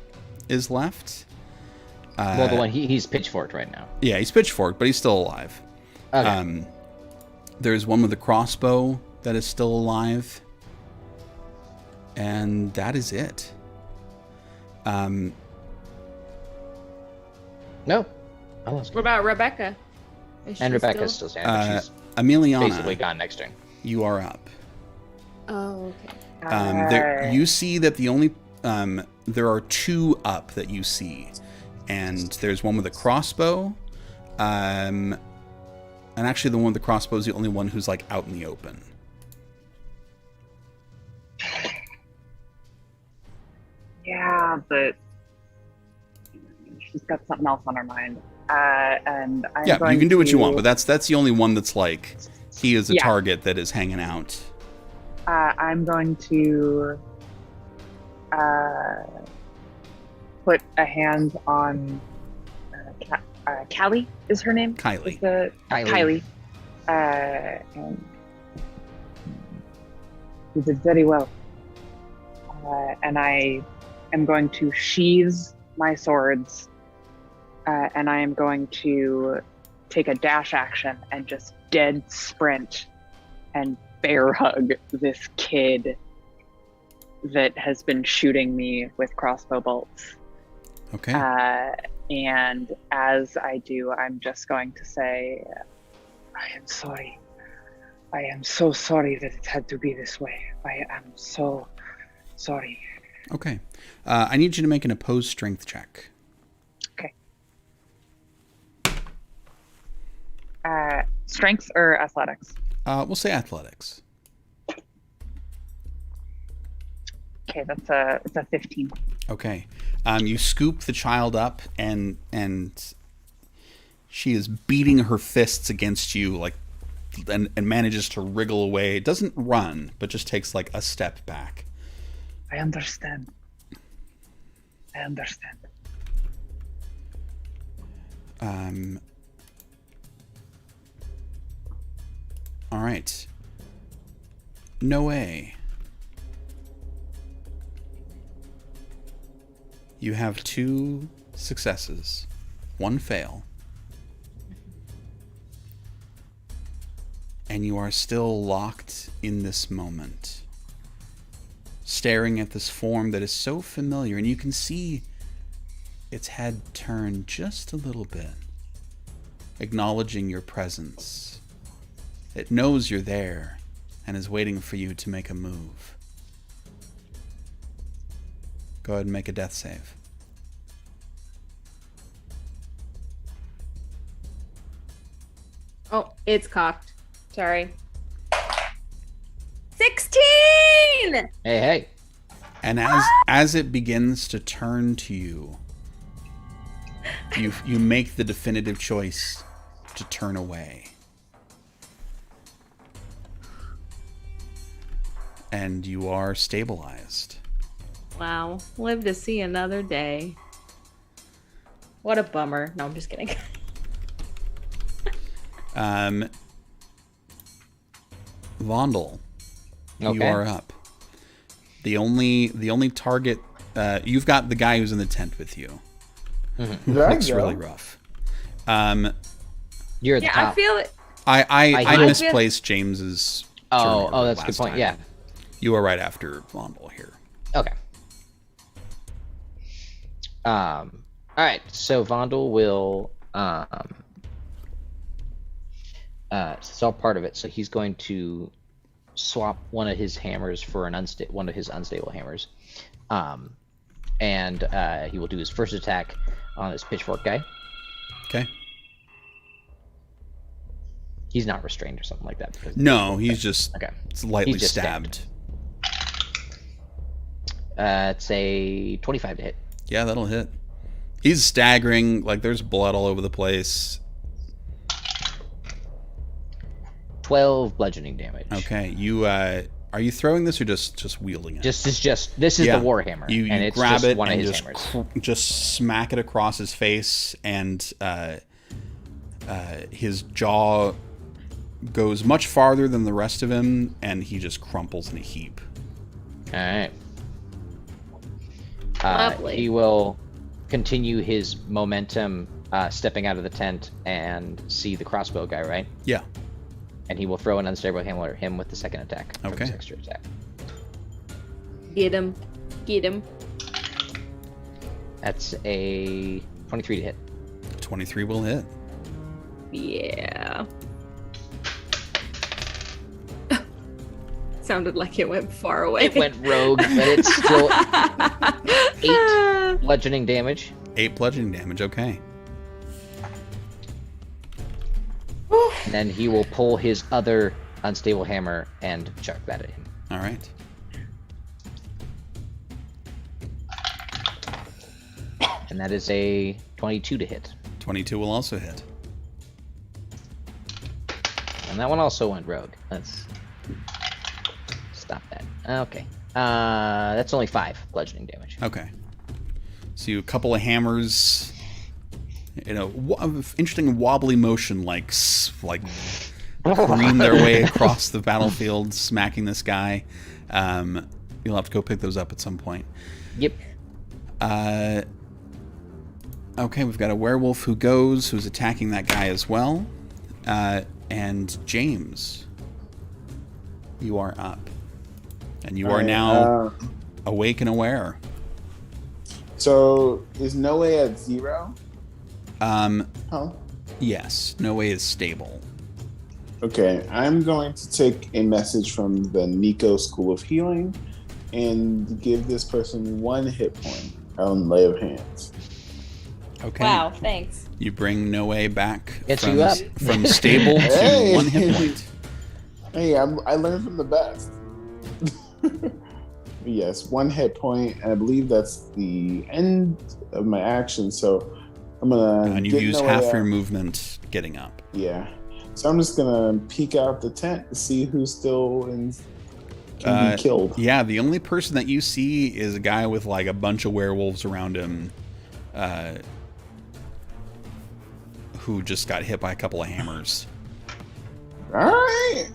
is left. Well, the one he's pitchforked right now. Yeah, he's pitchforked, but he's still alive. Okay. There's one with a crossbow that is still alive. And that is it. No. What about Rebecca? And Rebecca's still standing. She's Emiliana, basically gone next turn. you are up. Oh, okay. You see that the only there are 2 up that you see, and there's one with a crossbow, and actually the one with the crossbow is the only one who's like out in the open. Yeah, but she's got something else on her mind. And I'm Yeah, going you can do what you to- want, but that's the only one that's like he is a target that is hanging out. I'm going to put a hand on Callie is her name? Kylie. Kylie. And you did very well. And I am going to sheathe my swords, and I am going to take a dash action and just dead sprint and bear hug this kid that has been shooting me with crossbow bolts. Okay. And as I do, I'm just going to say, I am sorry. I am so sorry that it had to be this way. I am so sorry. Okay. I need you to make an opposed strength check. Okay. Strength or athletics? We'll say athletics. Okay, it's a 15. Okay. You scoop the child up, and she is beating her fists against you, like, and manages to wriggle away. It doesn't run, but just takes like a step back. I understand. All right. Noe. You have 2 successes, 1 fail. And you are still locked in this moment, staring at this form that is so familiar, and you can see its head turn just a little bit, acknowledging your presence. It knows you're there and is waiting for you to make a move. Go ahead and make a death save. Oh, it's cocked. Sorry. 16! Hey. And as it begins to turn to you, you make the definitive choice to turn away. And you are stabilized. Wow. Live to see another day. What a bummer. No, I'm just kidding. Vondel, Okay. you are up. The only target, you've got the guy who's in the tent with you. Who There I looks go. really rough. You're at the Yeah, top. I feel it. I misplaced James's. turn order Oh, that's a good last point. time. Yeah. You are right after Vondel here. Okay. All right. So Vondel will it's all part of it. So he's going to swap one of his hammers for one of his unstable hammers, and he will do his first attack on this pitchfork guy. Okay. He's not restrained or something like that. No, he's just Okay. slightly He's just stabbed. It's a 25 to hit. Yeah, that'll hit. He's staggering, like there's blood all over the place. 12 bludgeoning damage. Okay, you are you throwing this or just wielding it? This is the warhammer, You and it's grab just it one of and his just hammers. just smack it across his face, and his jaw goes much farther than the rest of him, and he just crumples in a heap. All right. Lovely. He will continue his momentum, stepping out of the tent and see the crossbow guy, right? Yeah. And he will throw an unstable hammer at him with the second attack. From Okay. his extra attack. Get him. Get him. That's a 23 to hit. 23 will hit. Yeah. Sounded like it went far away. It went rogue, but it's still 8 bludgeoning damage. 8 bludgeoning damage. Okay. And then he will pull his other unstable hammer and chuck that at him. All right. And that is a 22 to hit. 22 will also hit. And that one also went rogue. Let's stop that. Okay. That's only 5 bludgeoning damage. Okay. So you a couple of hammers, interesting wobbly motion, like careen their way across the battlefield, smacking this guy. You'll have to go pick those up at some point. Yep. Okay, we've got a werewolf who's attacking that guy as well. And James, you are up. And you are now awake and aware. So is Noe at 0? Oh. Huh? Yes, Noe is stable. Okay, I'm going to take a message from the Nico School of Healing and give this person 1 hit point on lay of hands. Okay. Wow, thanks. You bring Noe back Gets from, you up. from stable to Hey. 1 hit point. Hey, I learned from the best. Yes, 1 hit point, and I believe that's the end of my action. So I'm gonna And you've get in used the half way your out. movement getting up. Yeah, so I'm just gonna peek out the tent to see who's still in, can be killed. Yeah, the only person that you see is a guy with like a bunch of werewolves around him, who just got hit by a couple of hammers. All right,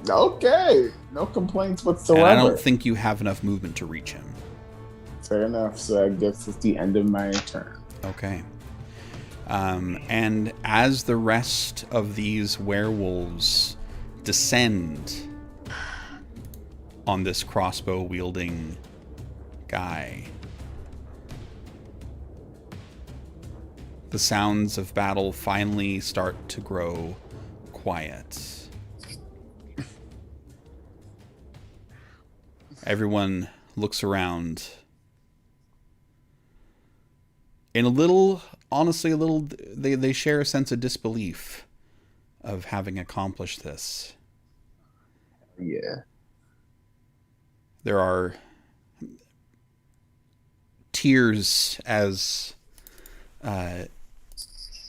okay, no complaints whatsoever. And I don't think you have enough movement to reach him. Fair enough. So I guess it's the end of my turn. Okay. And as the rest of these werewolves descend on this crossbow-wielding guy, the sounds of battle finally start to grow quiet. Everyone looks around. In a little, honestly, they share a sense of disbelief of having accomplished this. Yeah. There are tears as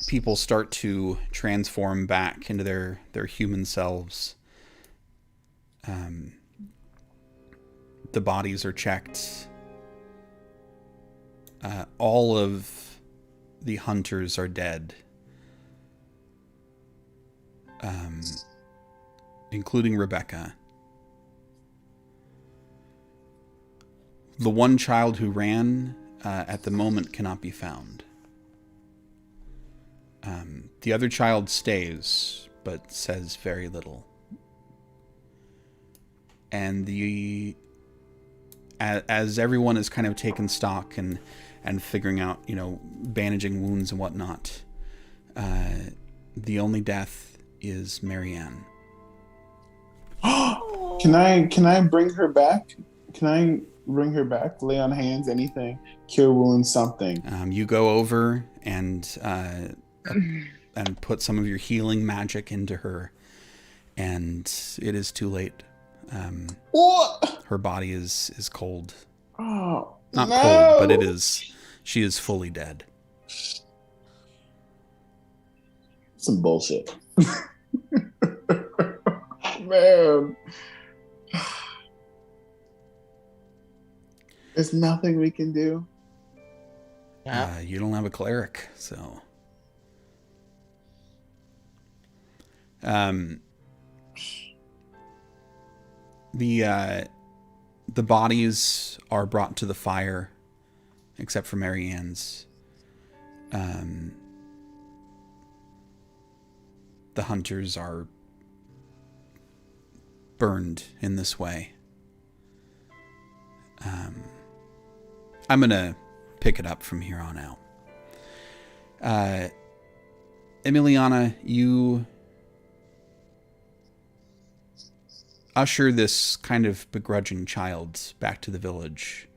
people start to transform back into their human selves. The bodies are checked. All of the hunters are dead, including Rebecca. The one child who ran at the moment cannot be found. The other child stays, but says very little. And as everyone is kind of taking stock and figuring out, bandaging wounds and whatnot, the only death is Marianne. Can I bring her back? Can I bring her back? Lay on hands, anything, cure wounds, something. You go over and put some of your healing magic into her, and it is too late. What? Her body is cold. Oh, Not no. cold, but she is fully dead. Some bullshit. Man. There's nothing we can do. You don't have a cleric, so. The bodies are brought to the fire, except for Marianne's. The hunters are burned in this way. I'm gonna pick it up from here on out. Emiliana, you usher this kind of begrudging child back to the village.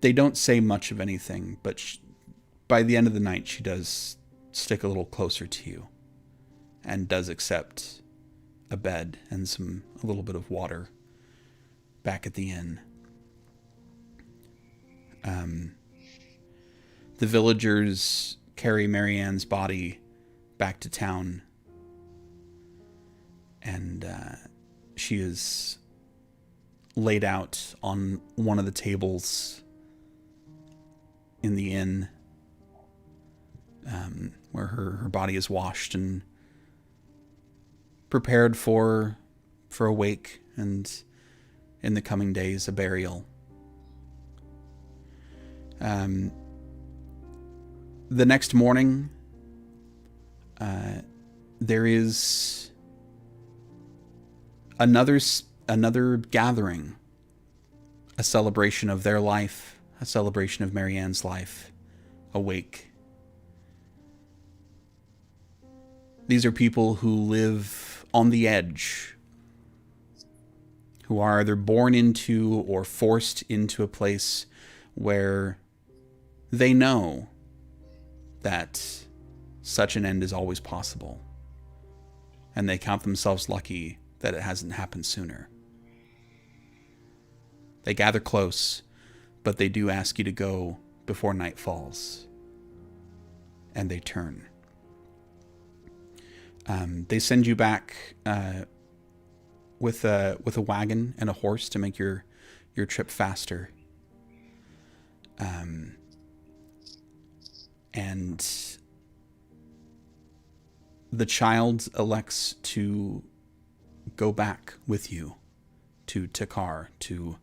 They don't say much of anything, but by the end of the night, she does stick a little closer to you and does accept a bed and a little bit of water back at the inn. The villagers carry Marianne's body back to town, and she is laid out on one of the tables in the inn, where her body is washed and prepared for a wake, and in the coming days, a burial. The next morning, there is another gathering, a celebration of their life, a celebration of Marianne's life, a wake. These are people who live on the edge, who are either born into or forced into a place where they know that such an end is always possible, and they count themselves lucky that it hasn't happened sooner. They gather close, but they do ask you to go before night falls. And they turn. They send you back with a wagon and a horse to make your trip faster. And the child elects to go back with you to Takar, to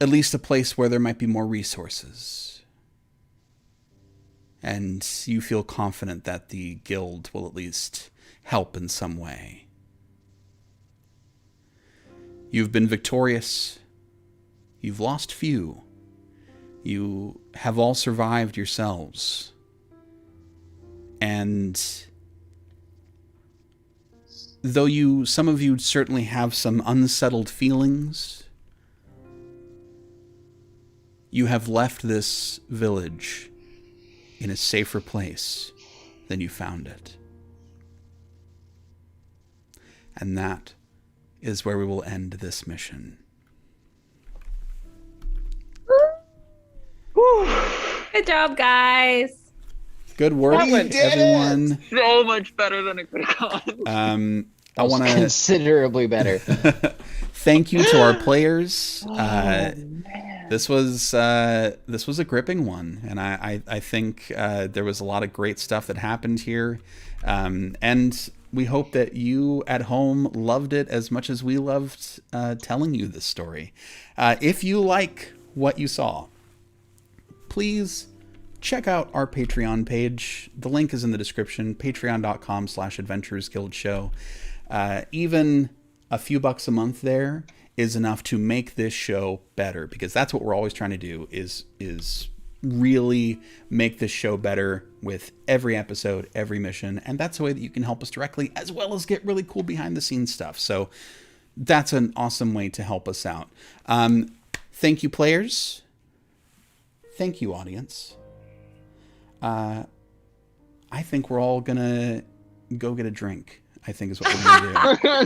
at least a place where there might be more resources. And you feel confident that the guild will at least help in some way. You've been victorious. You've lost few. You have all survived yourselves. And though some of you certainly have some unsettled feelings, you have left this village in a safer place than you found it. And that is where we will end this mission. Good job, guys. Good work, everyone. So much better than it could have gone. I want to considerably better. thank you to our players. Man. This was a gripping one, and I think there was a lot of great stuff that happened here, and we hope that you at home loved it as much as we loved telling you this story. If you like what you saw, please check out our Patreon page. The link is in the description, patreon.com/adventurersguildshow. Even a few bucks a month there is enough to make this show better, because that's what we're always trying to do, is really make this show better with every episode, every mission, and that's a way that you can help us directly, as well as get really cool behind the scenes stuff. So that's an awesome way to help us out. Thank you, players. Thank you, audience. I think we're all gonna go get a drink, I think is what we're going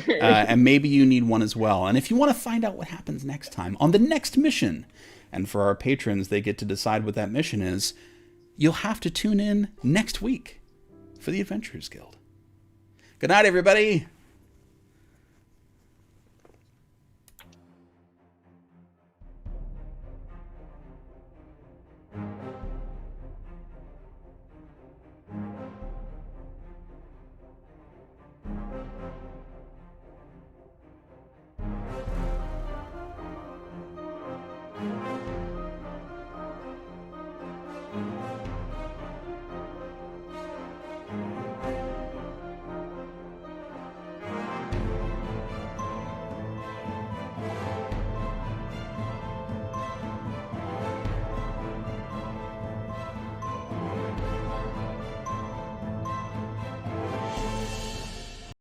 to do. And maybe you need one as well. And if you want to find out what happens next time on the next mission, and for our patrons, they get to decide what that mission is, you'll have to tune in next week for the Adventurers Guild. Good night, everybody.